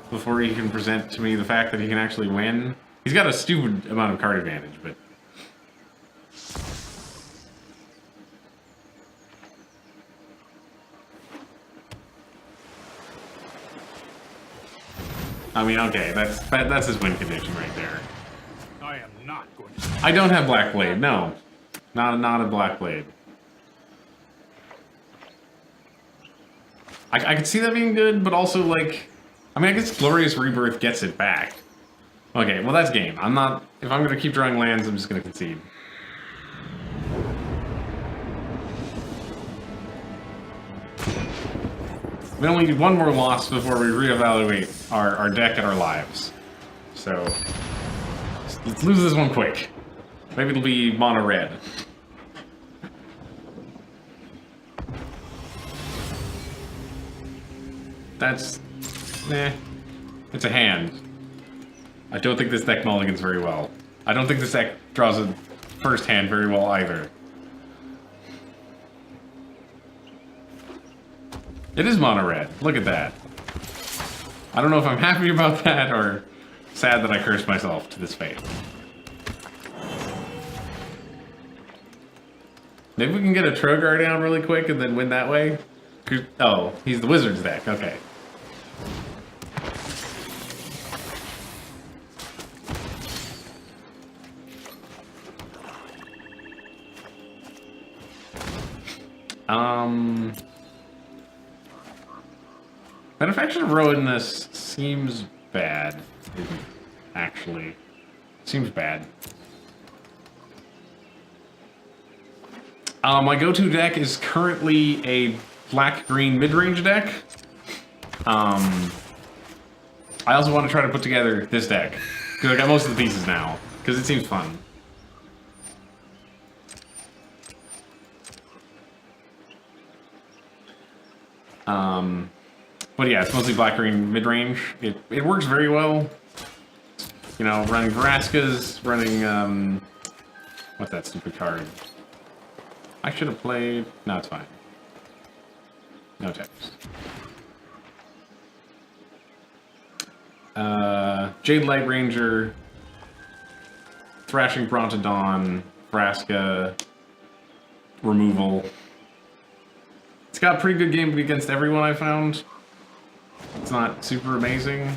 before he can present to me the fact that he can actually win. He's got a stupid amount of card advantage, but... I mean, okay, that's his win condition right there. I am not going to... I don't have Black Blade, no. Not a Black Blade. I could see that being good, but also, like... I mean, I guess Glorious Rebirth gets it back. Okay, well, that's game. I'm not... If I'm gonna keep drawing lands, I'm just gonna concede. We only need one more loss before we reevaluate our deck and our lives. So... let's lose this one quick. Maybe it'll be mono red. That's... nah. It's a hand. I don't think this deck mulligans very well. I don't think this deck draws a first hand very well either. It is mono red. Look at that. I don't know if I'm happy about that or sad that I cursed myself to this fate. Maybe we can get a Trogar down really quick and then win that way? Oh, he's the Wizard's deck. Okay. Manufactured Ruinous seems bad. Actually. Seems bad. My go-to deck is currently a black-green mid-range deck. I also want to try to put together this deck, because I got most of the pieces now, because it seems fun. But yeah, it's mostly black-green mid-range. It works very well. You know, running Vraskas, running, what's that stupid card? I should have played... No, it's fine. No text. Jade Light Ranger, Thrashing Brontodon, Vraska, removal. It's got a pretty good game against everyone I found. It's not super amazing.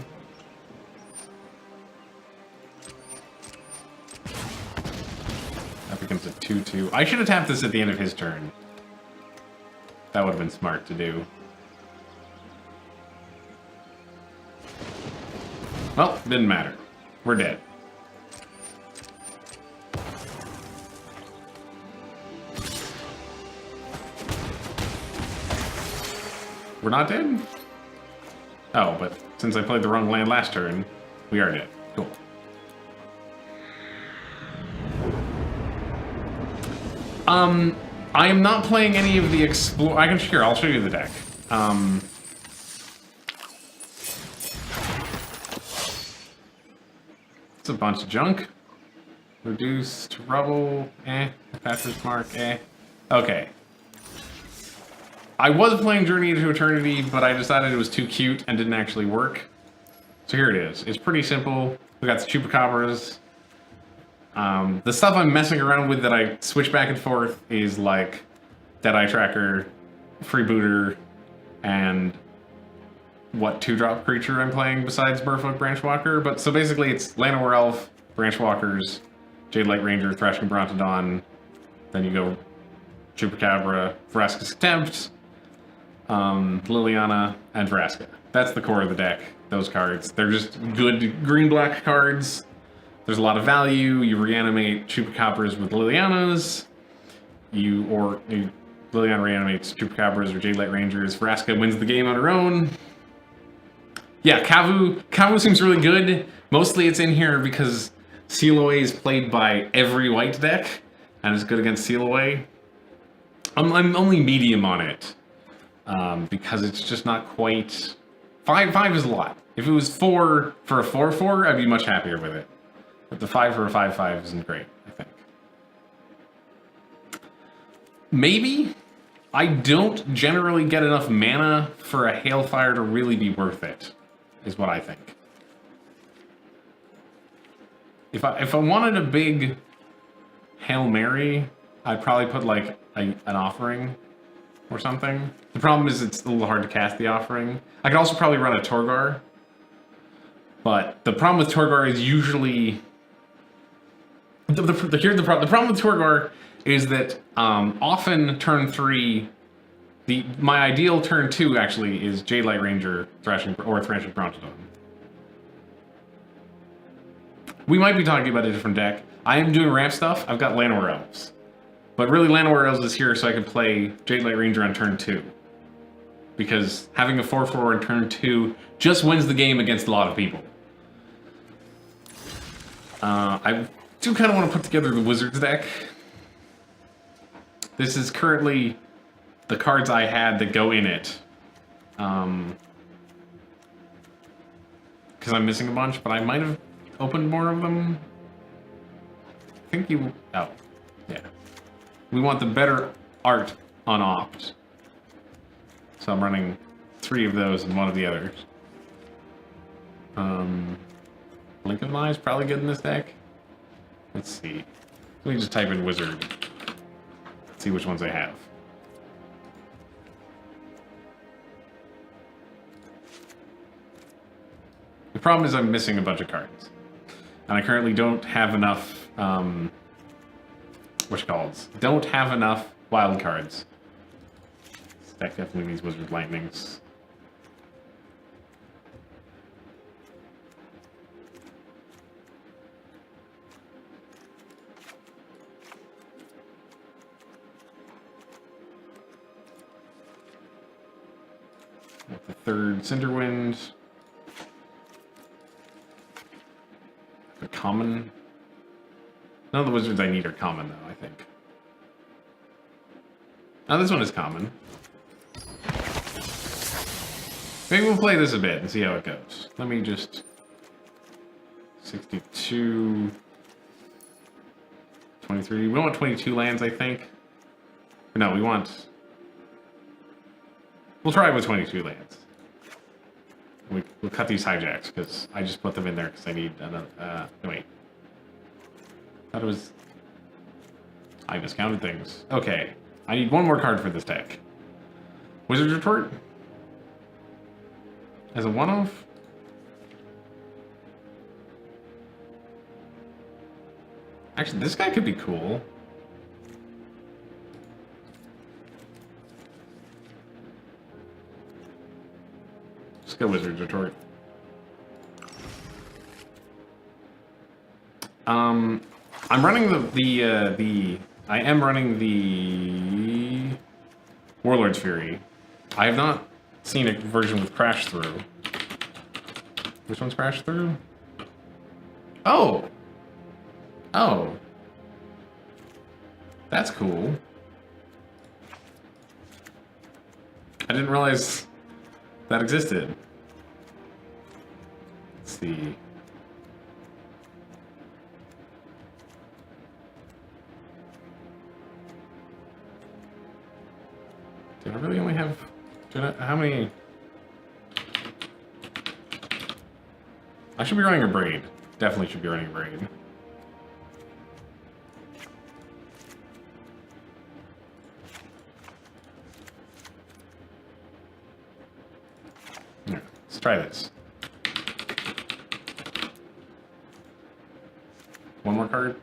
That becomes a 2/2. I should have tapped this at the end of his turn. That would have been smart to do. Well, didn't matter. We're dead. We're not dead? Oh, but since I played the wrong land last turn, we are dead. Cool. I am not playing any of the explore. I'll show you the deck. It's a bunch of junk. Reduce to rubble, Patcher's Mark, Okay. I was playing Journey into Eternity, but I decided it was too cute and didn't actually work. So here it is. It's pretty simple. We got the Chupacabras. The stuff I'm messing around with that I switch back and forth is like Deadeye Tracker, Freebooter, and what 2-drop creature I'm playing besides Merfolk Branchwalker. But so basically it's Llanowar Elf, Branchwalkers, Jade Light Ranger, Thrashing Brontodon, then you go Chupacabra, Vraska's Contempt, Liliana, and Vraska. That's the core of the deck, those cards. They're just good green-black cards. There's a lot of value. You reanimate Chupacabras with Lilianas. Liliana reanimates Chupacabras or Jade Light Rangers. Vraska wins the game on her own. Yeah, Kavu seems really good. Mostly it's in here because Seal Away is played by every white deck, and it's good against Seal Away. I'm only medium on it, because it's just not quite... 5 is a lot. If it was 4 for a 4/4, I'd be much happier with it. But the 5 for a 5/5 isn't great, I think. Maybe? I don't generally get enough mana for a Hailfire to really be worth it, is what I think. If I wanted a big Hail Mary, I'd probably put like an offering or something. The problem is it's a little hard to cast the offering. I could also probably run a Torgar. But the problem with Torgar is usually... Here's the problem. The problem with Torgar is that often turn 3... My ideal turn 2 actually is Jade Light Ranger, Thrashing Brontodon. We might be talking about a different deck. I am doing ramp stuff. I've got Llanowar Elves. But really, Llanowar Elves is here so I can play Jade Light Ranger on turn 2. Because having a 4/4 on turn 2 just wins the game against a lot of people. I do kind of want to put together the Wizards deck. This is currently the cards I had that go in it. Because I'm missing a bunch, but I might have opened more of them. I think you... Oh, yeah. We want the better art on Opt. So I'm running 3 of those and 1 of the others. Blink of an Eye is probably good in this deck. Let's see. Let me just type in Wizard. See which ones I have. The problem is I'm missing a bunch of cards. And I currently don't have enough, don't have enough wild cards. This deck definitely needs Wizard Lightnings. With the 3rd Cinderwind. The common. None of the wizards I need are common, though, I think. Now, this one is common. Maybe we'll play this a bit and see how it goes. Let me just... 62... 23... We want 22 lands, I think. No, we want... We'll try with 22 lands. We'll cut these hijacks, because I just put them in there because I need another... no, wait. Thought it was... I miscounted things. Okay. I need 1 more card for this deck. Wizard's Retort? As a one-off? Actually, this guy could be cool. Let's go Wizard's Retort. I'm running I am running the Warlord's Fury. I have not seen a version with Crash Through. Which one's Crash Through? Oh! Oh. That's cool. I didn't realize that existed. Let's see. Do I really only have... How many... I should be running a braid. Definitely should be running a braid. Here, let's try this. One more card.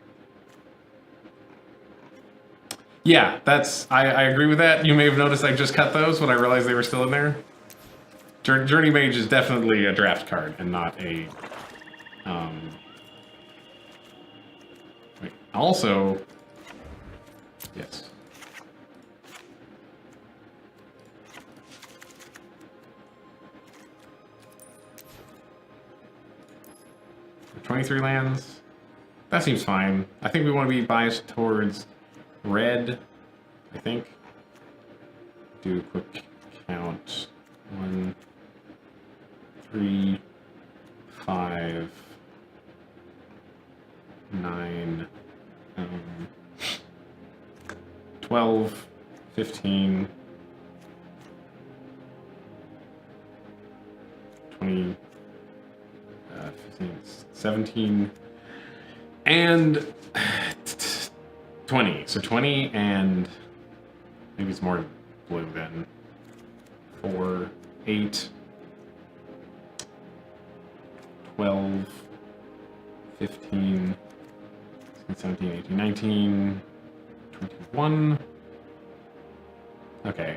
Yeah, that's... I agree with that. You may have noticed I just cut those when I realized they were still in there. Journey Mage is definitely a draft card and not a... Wait, also... Yes. For 23 lands. That seems fine. I think we want to be biased towards red, I think. Do a quick count. 1, 3, 5, 9, 12, 15, 20, 15, 17, and 20. So 20 and maybe it's more blue then. 4, 8, 12, 15, 17, 18, 19, 21. Okay.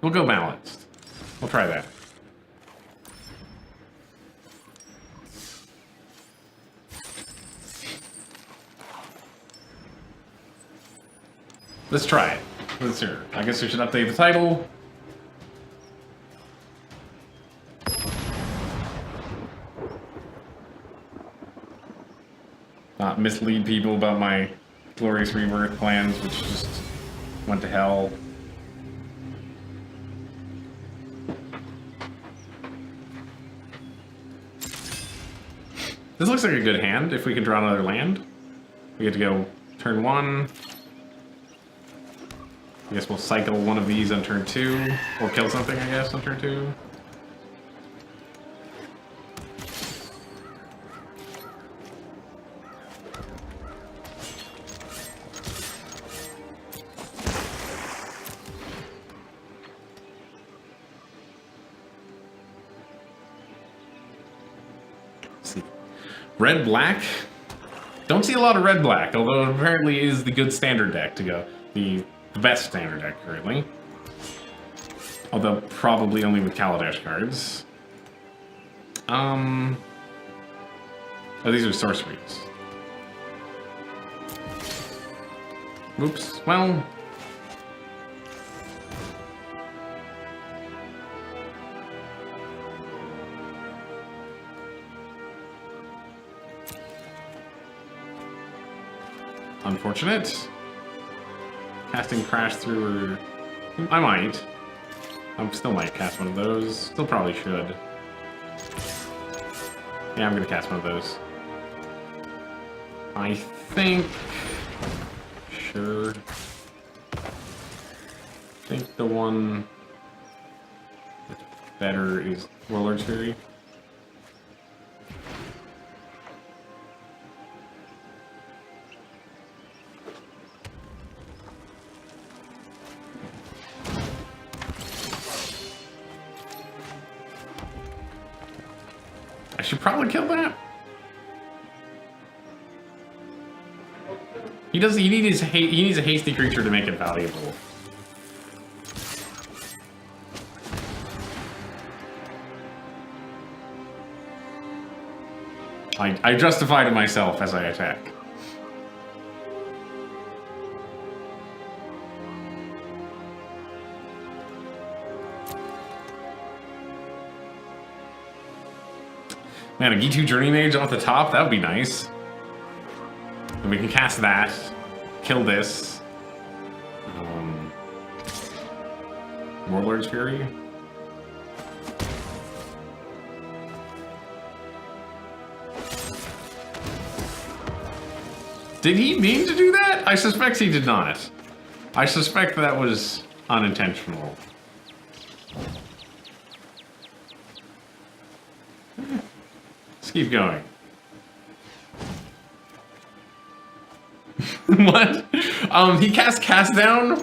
We'll go balanced. We'll try that. Let's try it. Let's hear. I guess we should update the title. Not mislead people about my glorious rebirth plans, which just went to hell. This looks like a good hand if we can draw another land. We get to go turn 1. I guess we'll cycle one of these on turn 2, or kill something, I guess, on turn 2. Let's see. Red-black? Don't see a lot of red-black, although it apparently is the good standard deck to go. The best standard deck currently. Although probably only with Kaladesh cards. Oh, these are sorceries. Oops. Well. Unfortunate. Casting Crash through, or... I might. I still might cast one of those. Still probably should. Yeah, I'm gonna cast one of those. I think... Sure. I think the one that's better is Warlord's Fury. I should probably kill that. He needs a hasty creature to make it valuable. I justify to myself as I attack. Man, a G2 Journey Mage off the top, that would be nice. And we can cast that, kill this. Warlord's Fury. Did he mean to do that? I suspect he did not. I suspect that was unintentional. Let's keep going. What? He cast down,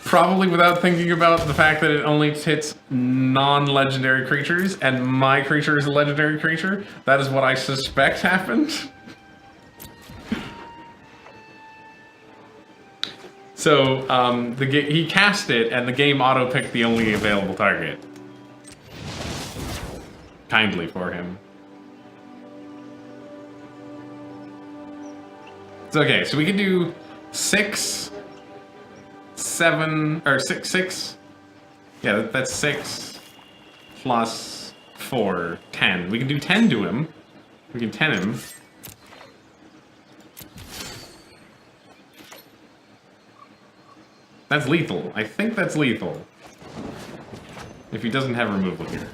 probably without thinking about the fact that it only hits non-legendary creatures, and my creature is a legendary creature. That is what I suspect happened. So, he cast it, and the game auto-picked the only available target. Kindly for him. It's okay, so we can do 6, 7, or 6. Yeah, that's 6 plus 4, 10. We can do 10 to him. We can 10 him. That's lethal. I think that's lethal. If he doesn't have removal here.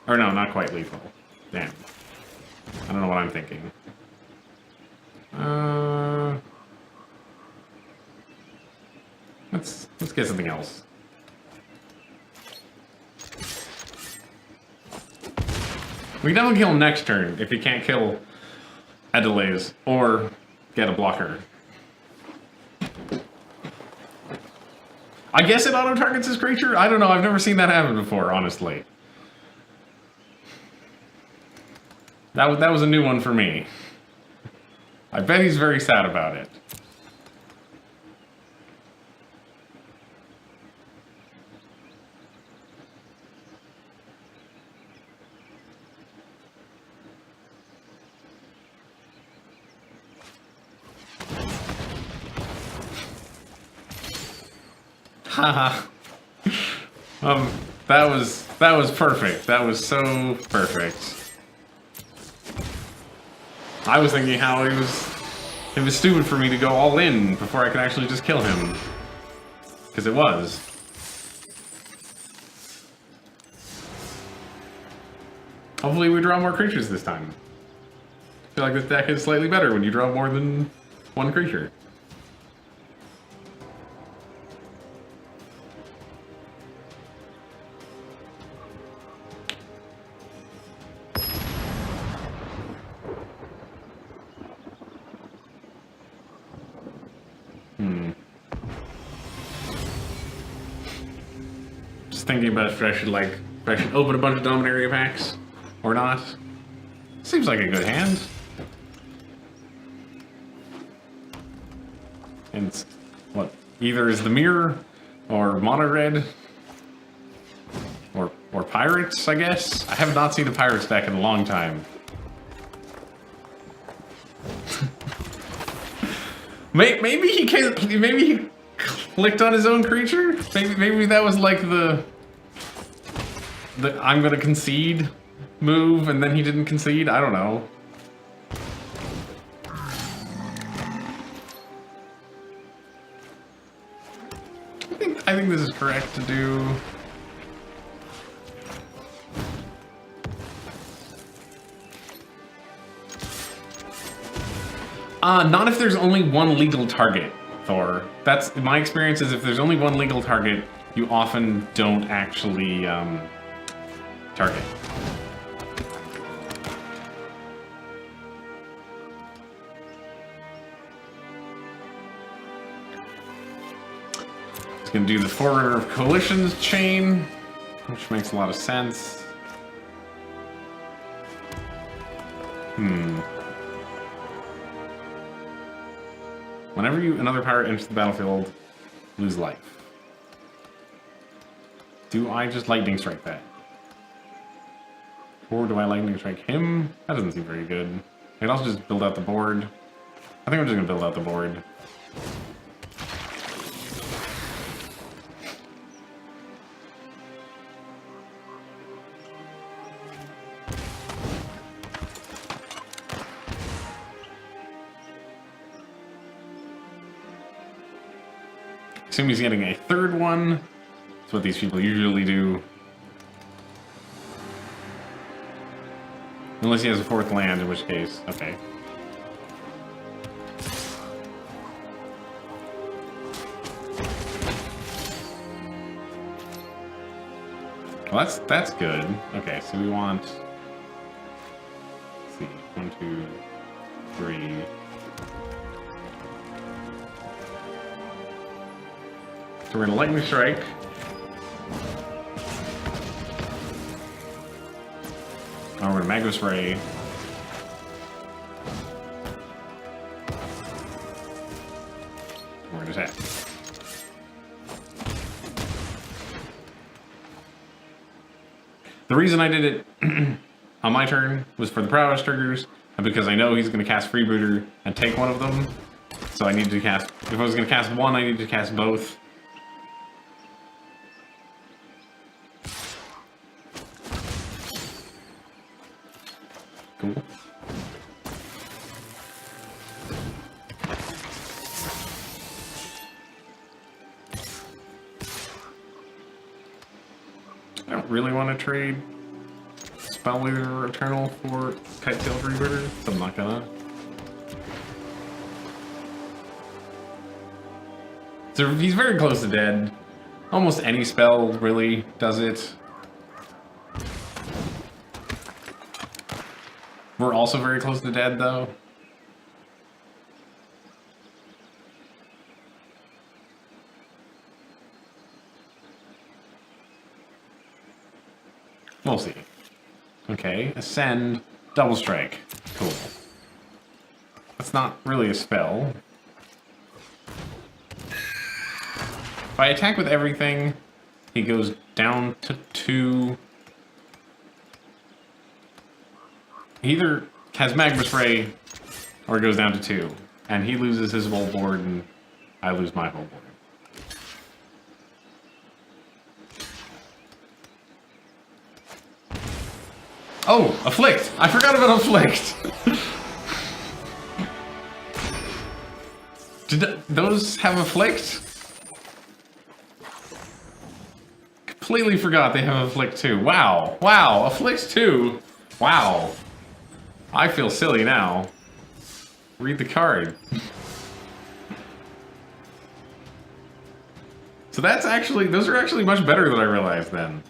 Or no, not quite lethal. Damn. I don't know what I'm thinking. Let's get something else. We can definitely kill him next turn if he can't kill Adelaise or get a blocker. I guess it auto-targets his creature? I don't know, I've never seen that happen before, honestly. That was a new one for me. I bet he's very sad about it. Haha. That was perfect. That was so perfect. I was thinking how it was stupid for me to go all in before I could actually just kill him. Because it was. Hopefully we draw more creatures this time. I feel like this deck is slightly better when you draw more than one creature. Thinking about if I should open a bunch of Dominaria packs or not. Seems like a good hand. And what? Either is the mirror or mono red or pirates, I guess. I have not seen a pirates deck in a long time. Maybe he clicked on his own creature. Maybe that was like the I'm gonna concede move, and then he didn't concede. I don't know. I think this is correct to do. Not if there's only one legal target, Thor. That's my experience. Is if there's only one legal target, you often don't actually target. It's gonna do the Forerunner of Coalitions chain, which makes a lot of sense. Whenever another pirate enters the battlefield, lose life. Do I just lightning strike that? Or do I lightning strike him? That doesn't seem very good. I could also just build out the board. I think I'm just gonna build out the board. Assume he's getting a third one. That's what these people usually do. Unless he has a fourth land, in which case, okay. Well, that's good. Okay, so we want. Let's see, 1, 2, 3. So we're gonna lightning strike. Oh, we're gonna Magnus Ray. We're gonna attack. The reason I did it on my turn was for the prowess triggers, and because I know he's gonna cast Freebooter and take one of them. So I needed to cast. If I was gonna cast one, I needed to cast both. Cool. I don't really want to trade Spellweaver Eternal for Kitetail Freebooter, so I'm not gonna. So he's very close to dead. Almost any spell really does it. We're also very close to dead, though. We'll see. Okay, Ascend, Double Strike. Cool. That's not really a spell. If I attack with everything, he goes down to 2. He either has Magma Spray or it goes down to 2. And he loses his whole board and I lose my whole board. Oh, Afflict! I forgot about Afflict! Did those have Afflict? Completely forgot they have Afflict too. Wow. Wow, Afflict 2. Wow. I feel silly now. Read the card. So that's actually, those are actually much better than I realized then.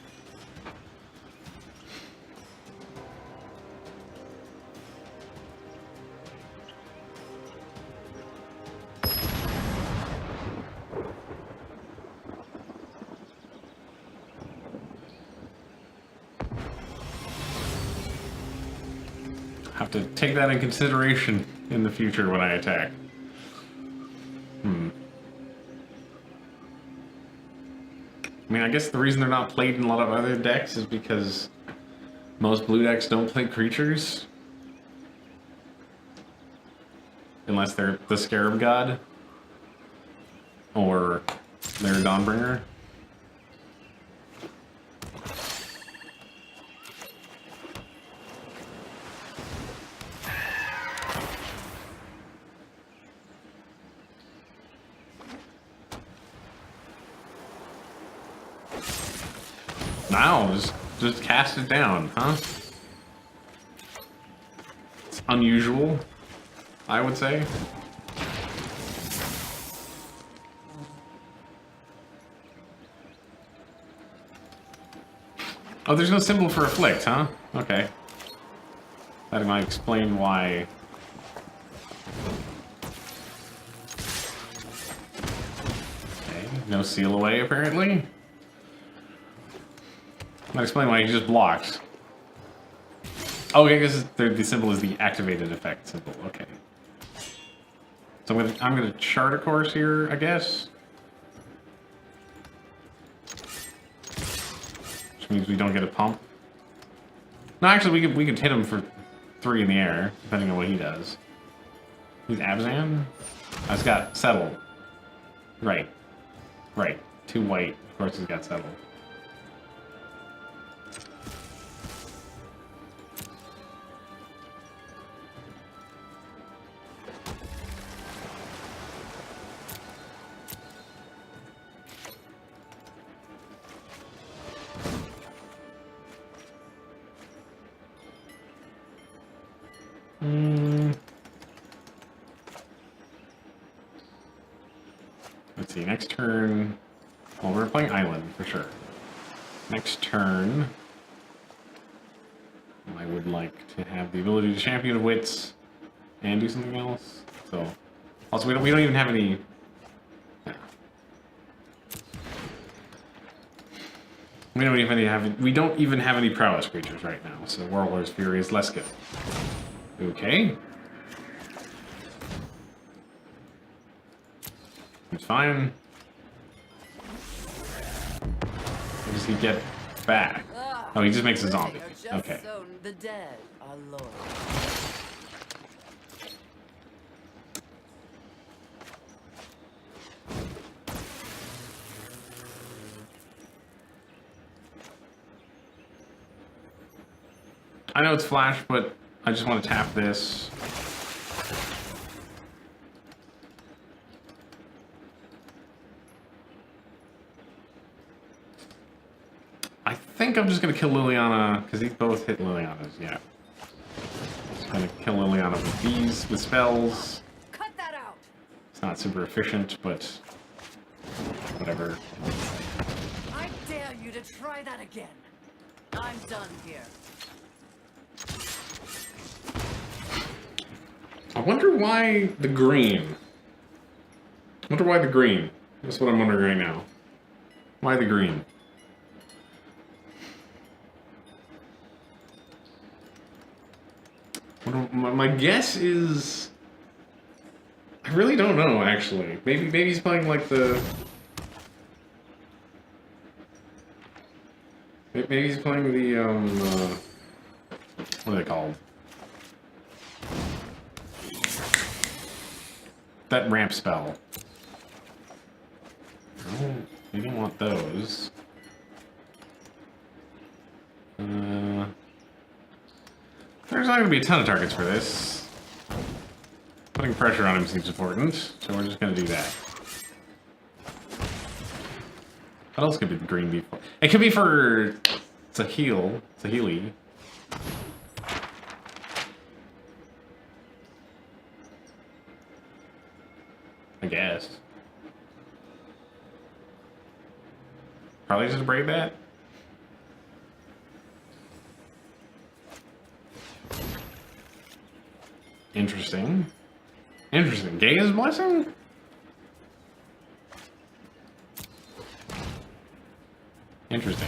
Have to take that in consideration in the future when I attack. I mean, I guess the reason they're not played in a lot of other decks is because most blue decks don't play creatures. Unless they're the Scarab God. Or they're Dawnbringer. Now, just cast it down, huh? It's unusual, I would say. Oh, there's no symbol for Afflict, huh? Okay. That might explain why. Okay, no seal away, apparently. I'll explain why he just blocks. Oh, okay, because the symbol is the activated effect symbol. Okay. So I'm gonna chart a course here, I guess. Which means we don't get a pump. No, actually, we could hit him for 3 in the air, depending on what he does. He's Abzan? I've got Settle. Right. Right. 2 white. Of course he's got Settle. Let's see, next turn... Well, we're playing Island, for sure. Next turn... I would like to have the ability to champion wits and do something else. So, also we don't even have any. We don't even have any prowess creatures right now. So Warlord's Fury is less good. Okay. It's fine. What does he get back? Oh, he just makes a zombie. Okay. The dead are loyal. I know it's flash, but I just want to tap this. I think I'm just gonna kill Liliana, because these both hit Liliana's, yeah. Just gonna kill Liliana with these, with spells. Cut that out. It's not super efficient, but whatever. I dare you to try that again. I'm done here. I wonder why the green. I wonder why the green. That's what I'm wondering right now. Why the green? My guess is... I really don't know, actually. Maybe he's playing like the... Maybe he's playing the, what are they called? That ramp spell. Oh, we don't want those. There's not going to be a ton of targets for this. Putting pressure on him seems important, so we're just going to do that. What else could be the green be for? It could be for... It's a heal. It's a healy. I guess. Probably just braid that. Interesting. Interesting. Gaia's Blessing? Interesting.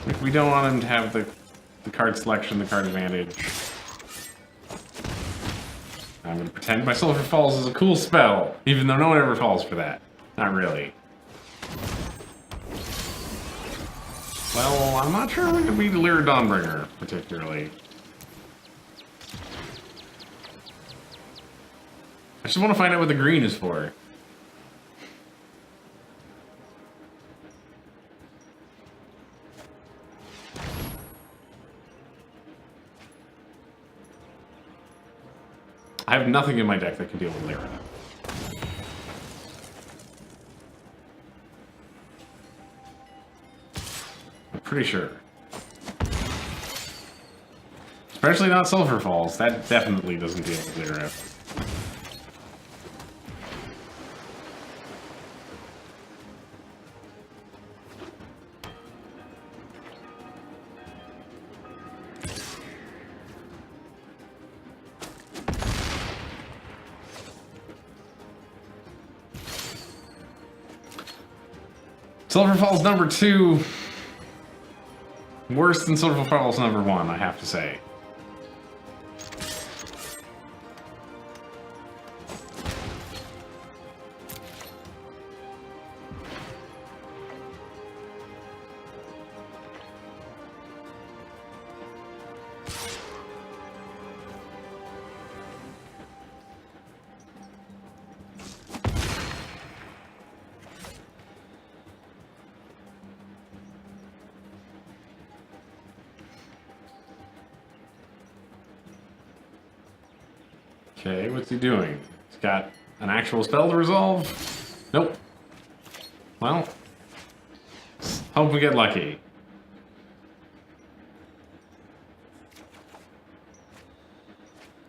If we don't want him to have the card selection, the card advantage, I'm going to pretend my Sulphur Falls is a cool spell, even though no one ever falls for that. Not really. Well, I'm not sure we can beat Lyra Dawnbringer, particularly. I just want to find out what the green is for. I have nothing in my deck that can deal with Lyra. I'm pretty sure. Especially not Sulphur Falls. That definitely doesn't deal with Lyra. Sulphur Falls number 2. Worse than Sulphur Falls number 1, I have to say. Okay, what's he doing? He's got an actual spell to resolve? Nope. Well, hope we get lucky.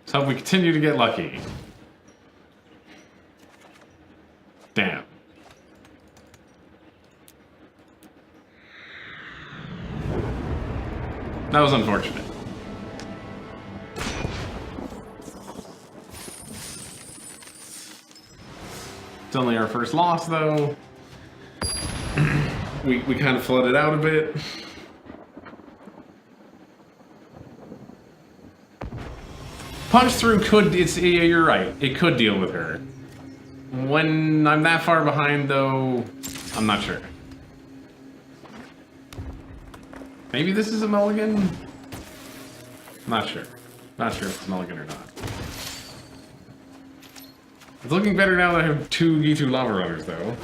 Let's hope we continue to get lucky. Damn. That was unfortunate. It's only our first loss, though. we kind of flooded out a bit. Punch through could, yeah, you're right. It could deal with her. When I'm that far behind, though, I'm not sure. Maybe this is a mulligan? Not sure. Not sure if it's a mulligan or not. It's looking better now that I have two E2 lava runners, though.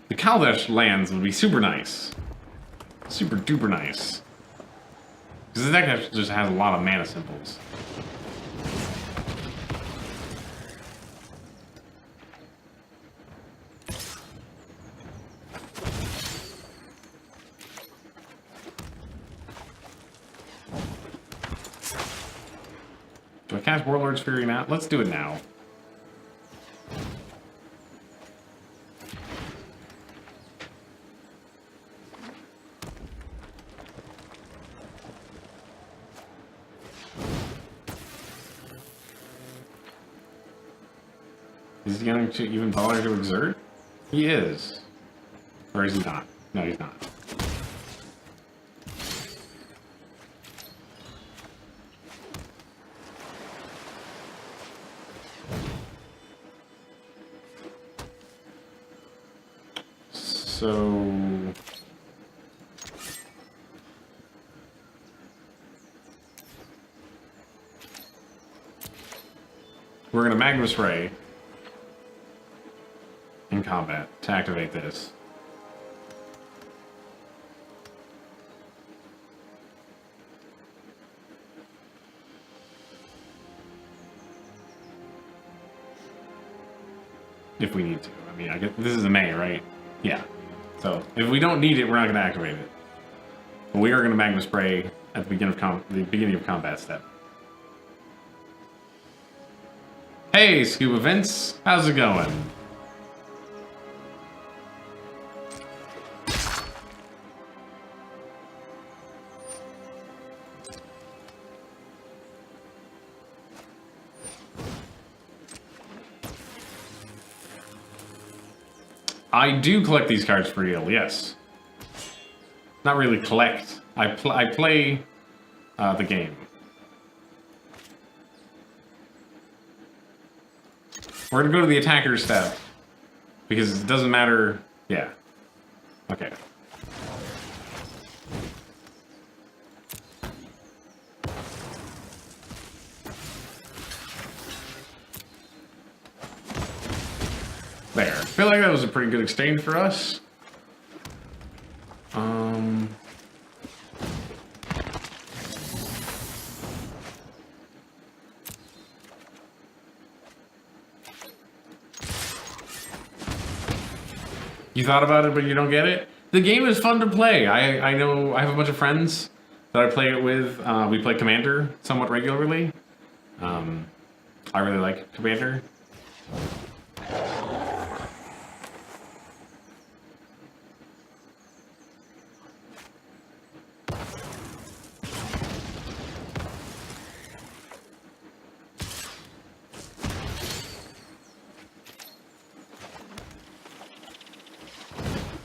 The Kaldesh lands would be super nice. Super duper nice. Because this deck just has a lot of mana symbols. Do I cast Warlord's Fury now? Let's do it now. Is he going to even bother to exert? He is. Or is he not? No, he's not. So... we're going to Magnus Ray in combat to activate this. If we need to. I mean, I guess this is a May, right? Yeah. So, if we don't need it, we're not going to activate it. But we are going to Magma Spray at the beginning of combat step. Hey, Scuba Vince! How's it going? I do collect these cards for real, yes. Not really collect. I play the game. We're gonna go to the attacker step because it doesn't matter. Yeah. Okay. There. I feel like that was a pretty good exchange for us. You thought about it, but you don't get it? The game is fun to play. I know I have a bunch of friends that I play it with. We play Commander somewhat regularly. I really like Commander.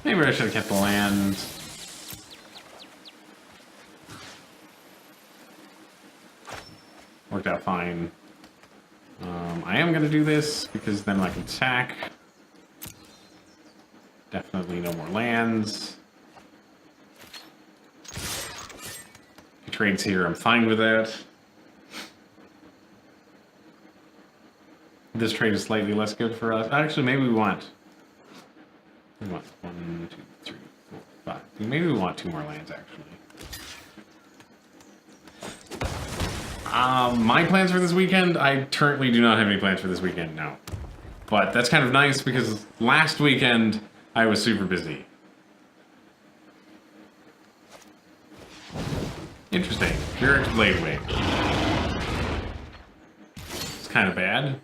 Maybe I should have kept the land. Worked out fine. I am going to do this because then I can attack. Definitely no more lands. He trades here, I'm fine with that. This trade is slightly less good for us. Actually, maybe we want 1, 2, 3, 4, 5. Maybe we want 2 more lands, actually. My plans for this weekend? I currently do not have any plans for this weekend, no. But that's kind of nice because last weekend I was super busy. Interesting. Pyrrhic Blade Wing. It's kind of bad.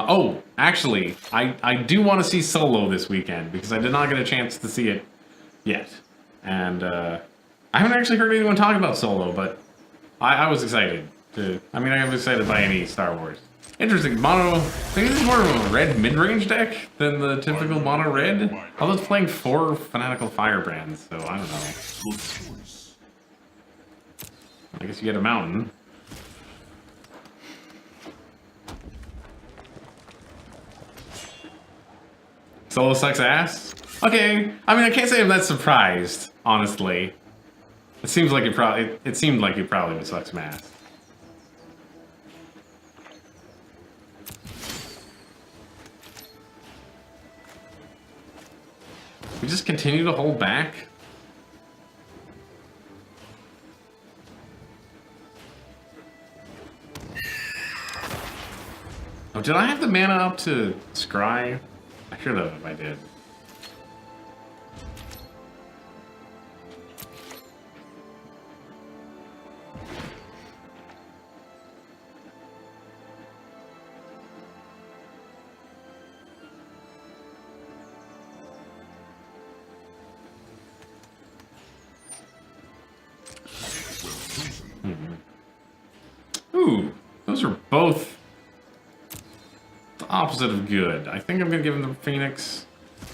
Oh, actually, I do want to see Solo this weekend because I did not get a chance to see it yet. And I haven't actually heard anyone talk about Solo, but I was excited to. I mean, I am excited by any Star Wars. Interesting, mono. Maybe this is more of a red mid-range deck than the typical mono red. Although it's playing 4 Fanatical Firebrands, so I don't know. Good choice. I guess you get a mountain. Solo sucks ass? Okay. I mean, I can't say I'm that surprised, honestly. It seems like it seemed like it probably would suck some ass. We just continue to hold back? Oh, did I have the mana up to scry? I should have if I did. Ooh, those are both the opposite of good. I think I'm gonna give him the Phoenix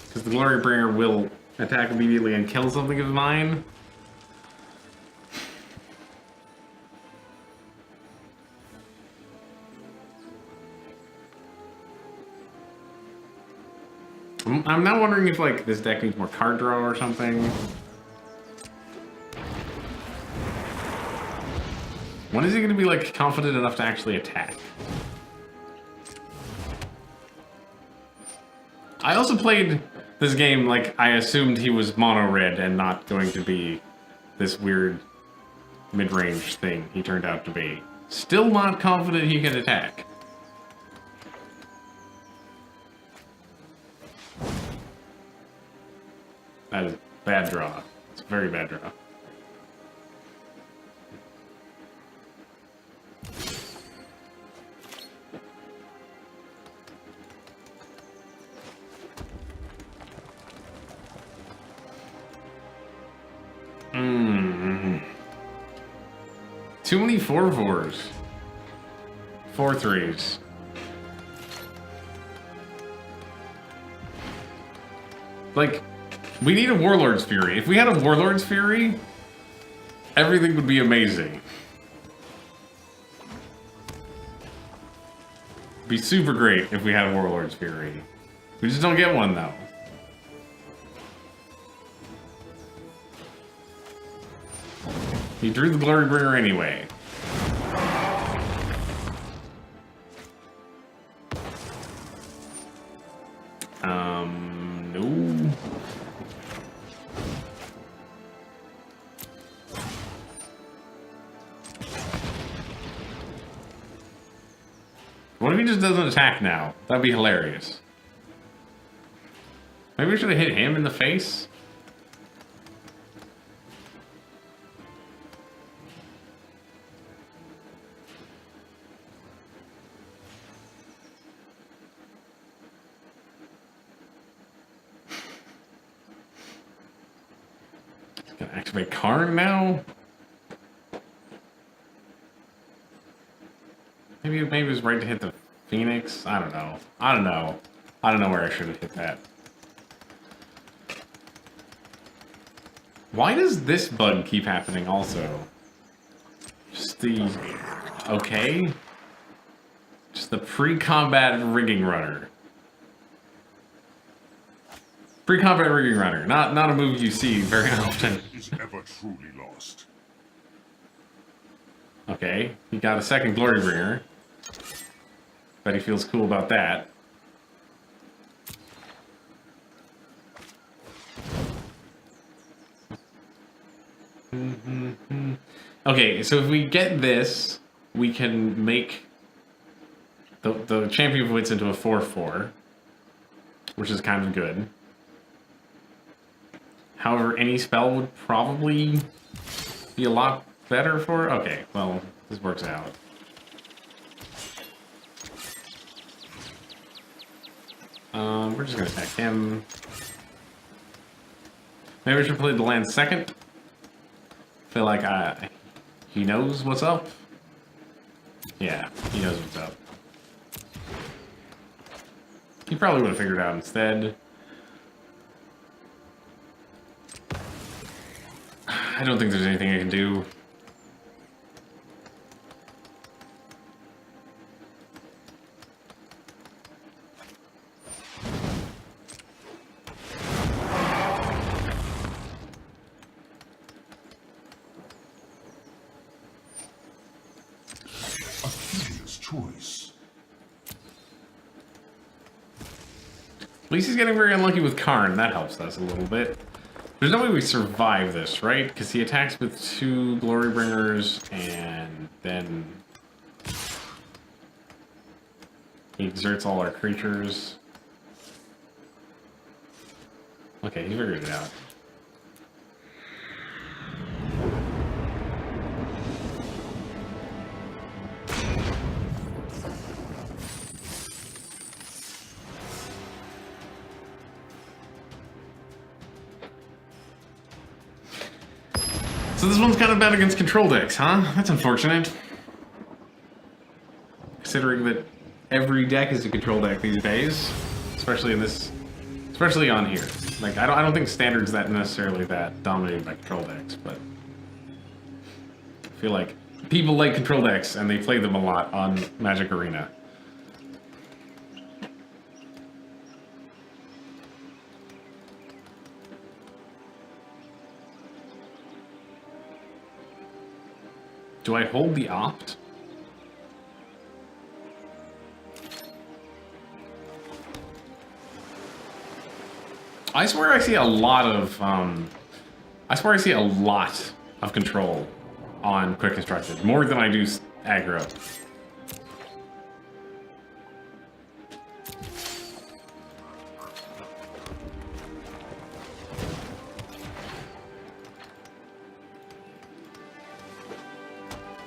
because the Glory Bringer will attack immediately and kill something of mine. I'm now wondering if like this deck needs more card draw or something. When is he gonna be like confident enough to actually attack? I also played this game like I assumed he was mono red and not going to be this weird mid-range thing he turned out to be. Still not confident he can attack. That is bad draw. It's a very bad draw. Too many 4/4s. 4/3s. Like, we need a Warlord's Fury. If we had a Warlord's Fury, everything would be amazing. It'd be super great if we had a Warlord's Fury. We just don't get one, though. He drew the Glory Bringer anyway. No. What if he just doesn't attack now? That'd be hilarious. Maybe we should have hit him in the face? Gonna activate Karn now? Maybe it was right to hit the Phoenix? I don't know. I don't know where I should have hit that. Why does this bug keep happening also? Just the... okay? Just the pre-combat rigging runner. Pre-combat rigging runner. Not a move you see very often. Is ever truly lost. Okay, he got a second Glory Bringer. Bet he feels cool about that. Okay, so if we get this, we can make the champion of wits into a 4/4, which is kind of good. However, any spell would probably be a lot better for... Okay, well, this works out. We're just gonna attack him. Maybe we should play the land second. Feel like he knows what's up. Yeah, he knows what's up. He probably would have figured it out instead. I don't think there's anything I can do. Choice. At least he's getting very unlucky with Karn. That helps us a little bit. There's no way we survive this, right? Because he attacks with 2 Glorybringers, and then he exerts all our creatures. Okay, he figured it out. So this one's kind of bad against control decks, huh? That's unfortunate. Considering that every deck is a control deck these days, especially in this, especially on here. Like I don't think standard's that necessarily that dominated by control decks, but I feel like people like control decks and they play them a lot on Magic Arena. Do I hold the opt? I swear I see a lot of control on Quick Constructed, more than I do aggro.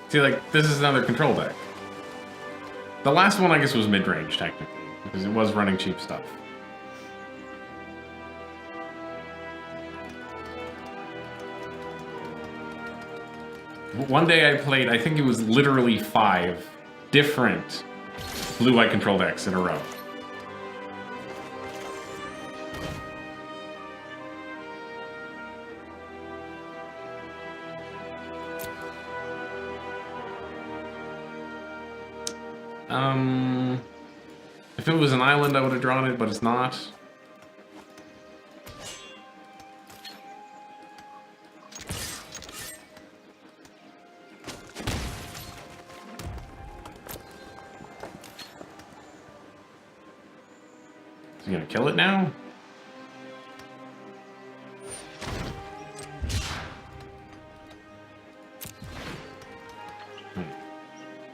See, like, this is another control deck. The last one, I guess, was mid-range, technically, because it was running cheap stuff. One day I played, I think it was literally 5 different blue-white control decks in a row. If it was an island, I would have drawn it, but it's not. Is he gonna kill it now?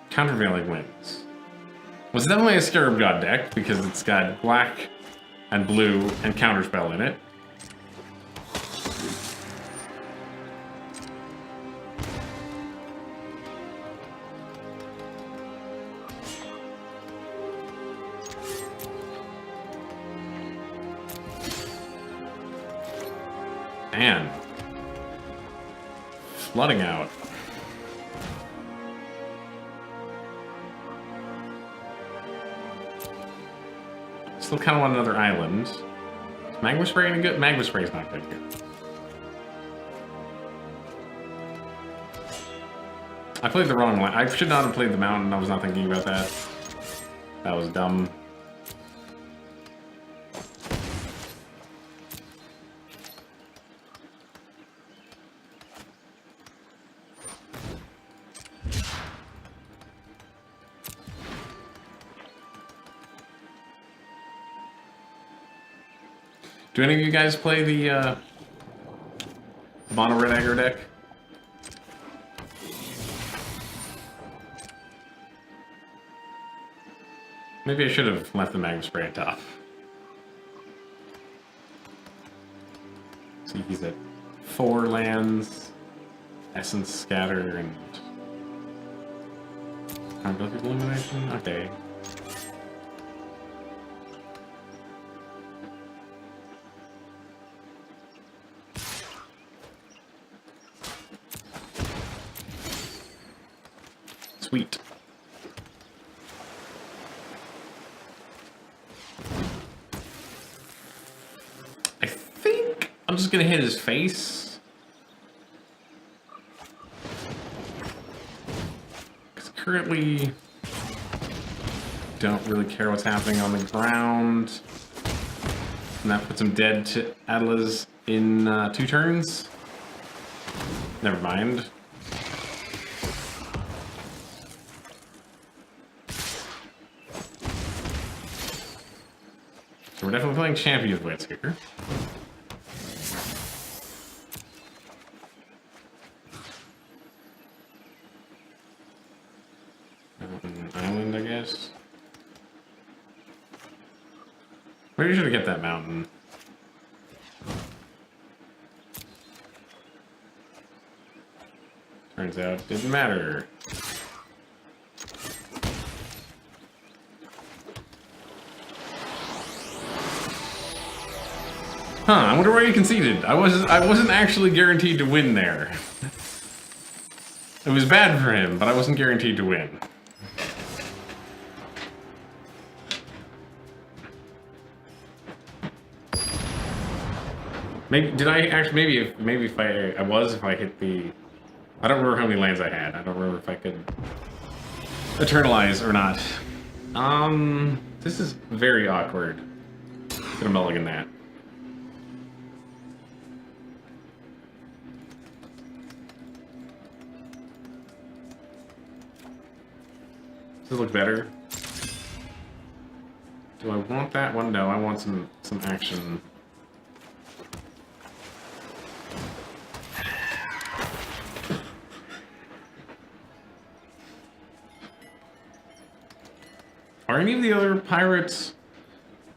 Countervailing Winds. Well, it's definitely a Scarab God deck, because it's got black and blue and Counterspell in it. Man. Flooding out. Still kind of want another island. Is Magma Spray any good? Magma Spray is not good here. I played the wrong one. I should not have played the mountain. I was not thinking about that. That was dumb. Do any of you guys play the mono red aggro deck? Maybe I should have left the magma spray at top. See, he's at 4 lands, essence scatter, and conflict illumination. Okay. Sweet. I think I'm just gonna hit his face. Because currently, don't really care what's happening on the ground. And that puts him dead to Atlas in 2 turns. Never mind. So we're definitely playing Champion Blitz here. Island, I guess. Maybe should have get that mountain. Turns out, didn't matter. Huh, I wonder why you conceded. I wasn't actually guaranteed to win there. It was bad for him, but I wasn't guaranteed to win. Maybe did I actually maybe if I hit the, I don't remember how many lands I had. I don't remember if I could eternalize or not. This is very awkward. Gonna mulligan that. Does it look better? Do I want that one? No, I want some action. Are any of the other pirates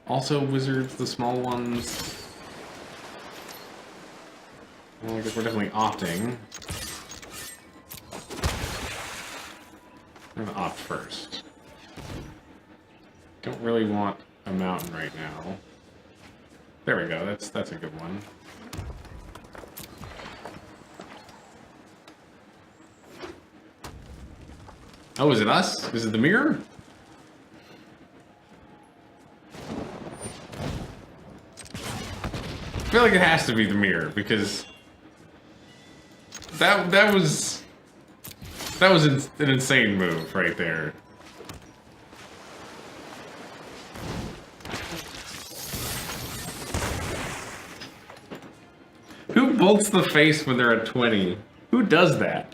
also wizards, the small ones? Well, I guess we're definitely opting. I'm gonna opt first. Don't really want a mountain right now. There we go, that's a good one. Oh, is it us? Is it the mirror? I feel like it has to be the mirror because that was an insane move right there. Who bolts the face when they're at 20? Who does that?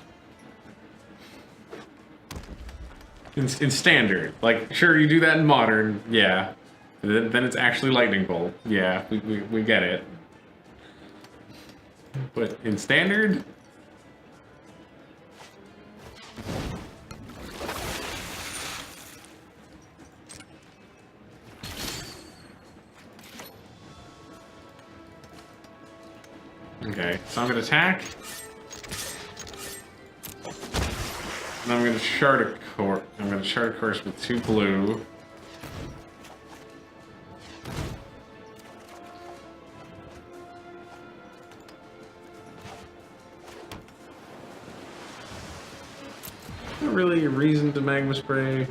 In standard, like sure you do that in modern, yeah. Then it's actually lightning bolt, yeah. We get it. But in standard. Okay, so I'm gonna attack. And I'm gonna shard a course. I'm gonna shard a course with 2 blue. Not really a reason to magma spray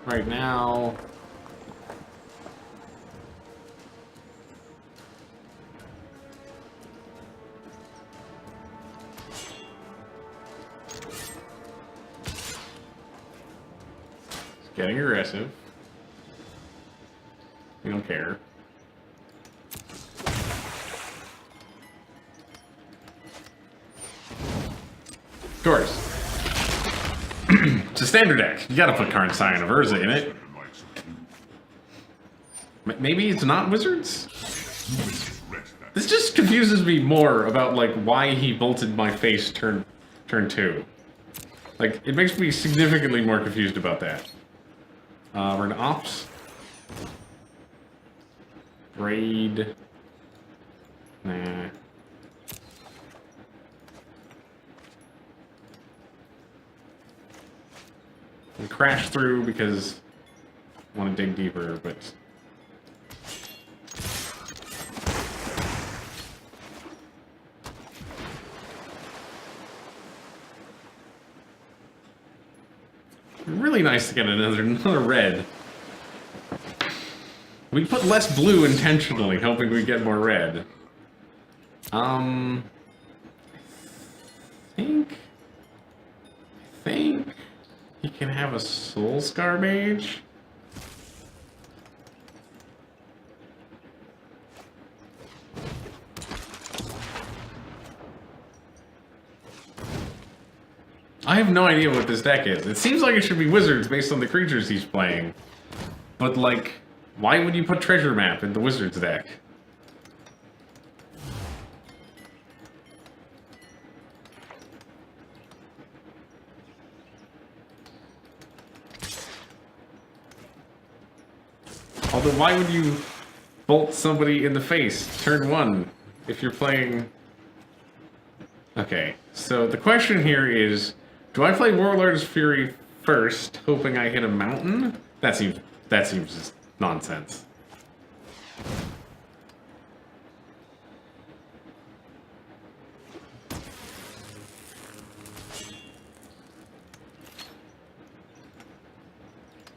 right now. Getting aggressive. We don't care. Of course. It's a standard deck. You gotta put Karn Scion of Urza in it. Maybe it's not wizards? This just confuses me more about like why he bolted my face turn 2. Like, it makes me significantly more confused about that. We're in ops. Raid. Nah. We crash through because I want to dig deeper, but really nice to get another red. We put less blue intentionally, hoping we get more red. I think he can have a Soul Scar Mage. I have no idea what this deck is. It seems like it should be wizards based on the creatures he's playing. But, like, why would you put Treasure Map in the wizards deck? Although, why would you bolt somebody in the face turn 1 if you're playing... Okay, so the question here is, do I play Warlord's Fury first, hoping I hit a mountain? That seems just nonsense.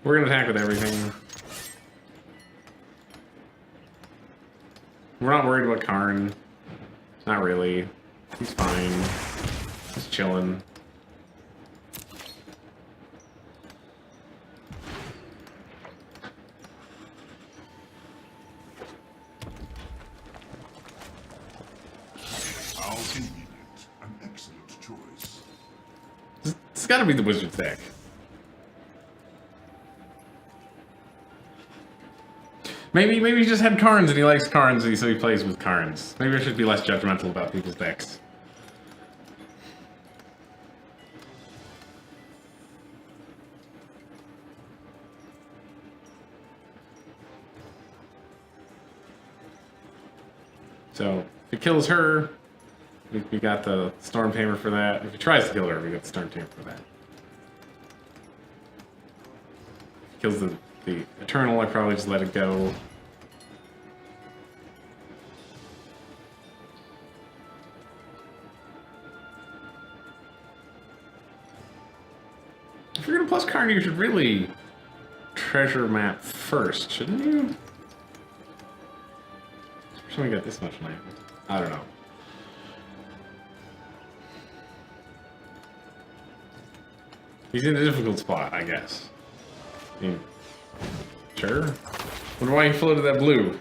We're gonna attack with everything. We're not worried about Karn. Not really. He's fine. He's chilling. How convenient. An excellent choice. It's gotta be the wizard's deck. Maybe he just had Karns and he likes Karns and so he plays with Karns. Maybe I should be less judgmental about people's decks. So, if he kills her, we got the Storm Tamer for that. If he tries to kill her, we got the Storm Tamer for that. If he kills the Eternal, I probably just let it go. If you're gonna plus Karn, you should really treasure map first, shouldn't you? Especially when we got this much land. I don't know. He's in a difficult spot, I guess. I mean, sure. Wonder why he floated that blue.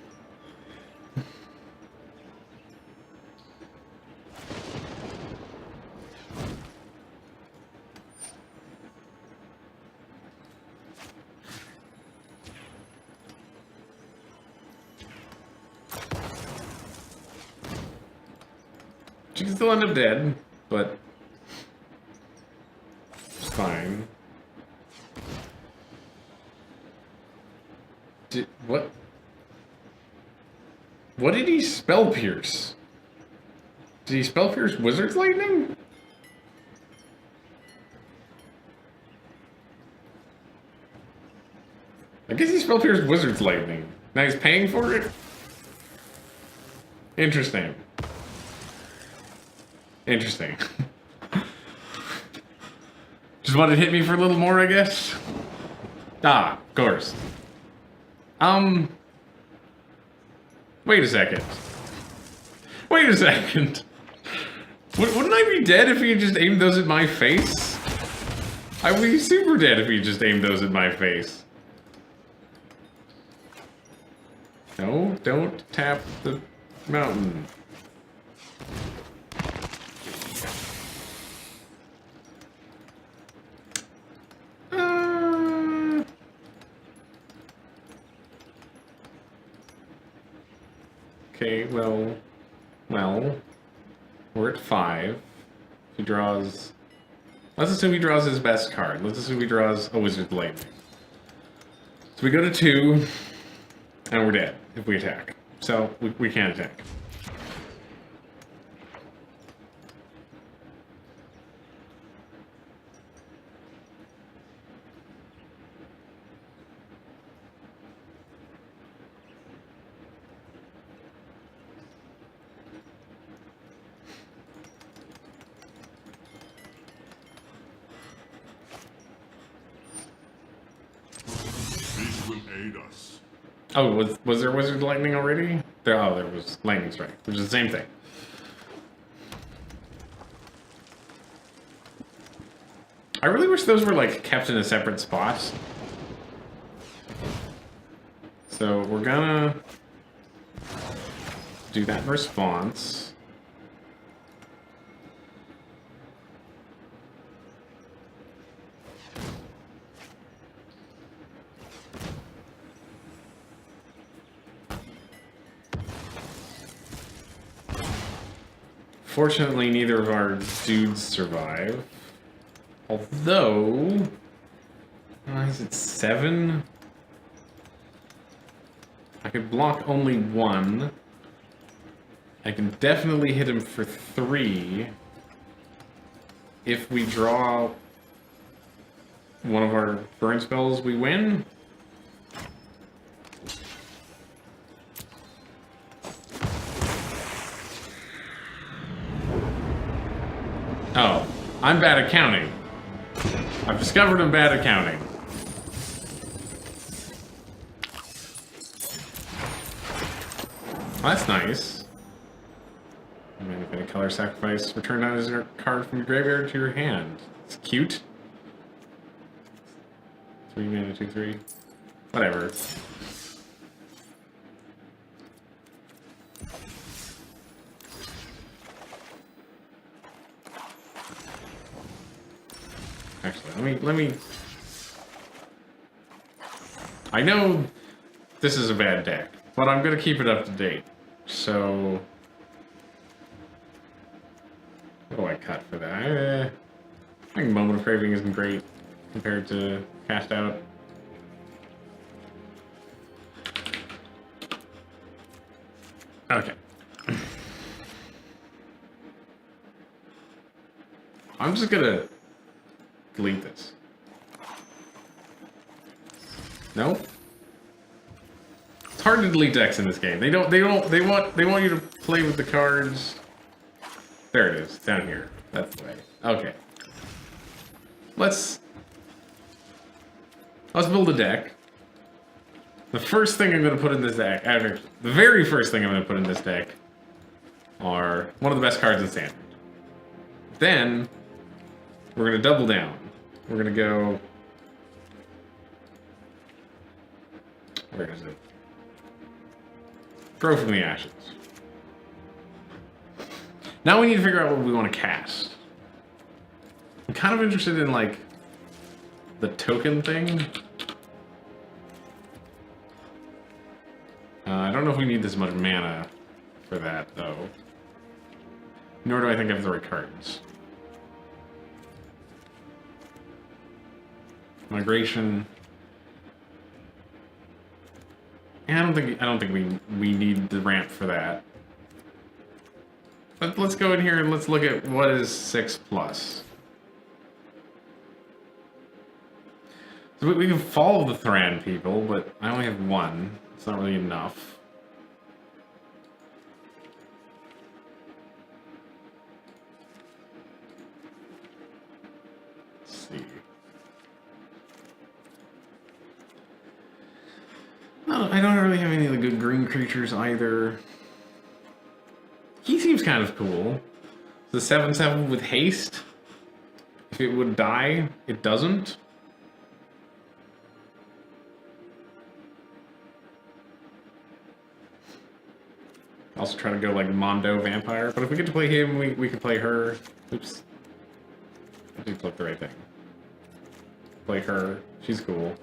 She can still end up dead, but it's fine. What? What did he spell pierce? Did he spell pierce Wizard's Lightning? I guess he spell pierced Wizard's Lightning. Now he's paying for it? Interesting. Interesting. Just wanted to hit me for a little more, I guess? Ah, of course. Wait a second. Wait a second. Wouldn't I be dead if he had just aimed those at my face? I would be super dead if he just aimed those at my face. No, don't tap the mountain. Okay, well, we're at 5. He draws... Let's assume he draws his best card. Let's assume he draws a Wizard's Lightning. So we go to 2, and we're dead if we attack. So we can't attack. This will aid us. Oh, was there Wizard Lightning already? There was Lightning Strike, which is the same thing. I really wish those were like kept in a separate spot. So we're gonna do that in response. Fortunately, neither of our dudes survive. Although, is it 7? I could block only 1. I can definitely hit him for 3. If we draw one of our burn spells, we win. Oh, I'm bad at counting. I've discovered I'm bad at counting. Well, that's nice. Manipulate color sacrifice. Return that card from your graveyard to your hand. It's cute. 3 mana, 2/3. Whatever. Actually, let me. I know this is a bad deck, but I'm gonna keep it up to date. So, what do I cut for that? I think Moment of Craving isn't great compared to Cast Out. Okay. I'm just gonna delete this. No? It's hard to delete decks in this game. They want you to play with the cards. There it is, down here. That's the way. Okay. Let's build a deck. The first thing I'm gonna put in this deck, the very first thing I'm gonna put in this deck are one of the best cards in Standard. Then we're gonna double down. We're gonna go. Where is it? Grow from the Ashes. Now we need to figure out what we want to cast. I'm kind of interested in like the token thing. I don't know if we need this much mana for that though. Nor do I think I have the right cards. Migration. Yeah, I don't think we need the ramp for that. But let's go in here and let's look at what is 6+. So we can follow the Thran people, but I only have 1. It's not really enough. Let's see. No, I don't really have any of the good green creatures either. He seems kind of cool. The 7/7 with haste. If it would die, it doesn't. Also try to go like Mondo Vampire, but if we get to play him, we can play her. Oops. I did click the right thing. Play her. She's cool.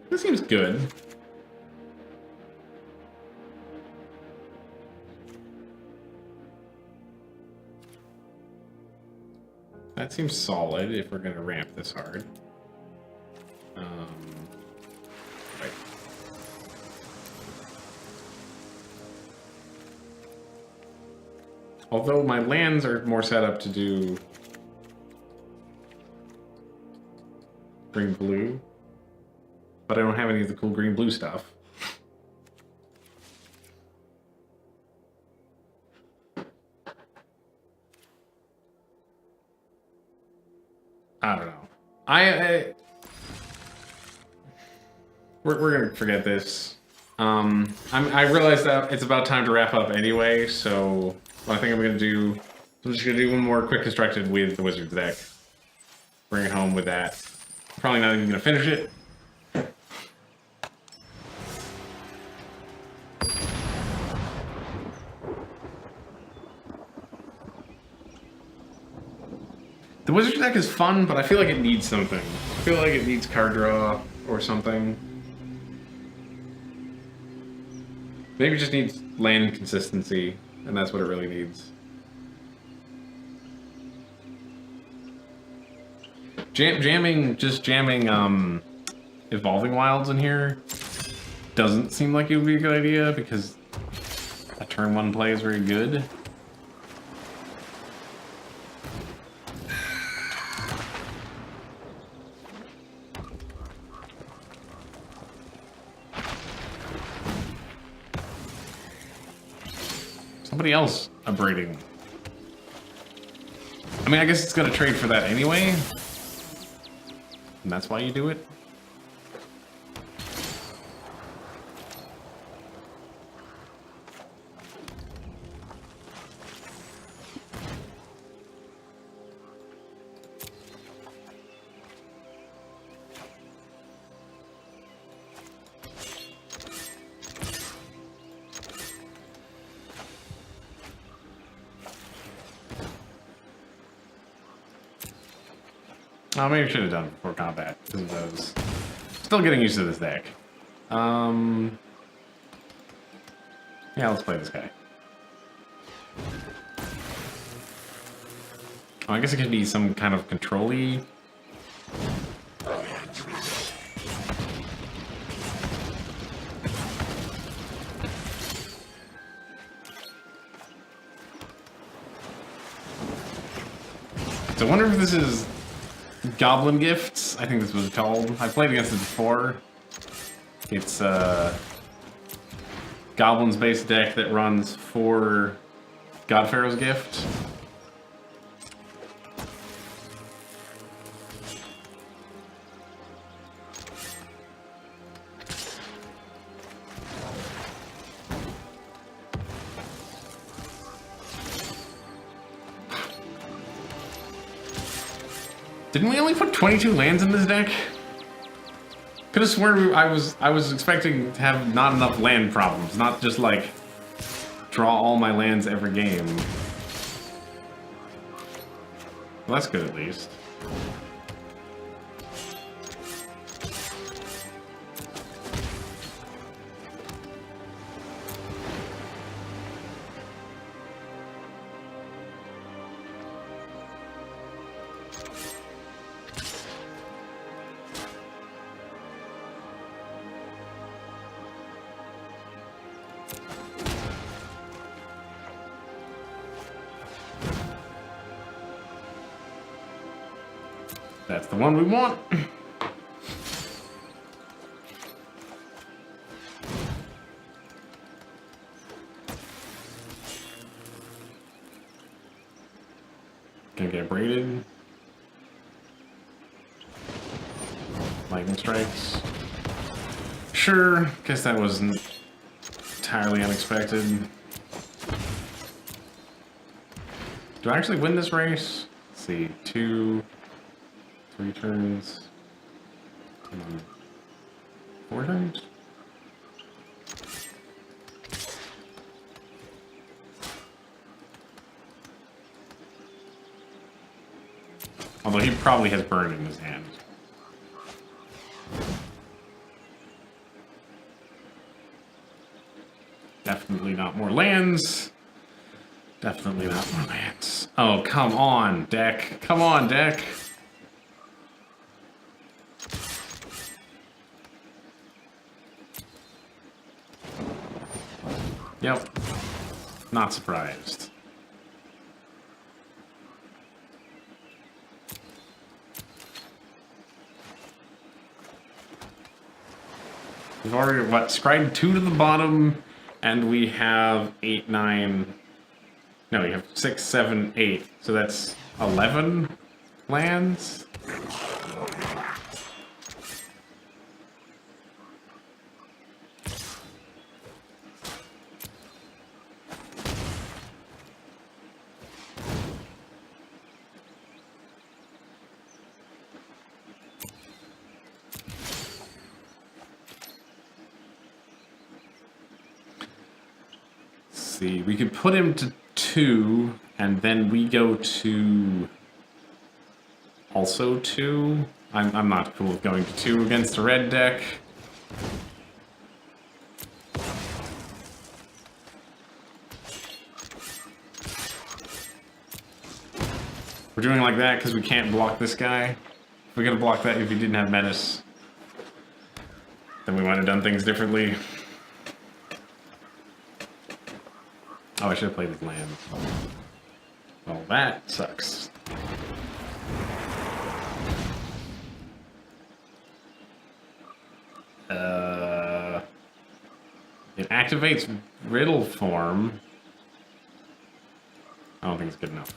This seems good. That seems solid if we're gonna ramp this hard. Right. Although my lands are more set up to do green blue, but I don't have any of the cool green blue stuff. I don't know. We're gonna forget this. I realize that it's about time to wrap up anyway, so what I think I'm gonna do, I'm just gonna do one more quick constructed with the Wizard's deck. Bring it home with that. Probably not even gonna finish it. The Wizard's deck is fun, but I feel like it needs something. I feel like it needs card draw or something. Maybe it just needs land consistency, and that's what it really needs. Jamming Evolving Wilds in here doesn't seem like it would be a good idea because a turn 1 play is very good. Somebody else abrading. I mean, I guess it's gonna trade for that anyway. And that's why you do it. Oh, maybe I should have done it before combat, because of those. Still getting used to this deck. Yeah, let's play this guy. Oh, I guess it could be some kind of control-y. So I wonder if this is Goblin Gifts. I think this was called. I played against it before. It's Goblin's base deck that runs 4 God Pharaoh's Gift. Didn't we only put 22 lands in this deck? Could have sworn I was expecting to have not enough land problems, not just like draw all my lands every game. Well, that's good at least. That's the one we want. Gonna get braided. Lightning strikes. Sure, guess that wasn't entirely unexpected. Do I actually win this race? Let's see, 2, 3 turns. 4 turns? Although he probably has burn in his hand. Definitely not more lands. Definitely not romance. Oh, come on, deck. Come on, deck. Yep. Not surprised. We've already, what, scribed 2 to the bottom, and we have 8, 9... No, we have 6, 7, 8. So that's 11 lands? See, we could put him to 2, and then we go to also 2. I'm not cool with going to 2 against a red deck. We're doing like that because we can't block this guy. If we're gonna block that if he didn't have menace, then we might have done things differently. Oh, I should have played his land. Well, that sucks. It activates Riddle form. I don't think it's good enough.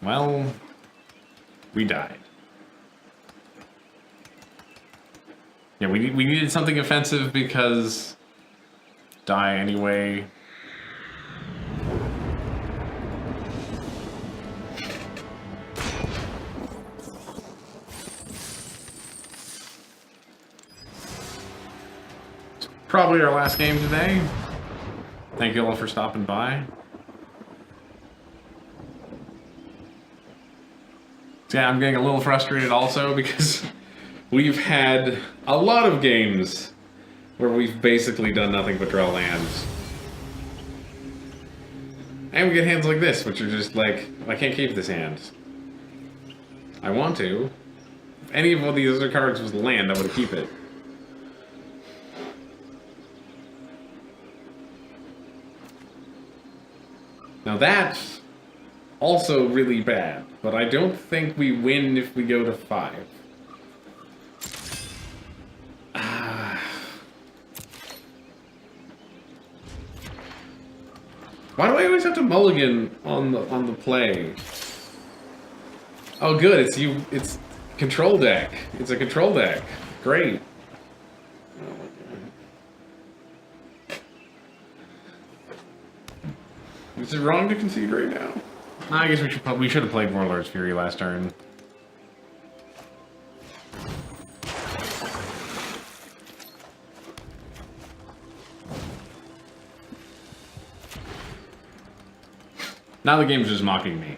Well, we died. Yeah, we needed something offensive because die anyway. It's probably our last game today. Thank you all for stopping by. So yeah, I'm getting a little frustrated also because we've had a lot of games where we've basically done nothing but draw lands. And we get hands like this, which are just like, I can't keep this hand. I want to. If any of these other cards was land, I would keep it. Now that's also really bad, but I don't think we win if we go to 5. Why do I always have to mulligan on the play? Oh good, it's control deck. It's a control deck. Great. Oh my god. Is it wrong to concede right now? I guess we should have played Warlord's Fury last turn. Now the game's just mocking me.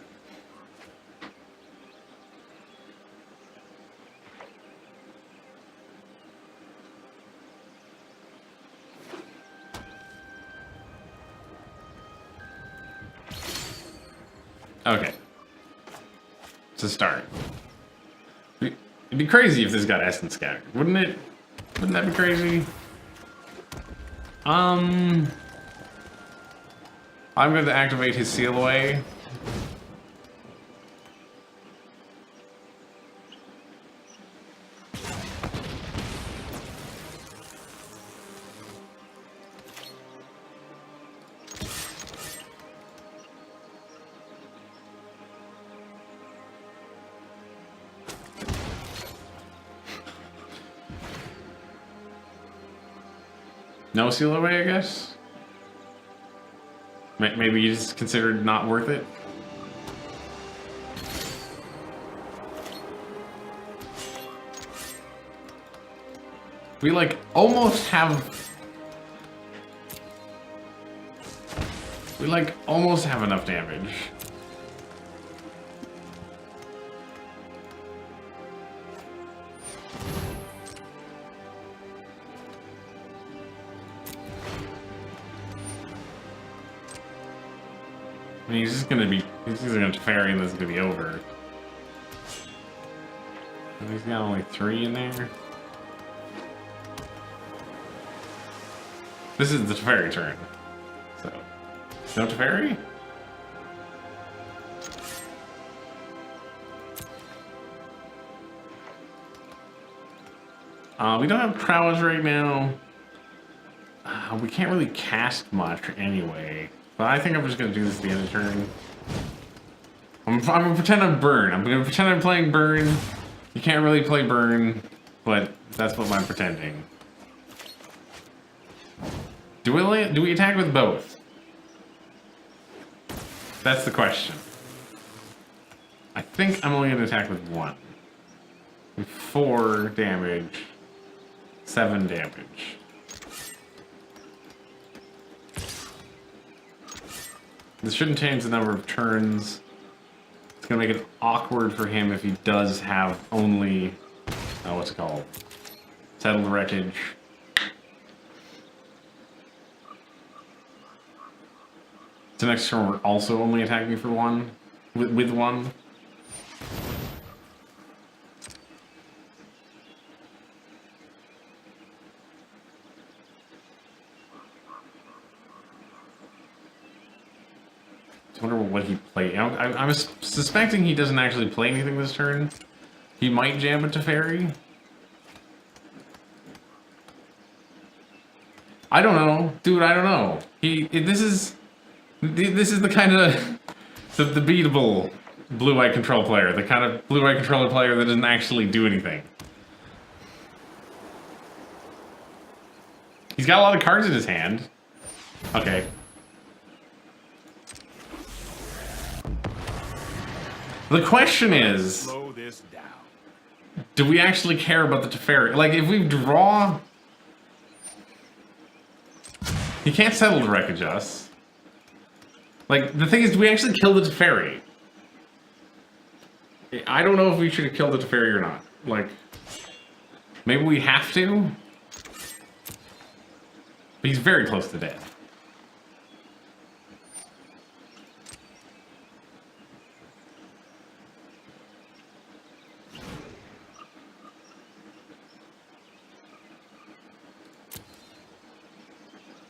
Okay. To start. It'd be crazy if this got Essence Scattered, wouldn't it? Wouldn't that be crazy? I'm going to activate his Seal Away. No Seal Away, I guess? Maybe you just considered not worth it? We like almost have... We like almost have enough damage. I mean, he's just gonna Teferi and this is gonna be over. And he's got only 3 in there. This is the Teferi turn. So, no Teferi? We don't have prowess right now. We can't really cast much anyway. But I think I'm just gonna do this at the end of the turn. I'm gonna pretend I'm Burn. I'm gonna pretend I'm playing Burn. You can't really play Burn, but that's what I'm pretending. Do we attack with both? That's the question. I think I'm only gonna attack with 1. 4 damage. 7 damage. This shouldn't change the number of turns. It's gonna make it awkward for him if he does have only, what's it called? Settled Wreckage. So next turn we're also only attacking for 1, with 1. I wonder what he played. I'm suspecting he doesn't actually play anything this turn. He might jam it to Teferi. I don't know, dude. I don't know. This is the kind of the beatable blue-eye control player. The kind of blue-eye controller player that doesn't actually do anything. He's got a lot of cards in his hand. Okay. The question is, Slow this down. do we actually care about the Teferi? Like, if we draw... He can't settle to wreckage us. Like, the thing is, do we actually kill the Teferi? I don't know if we should have killed the Teferi or not. Like, maybe we have to? But he's very close to death.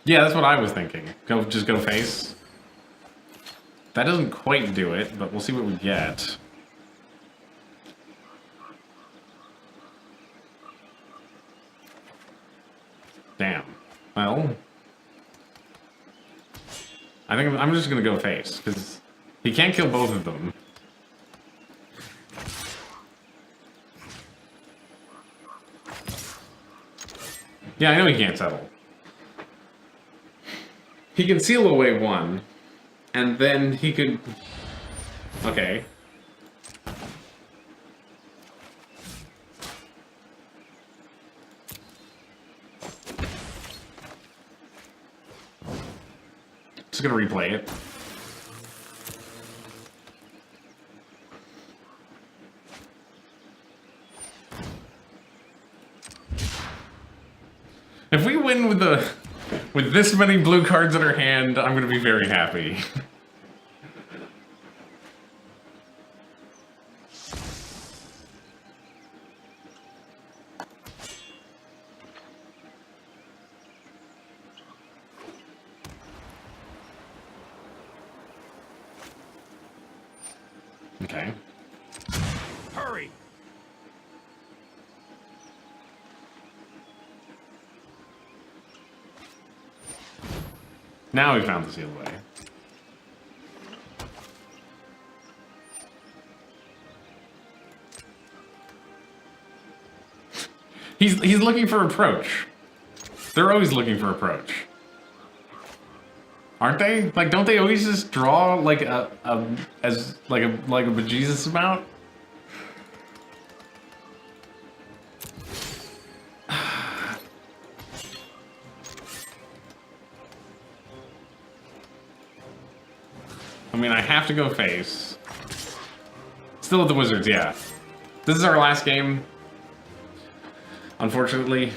Yeah, that's what I was thinking. Just go face. That doesn't quite do it, but we'll see what we get. Damn. Well, I think I'm just gonna go face because he can't kill both of them. Yeah, I know he can't settle. He can seal away 1, and then he could... Okay. Just gonna replay it. If we win with this many blue cards in our hand, I'm gonna be very happy. Okay. Hurry! Now we found the seal way. He's looking for approach. They're always looking for approach. Aren't they? Like, don't they always just draw like a bejesus amount? I mean, I have to go face. Still with the Wizards, yeah. This is our last game. Unfortunately.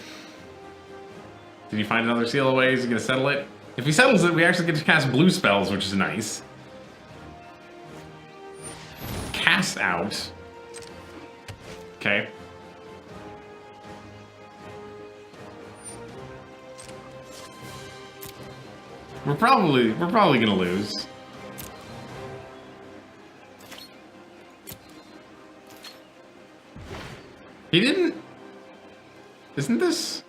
Did you find another seal away? Is he gonna settle it? If he settles it, we actually get to cast blue spells, which is nice. pass out. Okay. We're probably gonna lose. He didn't. Isn't this?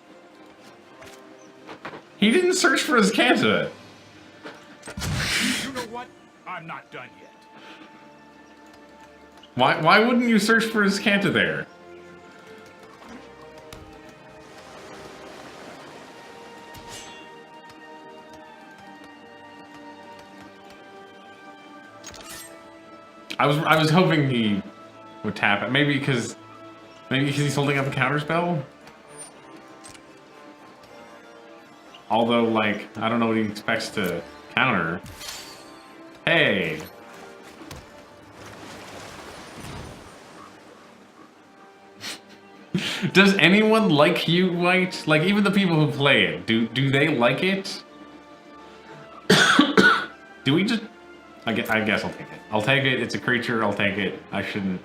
He didn't search for his Canta. You know what? I'm not done yet. Why wouldn't you search for his Canta there? I was hoping he would tap it. Maybe because he's holding up a counterspell. Although, like, I don't know what he expects to counter. Hey. Does anyone like you, White? Like, even the people who play it, do they like it? Do we just... I guess I'll take it. I'll take it. It's a creature. I'll take it. I shouldn't...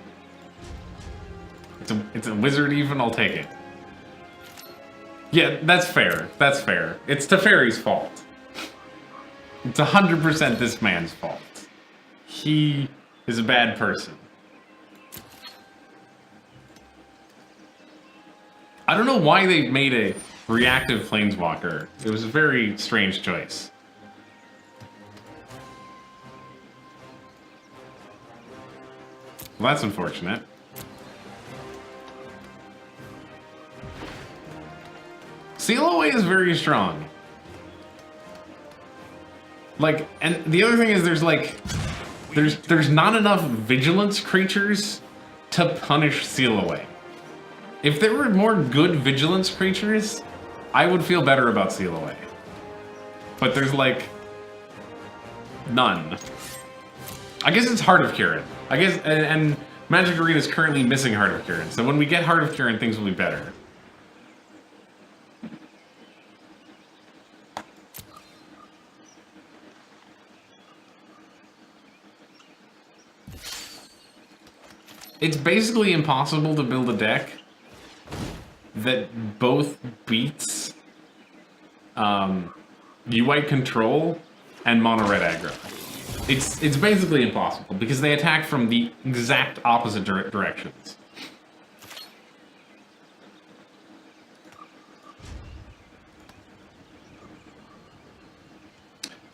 It's a wizard even. I'll take it. Yeah, that's fair. That's fair. It's Teferi's fault. It's 100% this man's fault. He is a bad person. I don't know why they made a reactive planeswalker. It was a very strange choice. Well, that's unfortunate. Seal Away is very strong. Like, and the other thing is there's not enough vigilance creatures to punish Seal Away. If there were more good vigilance creatures, I would feel better about Seal Away. But there's like none. I guess it's Heart of Kirin. I guess, and Magic Arena is currently missing Heart of Kirin. So when we get Heart of Kirin, things will be better. It's basically impossible to build a deck that both beats U-White control and mono-red aggro. It's basically impossible because they attack from the exact opposite directions.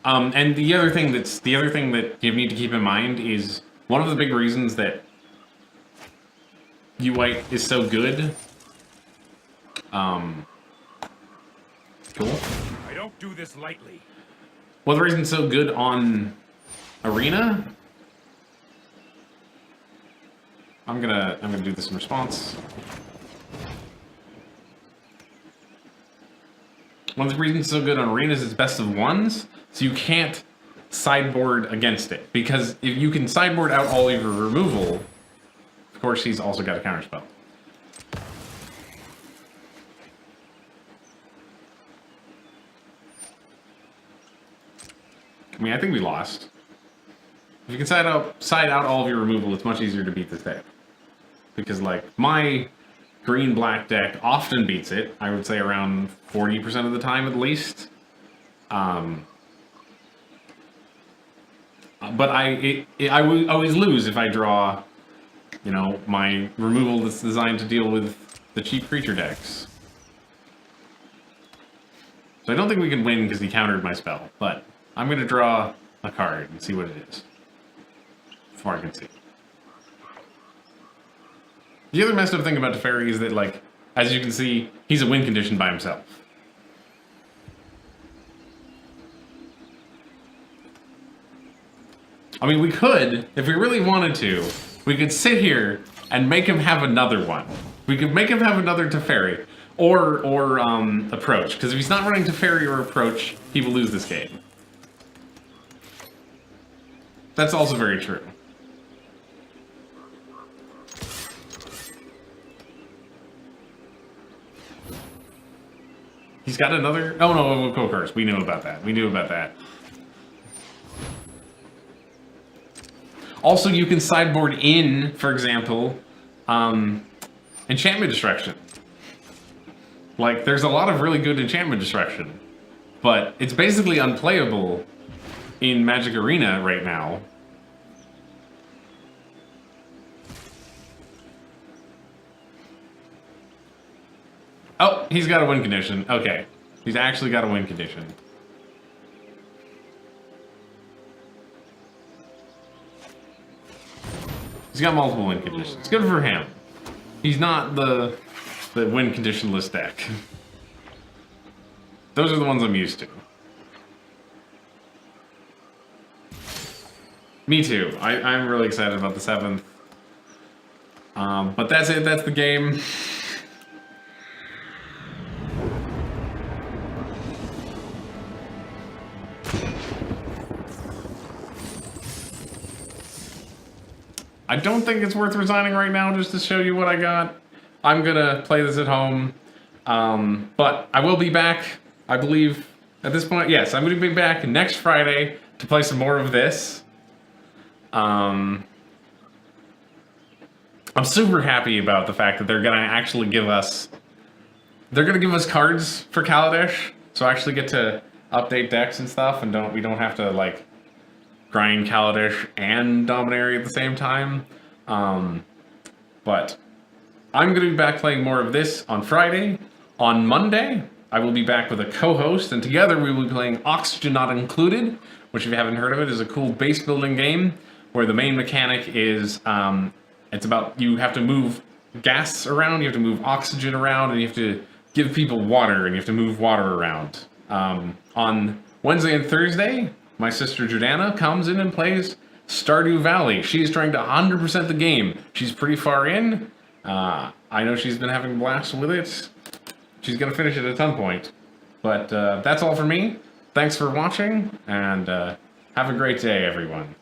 And the other thing that you need to keep in mind is one of the big reasons that U-White is so good. Cool. I don't do this lightly. Well, the reason it's so good on Arena. I'm gonna do this in response. One of the reasons it's so good on Arena is it's best of ones, so you can't sideboard against it. Because if you can sideboard out all of your removal, of course he's also got a counterspell. I mean, I think we lost. If you can side out all of your removal, it's much easier to beat this deck. Because, like, my green-black deck often beats it. I would say around 40% of the time, at least. But I would always lose if I draw, you know, my removal that's designed to deal with the cheap creature decks. So I don't think we can win because he countered my spell, but I'm going to draw a card and see what it is. Before I can see. The other messed up thing about Teferi is that, like, as you can see, he's a win condition by himself. I mean, we could, if we really wanted to, we could sit here and make him have another one. We could make him have another Teferi. Or Approach. Because if he's not running Teferi or Approach, he will lose this game. That's also very true. He's got another... Oh, no, Co-Curse. We knew about that. We knew about that. Also, you can sideboard in, for example, enchantment destruction. Like, there's a lot of really good enchantment destruction, but it's basically unplayable in Magic Arena right now. Oh, he's got a win condition. Okay. He's actually got a win condition. He's got multiple win conditions. Good for him. He's not the win conditionless deck. Those are the ones I'm used to. Me too. I'm really excited about the 7th. But that's it. That's the game. I don't think it's worth resigning right now just to show you what I got. I'm gonna play this at home. But I will be back, I believe, at this point. Yes, I'm gonna be back next Friday to play some more of this. I'm super happy about the fact that they're gonna actually give us... They're gonna give us cards for Kaladesh, so I actually get to update decks and stuff, and we don't have to, like, grind Kaladesh and Dominaria at the same time. But I'm going to be back playing more of this on Friday. On Monday, I will be back with a co-host, and together we will be playing Oxygen Not Included, which, if you haven't heard of it, is a cool base building game where the main mechanic is, it's about you have to move gas around, you have to move oxygen around, and you have to give people water, and you have to move water around. On Wednesday and Thursday, my sister Jordana comes in and plays Stardew Valley. She's trying to 100% the game. She's pretty far in. I know she's been having blasts with it. She's going to finish it at some point. But that's all for me. Thanks for watching, and have a great day, everyone.